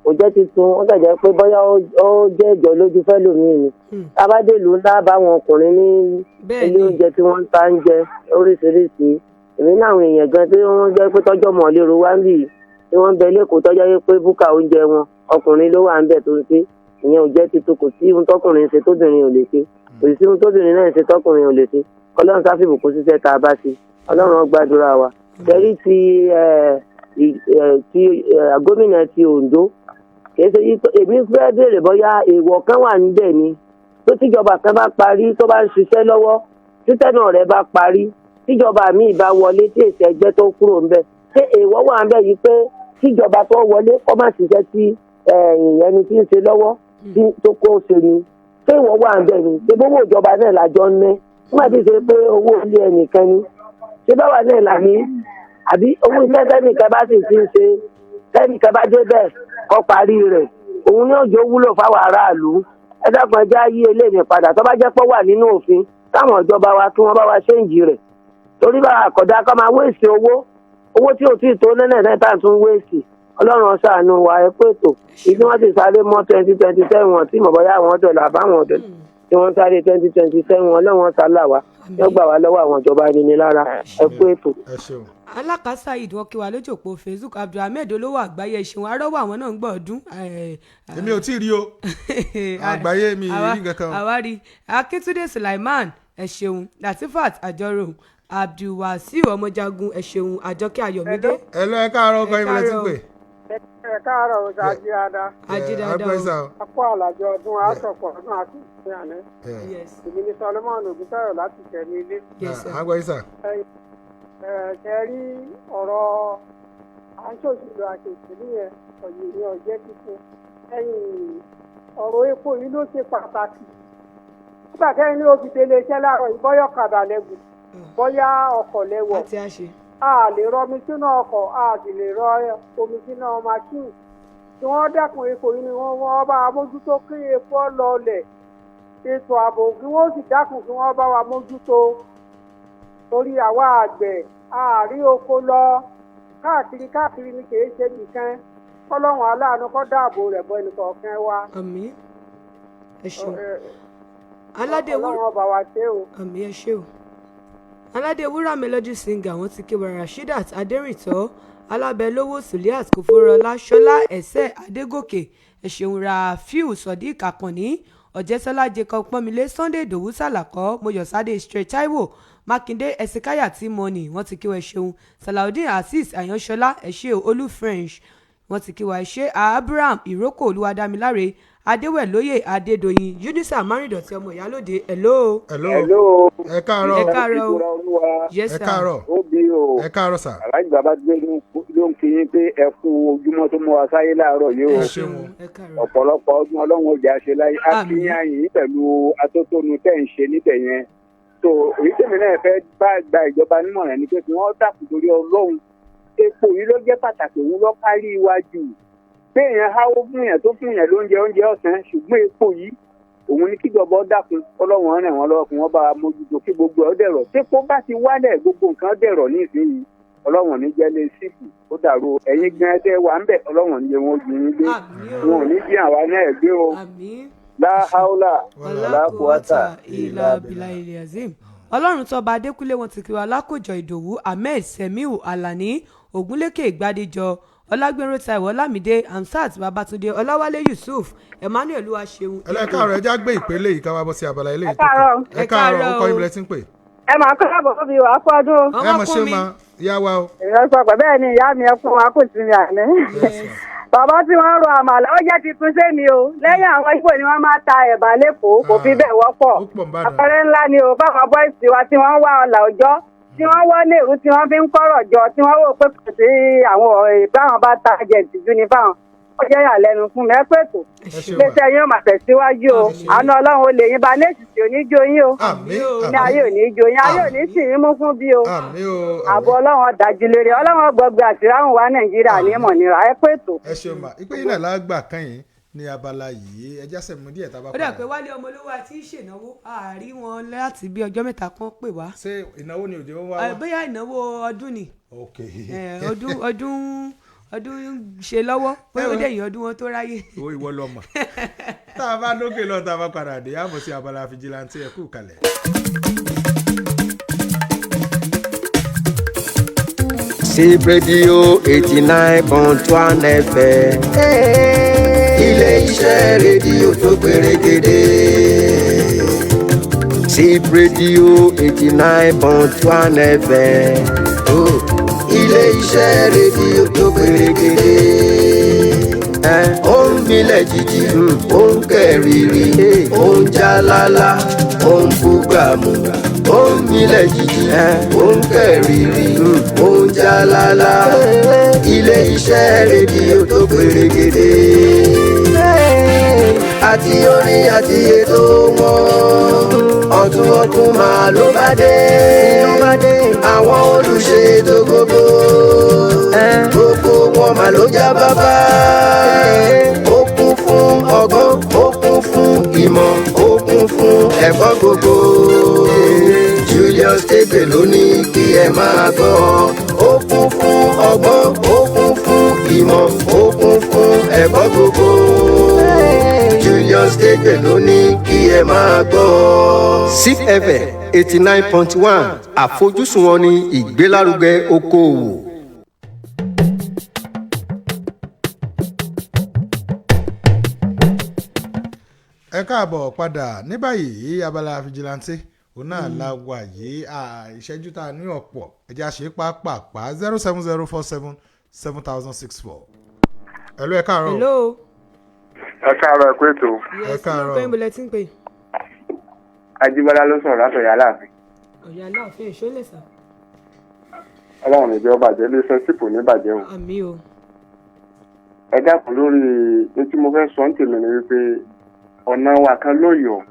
S11: kò jẹ́ titun ó kẹ̀jẹ́ pé bóyá ó jẹ́ ìjọ lójú fẹ́lòmíì ni tábàdélù ńlá báwọn ọkùnrin ní ilé oúnjẹ tí wọ́n ń ta ń jẹ oríṣiríṣi èmi náà àwọn èèyàn gan tí wọ́n jẹ́ pé tọ́jọ́ mọ̀lẹ́rù wá ń bì tí wọ́n ń bẹ lẹ́kọ̀ọ́ tọ́jọ́ yẹ pé búkà oúnjẹ wọn ọkùnrin ló wà ń bẹ̀ tó ń pé ìyẹn ò jẹ́ titun kò sí ohun tọkùnrin ṣe tóbìnrin ò lè ṣe kò sí ohun tóbìnrin náà ṣe tọkùnrin ò lè ṣe Ọlọ́run sáfìbù kó ṣiṣẹ́ tá a bá ṣe Ọlọ́run gbàdúrà wa tẹ̀rí ti gómìnà ti Ondo kèsì èmi fẹ́ béèrè bóyá èèwọ̀ kan wà níbẹ̀ ni tó tíjọba kan bá parí tó bá ń ṣiṣẹ́ lọ́wọ́ títẹ̀nà rẹ̀ bá parí tíjọba míì bá wọlé tí èsì ẹgbẹ́ tó kúrò ńbẹ̀ ṣé èèwọ̀ wà ńbẹ̀ yìí pé tíjọba tó wọlé kó má ṣiṣẹ́ tí ẹni tí ń ṣe lọ́wọ́ tó kó ṣe ni ṣé èèwọ̀ wà ńbẹ̀ ni ṣé gbogbo ìjọba náà lájọ ń ná nígbà tí ṣe pé owó ilé ẹnìkan ni ṣé báwa náà là ní àbí owó iṣẹ́ tẹ́nìkan bá sì ti ń ṣe tẹ́nìkan bá dé bẹ́ẹ̀ kọ́ parí rẹ̀ òun ní òjò wúlò fáwọn aráàlú ẹ dákun ẹjẹ́ ayé eléyìí padà tó bá jẹ́ pọ́ wà nínú òfin táwọn ìjọba wa kí wọ́n bá wa ṣéǹjì rẹ̀ torí bá àkọ́dá kọ́ máa wéèsì owó tí ò tí ì tó nẹ́nẹ̀ tá à ń tún wéèsì ọlọ́run ṣàánú wa ẹ pé ètò ìdí wọ́n ti sáré mọ́ 2027 tí mo bọ́yá àwọn ọ̀dọ́ làbáwọn ọ̀dọ́ tí wọ́n sáré 2027 ọlọ́run ṣàlà wa yóò gbà wá lọ́wọ́ àwọn ìjọba ẹni lára ẹ pé ètò.
S3: alákàásá ìdùn ọkẹ wa lójú òpó Facebook Abdulhamid olówó àgbáyé ìṣẹ̀wọ̀n arọ́wọ́ àwọn náà ń gbọ́ ọdún.
S2: èmi ò tí ì rí o àgbáyé mi rí kankan.
S3: àwárí Akíntúndé Sulaiman ẹ ṣeun Latifat Àjọrò Abdulwasiu Ọmọjagun ẹ ṣeun Àjọkẹ́ Ayọ̀mídé.
S2: ẹ lọ ẹ káàárọ̀ ọkọ ìbílẹ̀ tí ń pè.
S12: ẹ káàárọ̀ ọ̀sà ajídáadá.
S3: ajídáadá
S12: o. akọ àlàjọ ọdún àsọpọ̀ ọdún àti ìpínyànẹ. èmi ni Solomon Ògúntayọ̀ láti tẹ̀lé ilé. ṣe rí ọ̀rọ̀ àńṣòṣìlò àṣòṣìlú yẹn ọ̀yẹ̀ ní ọ̀jẹ́ kíkún. ọ̀rọ̀ epo yìí ló ṣe pàtàkì. nígbà kẹ́rin ní òbí délé iṣẹ́ láàárọ̀ ìbọ́yọ̀ kàdà lẹ́gùn bóyá ọkọ̀ lẹ́wọ̀. a lè rọ omi sínú ọkọ̀ a sì lè rọ omi sínú machine tí wọ́n dẹ́kun epo yìí ni wọ́n bá wa mójútó kí epo lọlẹ̀ ètò ààbò kí wọ́n sì dákun kí wọ́n bá wa mójútó torí àwa àgbẹ̀ a rí oko lọ káàkiri ni kìí ṣe nìkan kọ́lọ́hún aláàánú kó dáàbò rẹ̀ bọ́ ẹnìkọ̀ọ̀kan wa.
S3: àmín ẹ ṣeun aládéwúrà
S12: ọlọ́run ọba wa ṣe o.
S3: àmín ẹ ṣe o aládéwúrà melody singer wọ́n ti kéwà Rasheedat Adérìntọ́ alábẹ́lówó Suliat Kòfórọlá Ṣọlá ẹ̀sẹ̀ Adégòkè ẹ̀ṣẹ̀hùn Rafiu Sodiq Akànní Ọ̀jẹ́sọ́lá Jacob Pọ́nmilé Sunday Ìdòwú Sàlàkọ́ Mọ́yọ̀sádé Straight Taiwo Mákindé Ẹ̀sìnkáyà tí mọ́nì wọ́n ti kíwà ẹ̀ṣẹ̀hùn Salaudeen Azeez Àyànṣọlá ẹ̀ṣẹ̀ Olú French wọ́n ti kíwà ẹ̀ṣẹ̀ Abraham Ìrókò Olúwadámiláre Adéwẹ̀lóyè Adédoyin Unisa Márìndọ̀tí ọmọ Ìyálóde hello.
S2: ẹ káàárọ̀
S3: ẹ káàárọ̀ yes sir.
S2: ẹ káàárọ̀ ẹ káàárọ̀ sà.
S13: aláàjì bàbá gbé ló ń kí yín pé ẹ kú ojúmọ́ tó mú wa sáyé láàárọ̀ yìí o ọ̀pọ̀lọpọ̀ ọdún ọlọ́run ọjà ṣe láyé á fi yín àyìn pẹ̀lú atótónu tẹ̀ ń ṣe níbẹ̀ yẹn tó èyí tèmi náà fẹ́ bá gba ìjọba nímọ̀ràn ni pé kí wọ́n dàkú torí ọlọ́run epo yìí ló jẹ́ pàtàkì òun lọ́ kárí iwájú béèyàn háwó fún yẹn tó fún yẹn oúnjẹ ọ̀sán ṣùgbọ́n epo yìí òun ní kíjọba dákun ọlọ́run ràn wọ́n lọ́wọ́ kí wọ́n bá wa mójútó kí gbogbo ẹ̀ dẹ̀rọ̀ tépo bá ti wálẹ̀ gbogbo nǹkan dẹ̀rọ̀ ní ìsinyìí ọlọ́run ní jẹ́lé sípù ó dàrú ẹ̀yin gan ẹsẹ̀ wà ń bẹ̀ ọlọ́run ní wọn ju yín gbé wọn ò ní jí àwa náà gbé o láháúlà lákùúwátà
S3: ìlà bìlà ilẹ̀ azim ọlọ́run tọba adékúnlé wọn ti kí wa lákòjọ ìdòwú ahmed semiu alani ògúnlékè ìgbàdéjọ ọlágbèrò taiwo ọlámídé hamsat babatunde ọláwálé yusuf emmanuel olúwaṣeun.
S2: ẹlẹ́kàárọ̀ ẹja gbé ìpele yìí ká wá bọ́ sí abala ilé
S9: ìtọ́kọ̀.
S2: ẹ káàárọ̀ ó kọ́ ibìlẹ̀ tí ń pè.
S9: ẹ máa kọ́ àbọ̀ bí wàá fọ́dún.
S2: ẹ mọ̀ ṣe máa yá wa o.
S9: èèyàn sọ pé bẹ́ẹ̀ ni ìyá mi ẹ fún wa kò sí mi àná. bàbá tí wọ́n ń ro àmàlà ó jẹ́ ti tún sẹ́mi o lẹ́yìn àwọn Ìgbò ni wọ́n máa ta ẹ̀bà lẹ́kọ̀ọ́ kò fi bẹ́ẹ̀ wọ́pọ̀. àpẹẹrẹ ńlá ni o báwọn bọ́ìsì wa tí wọ́n wá ọ̀là òjọ́ tí wọ́n wọ́ lèrú tí wọ́n fi ń kọ́rọ̀ jọ tí wọ́n wò pé kò sí àwọn báwọn bá ta jẹ̀ǹtì jù ní fáwọn ó jẹ́ ìyàlẹ́nu fún mi ẹ pé tó iléeṣẹ́ yín ó máa tẹ̀síwájú o àánú ọlọ́run ó lè yín ba léèsì tí ò ní jó yín o ní ayé ò ní jó yín ayé ò ní sì yín mú fún bí o ààbò ọlọ́run dájú lórí ọlọ́run gbọgbẹ àtìráhùn wa Nàìjíríà ní ìmọ̀nira ẹ pé tó.
S2: ẹ ṣeun ma ìpè yín náà lágbà kan yìí ní abala yìí ẹjá sẹ̀mú díẹ̀ tá a bá
S3: padà. ó dà pé wálé ọmọ olówó àti ìṣènáwó àárí wọn láti bí ọjọ́ mẹ́ta kan pè wá.
S2: ṣé ìnáwó ni òjò ń wá wá.
S3: bóyá ìnáwó ọdún ni. ọdún ṣe lọ́wọ́ pé ó dẹ̀yìn ọdún wọn tó ráyè.
S2: owó ìwọ lọ mọ̀ tá a bá lókè lọ tá a bá padà dé àbọ̀ sí abala fìjìláńtì ẹ kú kalẹ̀.
S14: Sip Radio 89.1 FM. Ilé iṣẹ́ rédíò tó gbèrègèdè. Sip Radio 89.1 FM. Ilé iṣẹ́ rédíò tó gbèrègèdè. Ó ń milẹ̀ jìjì, ó ń kẹ̀rìírí, ó ń jálálá, ó ń búgbàmù. Ó ń milẹ̀ jìjì, ó ń kẹ̀rìírí, ó ń jálálá. Ilé iṣẹ́ rédíò tó gbèrègèdè. Àti orin àti ètò wọn, ọ̀tún ọ̀tún. ọ̀tún máa ló bá dé. Àwọn olùṣètò gbogbo wọn máa ló já bàbá. Ó kún fún ọgbọ́n, ó kún fún ìmọ̀, ó kún fún ẹ̀kọ́ gbogbo. Julius Egbe ló ní kí ẹ máa gbọ́. Ó kún fún ọgbọ́n, ó kún fún ìmọ̀, ó kún fún ẹ̀kọ́ gbogbo. Julius Egbe ló ní kí ẹ máa gbọ́.
S15: SIF FM 89.1 àfojúsùn wọn ní ìgbélárugẹ okòòwò.
S2: Ẹ káàbọ̀ padà ní báyìí abala fìjìláńtì òun náà la wà yìí ìṣẹ́jú tá a ní ọ̀pọ̀ ẹ̀jẹ̀ àṣẹ pàápàá 07047777064. Hello, ẹ káàárọ̀.
S3: Hello.
S5: Ẹ káàárọ̀ ẹ kú ètò.
S2: Ẹ káàárọ̀.
S3: Yes, ìbílẹ̀ tí ń pè.
S5: Ajíbọ́lá ló sọ̀rọ̀ láti Ọ̀yọ́ Aláàfin.
S3: Ọ̀yọ́ Aláàfin èso lè sà.
S5: Ọlọ́run ìjọ bàjẹ́ lé sẹ́ńsìpù ní bàjẹ́ o.
S3: Àmín o.
S5: Ẹ dákun lórí ní tí mo fẹ́ sọ ń tèmi ni wípé ọ̀nà wa kan lóyọ̀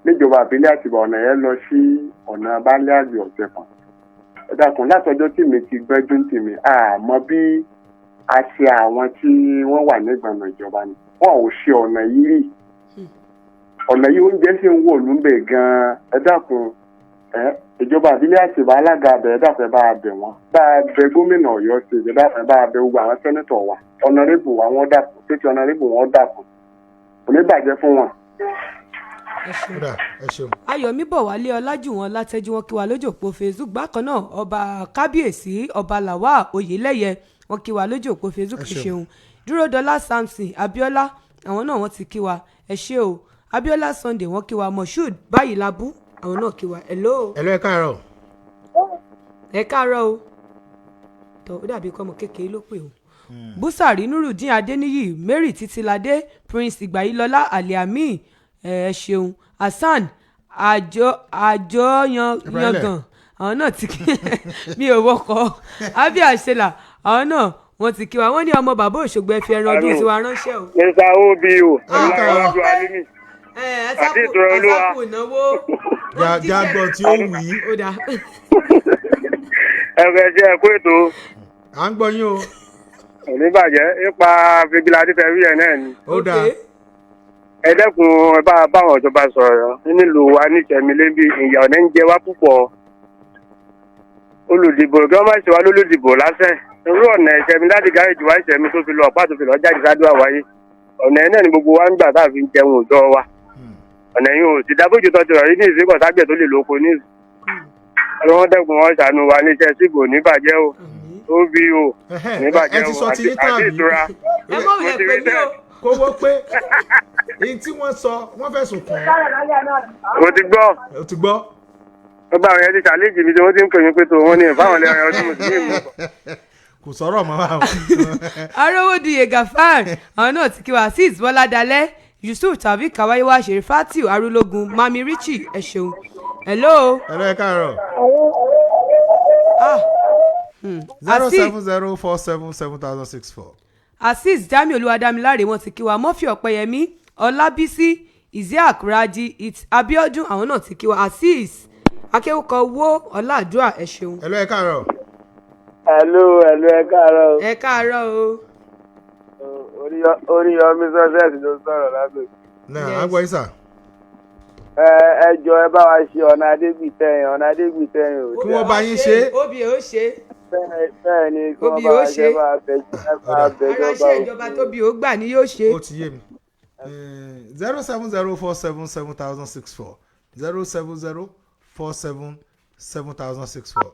S5: níjọba àbílẹ̀ àtìbà ọ̀nà yẹn lọ sí ọ̀nà abálẹ̀ àgbẹ̀ ọ̀sẹ̀ kan. Ẹ dákun látọjọ́ tí mi ti gbẹ́jú ń tèmi àmọ́ bí a ṣe àwọn tí wọ́n wà nígbàna ìjọba ni wọn ò ṣe ọ̀nà yìí rí. Ọ̀nà yìí oúnjẹ sì ń wò lúmbẹ̀ gan-an. Ẹ dákun ìjọba àbílẹ̀ àtìbà alága abẹ ẹ dákun ẹ bá a bẹ̀ wọ́n bá a bẹ̀ gómìnà Ọ̀yọ́ ṣe ẹ dákun ẹ bá a bẹ̀ gbogbo àwọn sẹ́nẹ́tọ̀ wa ọ̀nàrẹ́bù wa wọ́n dàkún tètè ọ̀nàrẹ́bù wọn dàkún kò ní bàjẹ́ fún wọn.
S3: Ayọ̀míbọ̀ Wálé Ọlájùwọ̀n látẹ́jú wọn kí wa lójú òpó Facebook bákan náà ọba kábíyèsí ọba Lawal Oyèlẹ́yẹ wọn kí wa lójú òpó Facebook ṣeun Dúródọlá Samson Abíọ́lá àwọn náà wọ́n ti kí wa ẹ ṣé o Abíọ́lá Sunday wọ́n kí wa Moshood Báyìlábù àwọn náà kí wa hello.
S2: Hello, ẹ káàárọ̀.
S3: Ẹ káàárọ̀ o tó ó dàbí kọ́mọ kékeré ló pè o. Búsàrí Nurudeen Adéníyì Mary Títíladé Prince Ìgbàyílọ́lá Aliami ẹ ṣeun Hasan àjọyangàn àwọn náà ti kí mi ò wọkọ̀ Abia Àṣẹlà àwọn náà wọ́n ti kí wa wọ́n ní ọmọ bàbá Òṣogbo ẹ fi ẹran ọdún tiwa ránṣẹ́ o.
S16: Mr. Obi o ọlọ́run alimi àti ìtura olúwa
S2: jágbọ́ tí ó wù í.
S16: ẹ̀fẹ̀ jẹ́ ẹ̀kú ètò.
S2: À ń gbọ́ yín o.
S16: Oníbàjẹ́ ipa fìgìláńtì tẹ̀wé ẹ̀ náà ni.
S2: Ó dáa.
S16: Ẹ dẹ́kun ẹ bá báwọn ìjọba sọ̀rọ̀ nílùú wa níṣẹ́mi lébi ìyà ọ̀nà ń jẹ wá púpọ̀. Olùdìbò kí wọ́n má ṣe wá lólùdìbò lásán. Irú ọ̀nà ìṣẹ́mi láti gáréjì wá ìṣẹ́mi tó fi lọ ọ̀pá tó fi lọ jáde sádùn àwáyé. Ọ̀nà ẹ̀ náà ni gbogbo wa ń gbà tá a fi ń jẹun òjò wa. Ọ̀nà yìí ò sì dábòjò tó ti rọ̀ yìí ní ìsìnkọ̀ ságbẹ̀ tó lè lóko ní ìsìn. Ọlọ́wọ́n dẹ́kun wọn ṣàánú wa níṣẹ́ síbò níbàjẹ́ o. Ó bí o níbàjẹ́ o àti ìtura.
S3: Ẹ mọ̀ wílẹ̀ pé ní o.
S2: Kówó pé èyí tí wọ́n sọ wọ́n fẹ̀sùn kàn án.
S16: Mo ti gbọ́.
S2: O ti gbọ́.
S16: Gbogbo àwọn yẹn ti ṣàlejò mi tí wọ́n ti ń pè mí pé tó wọ́n ní ìfáwọn lẹ́rìn ọdún mùsùlùmí.
S2: Kò sọ̀rọ̀ mọ́ wa.
S3: Arówódìyẹ Gafar àwọn náà ti kí wa sí Bọ́ládalẹ́ Yusuf tàbí Kawaiwa Sherifatiu Arúlógún Mami Richie ẹ ṣeun. Hello.
S2: Hello, ẹ káàárọ̀. 07047777064.
S3: Azeez Jamiu Olúwadámiláre wọ́n ti kí wa Murphy Ọ̀pẹ́yẹmí Ọlábísí Isiaq Raji Abiodun àwọn náà ti kí wa Azeez Akéwùkọ wo Ọládùá ẹ ṣeun.
S2: Hello, ẹ káàárọ̀.
S16: Hello, ẹ káàárọ̀.
S3: Ẹ káàárọ̀ o.
S16: Oríyọmí success ló sọ̀rọ̀ lábẹ́.
S2: Náà àgbọ̀ ìsà.
S16: Ẹ jọ ẹ bá wa ṣe ọ̀nà Adégbìtẹ́yìn o.
S2: Kí wọ́n bá yín ṣe.
S3: Obì ó ṣe.
S16: Bẹ́ẹ̀ ni kí wọ́n bá wa ṣe bá a bẹ̀ jọba o.
S3: Aráṣẹ́ ìjọba tóbi ó gbà ní yóò ṣe.
S2: Ó ti yé mi. 07047777064 07047777064.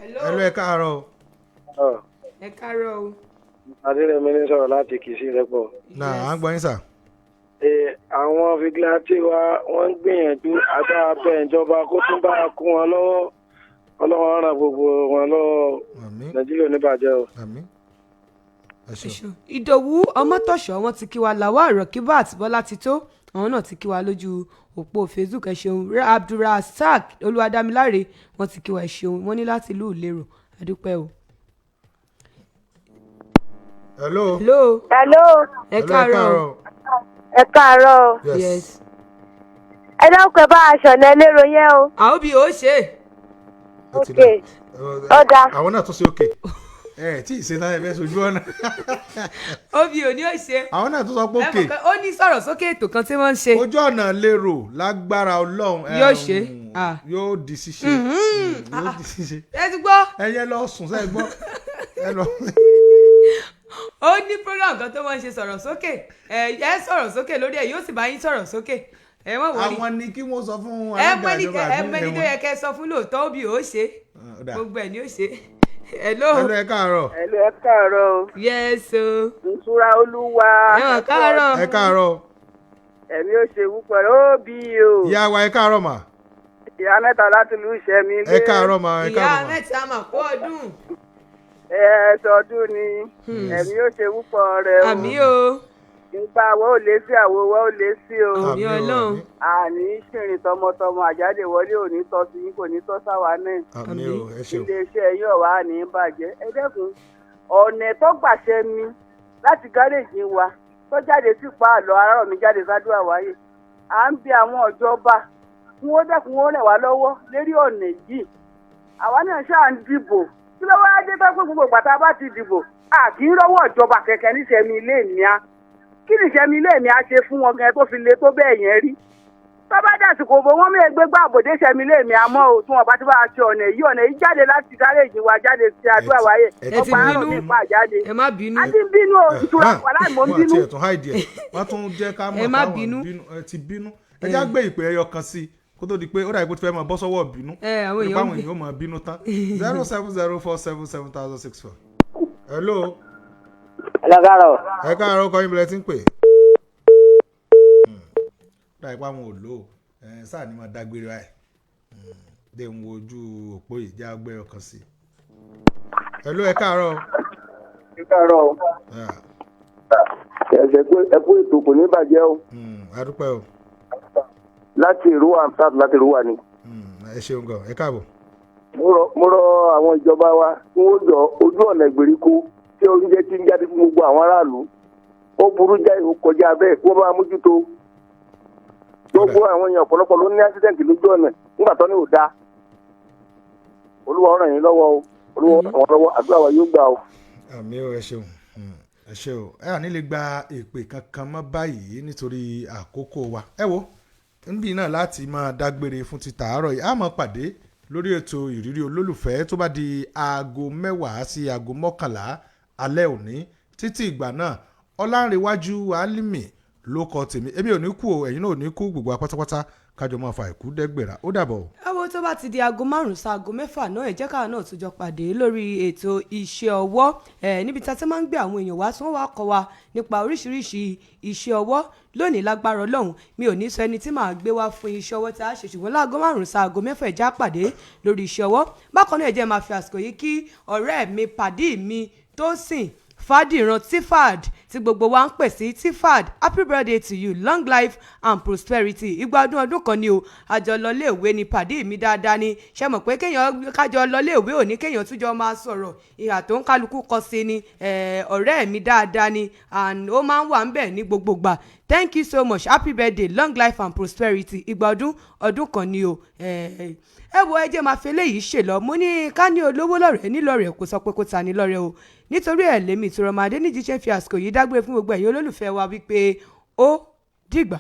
S2: Hello, ẹ káàárọ̀ o.
S3: Ẹ káàárọ̀ o.
S17: Adérẹ̀mí ní sọ̀rọ̀ láti Kìsì Rẹ́pọ̀.
S2: Náà à ń gbọ́ yín sà.
S17: Àwọn fìgìláńtì wa wọ́n ń gbìyànjú àtàbẹ̀ ìjọba kó tún bá kún wọn lọ́wọ́. Ọlọ́run ràn gbogbo wọn lọ́wọ́. Nàìjíríà ò ní bàjẹ́ o.
S3: Ìdòwú Ọmọ́tọ̀ṣọ́ wọn ti kí wa Lawal Rokibat Bọ́látitó àwọn náà ti kí wa lójú òpó Facebook ẹ ṣeun. Abdulrasaq Olúwadámiláre wọn ti kí wa ẹ ṣeun wọn ní láti ìlú Ìlérò adúpẹ́ o.
S2: Hello.
S3: Hello.
S9: Hello.
S3: Ẹ káàárọ̀.
S9: Ẹ káàárọ̀.
S3: Yes.
S18: ẹ dákun ẹ bá aṣọ náà lérò yẹn o.
S3: àwọn bí ó ṣe.
S18: ok ọ̀dà.
S2: àwọn náà tún ṣe òkè tí ìṣe náà ẹ fẹ́ sojú ọ̀nà.
S3: obì ò ní ó ṣe.
S2: àwọn náà tún sọ pé òkè.
S3: ó ní sọ̀rọ̀ sókè ètò kan tí wọ́n ń ṣe.
S2: ojú ọ̀nà lérò lágbára ọlọ́run.
S3: yóò ṣe.
S2: yóò di ṣíṣe. yóò di ṣíṣe.
S3: ẹ ti gbọ́.
S2: ẹyẹ lọ sùn sẹ́ẹ̀ gbọ́. ẹ lọ.
S3: ó ní program kan tó máa ń ṣe sọ̀rọ̀ sókè ẹ sọ̀rọ̀ sókè lórí ẹ̀ yóò sì bá yín sọ̀rọ̀ sókè ẹ mọ̀ wọ́n ni.
S2: àwọn ni kí wọ́n sọ fún
S3: alága ìjọba àbí ẹ̀wọ̀n. tó yẹ kẹ́ sọ fún lóòótọ́ òbí ó ṣe gbogbo ẹ̀ ni ó ṣe. hello.
S2: ẹ káàárọ̀.
S19: ẹ káàárọ̀.
S3: yes o.
S19: nsúra olúwa.
S3: ẹ káàárọ̀.
S2: ẹ káàárọ̀.
S19: ẹ̀mí ó ṣe wúpọ̀ ó bí o.
S2: ìyá wa ẹ káàárọ̀ mà.
S19: ìyá mẹ́ta láti lu iṣẹ́ mi lé.
S2: ẹ káàárọ̀ mà ẹ káàárọ̀ mà.
S3: ìyá mẹ́ta mà kú ọdún.
S19: tọdún ni ẹ̀mí ó ṣe wúpọ̀ rẹ o.
S3: àmì o.
S19: nípa àwọ̀ ò lé sí àwọ̀ wọ́ ò lé sí o.
S3: àmì ọlọ́run.
S19: àní ṣìrìn tọmọtọmọ àjáde wọlé ò ní tọ́ sí yín kò ní tọ́ sáwa náà.
S2: àmì o ẹ ṣeun.
S19: iléeṣẹ́ yóò wá ní bàjẹ́. ẹ dẹ́kun ọ̀nà tó gbàṣẹ mi láti gáréèjì wa tó jáde sí pa àlọ́ arárọ̀ mi jáde sádùn àwáyé à ń bi àwọn ìjọba kí wọ́n dẹ́kun wọn rẹ̀ wá lọ́wọ́ lérí ọ̀nà yìí àwa náà ṣáà ń dìbò kí ló wáá dé tó pé gbogbo ìgbà bá ti dìbò kì í rọ́wọ́ ìjọba kẹ̀kẹ́ níṣẹ́mi ilé mi á kí níṣẹ́mi ilé mi á ṣe fún wọn gan tó fi le tó bẹ́ẹ̀ yẹn rí tó bá dàsìkò bò wọ́n mẹ́ẹ̀ gbégbá àbòdé ṣẹ́mi ilé mi àmọ́ ò tí wọ́n bá ti bá a ṣe ọ̀nà yìí jáde láti gáréèjì wa jáde sí àdúrà wáyé ọgbà àárọ̀ mi pa jáde
S3: ẹ má bínú
S19: a ti ń bínú o ìtura wà láì mọ́ ń bínú.
S2: wọ́n ti ẹ̀tún háìdì ẹ̀ wọ́n tún jẹ́ ká mọ̀ káwọn ti bínú ẹ já gbé ìpè ẹyọ kan sí kó tó di pé ó dàbí pé ó ti fẹ́ máa bọ́ sọ́wọ́ bínú nípa àwọn èèyàn máa bínú tán 07047777064. hello.
S10: ẹ káàárọ̀.
S2: ẹ káàárọ̀ kọ́ yín bẹ̀rẹ̀ tí ń pè. dàbí pé àwọn ò lò ó sáà ni máa dágbére báyìí dé ń wo ojú òpó yìí já gbé ọkàn sí. hello ẹ káàárọ̀.
S13: ẹ káàárọ̀. ẹ kú ètò kò ní bàjẹ́ o.
S2: a dúpẹ́ o.
S13: láti ìrúwà amsat láti ìrúwà ni.
S2: ẹ ṣeun gan ẹ káàbọ̀.
S13: mo rọ àwọn ìjọba wa kí wọ́n jọ ojú ọ̀nà ìgbèríko tí oúnjẹ ti ń jáde fún gbogbo àwọn aráàlú ó burú jáì ó kọjá bẹ́ẹ̀ kí wọ́n bá mójútó gbogbo àwọn èèyàn ọ̀pọ̀lọpọ̀ ló ní ásídẹ̀ǹtì lójú ọ̀nà nígbà tó ní ò dáa olúwa ràn yín lọ́wọ́ o olúwa ràn wọ́n lọ́wọ́ àdúrà wa yóò gbà o.
S2: àmì ò ẹ ṣeun ẹ ṣe o ẹ à ní lè gba èpè kankan mọ́ báyìí nítorí àkókò wa ẹ wo níbí náà láti máa dágbére fún ti tàárọ̀ yìí a máa pàdé lórí ètò ìrírí olólùfẹ́ tó bá di aago 10 sí aago 11 alẹ́ òní títí ìgbà náà ọlánrewájú alimi ló kọ tèmi èmi ò ní kú o ẹ̀yin náà ò ní kú gbogbo apátápátá kájọ máa fa ìkú dẹ́gbẹ̀rà ó dàbọ̀.
S3: ẹ̀wọ̀n tó bá ti di aago 5 sí aago 6 náà ẹ jẹ́ káà náà tún jọ pàdé lórí ètò iṣẹ́ ọwọ́ níbi tá a ti máa ń gbé àwọn èèyàn wá tí wọ́n wá kọ́ wa nípa oríṣiríṣi iṣẹ́ ọwọ́ lónìí lágbára Ọlọ́run mi ò ní sọ ẹni tí màá gbé wá fún iṣẹ́ ọwọ́ tí a ṣe ṣùgbọ́n láago 5 sí aago 6 ẹ já pàdé lórí iṣẹ́ ọwọ́ bákan náà ẹ jẹ́ máa fi àsìkò yìí kí ọ̀rẹ́ mi pàdí mi Tósìn Fàdìran Tifad tí gbogbo wa ń pè sí Tifad happy birthday to you long life and prosperity igba ọdún kan ni o àjọ lọlé ìwé ni pàdé mi dáadáa ni ṣe mọ̀ pé kéèyàn kájọ lọlé ìwé ò ní kéèyàn túnjọ máa sọ̀rọ̀ ìhà tó ń kálukú kọ sí ni ọ̀rẹ́ mi dáadáa ni and ó máa ń wà ń bẹ̀ ní gbogbo gbà thank you so much happy birthday long life and prosperity igba ọdún kan ni o ẹ wo ẹ jẹ́ máa fi eléyìí ṣèlọ mo ní ká ní olówó lọ́rẹ̀ẹ́ nílọ́rẹ̀ẹ́ kò sọ pé kó ta ní lọ́rẹ̀ẹ́ o nítorí ẹ̀ lèmi ìtura ọmọdé níjíṣẹ́ fi àsìkò yìí dágbére fún gbogbo ẹ̀yin olólùfẹ́ wa wípé ó dìgbà.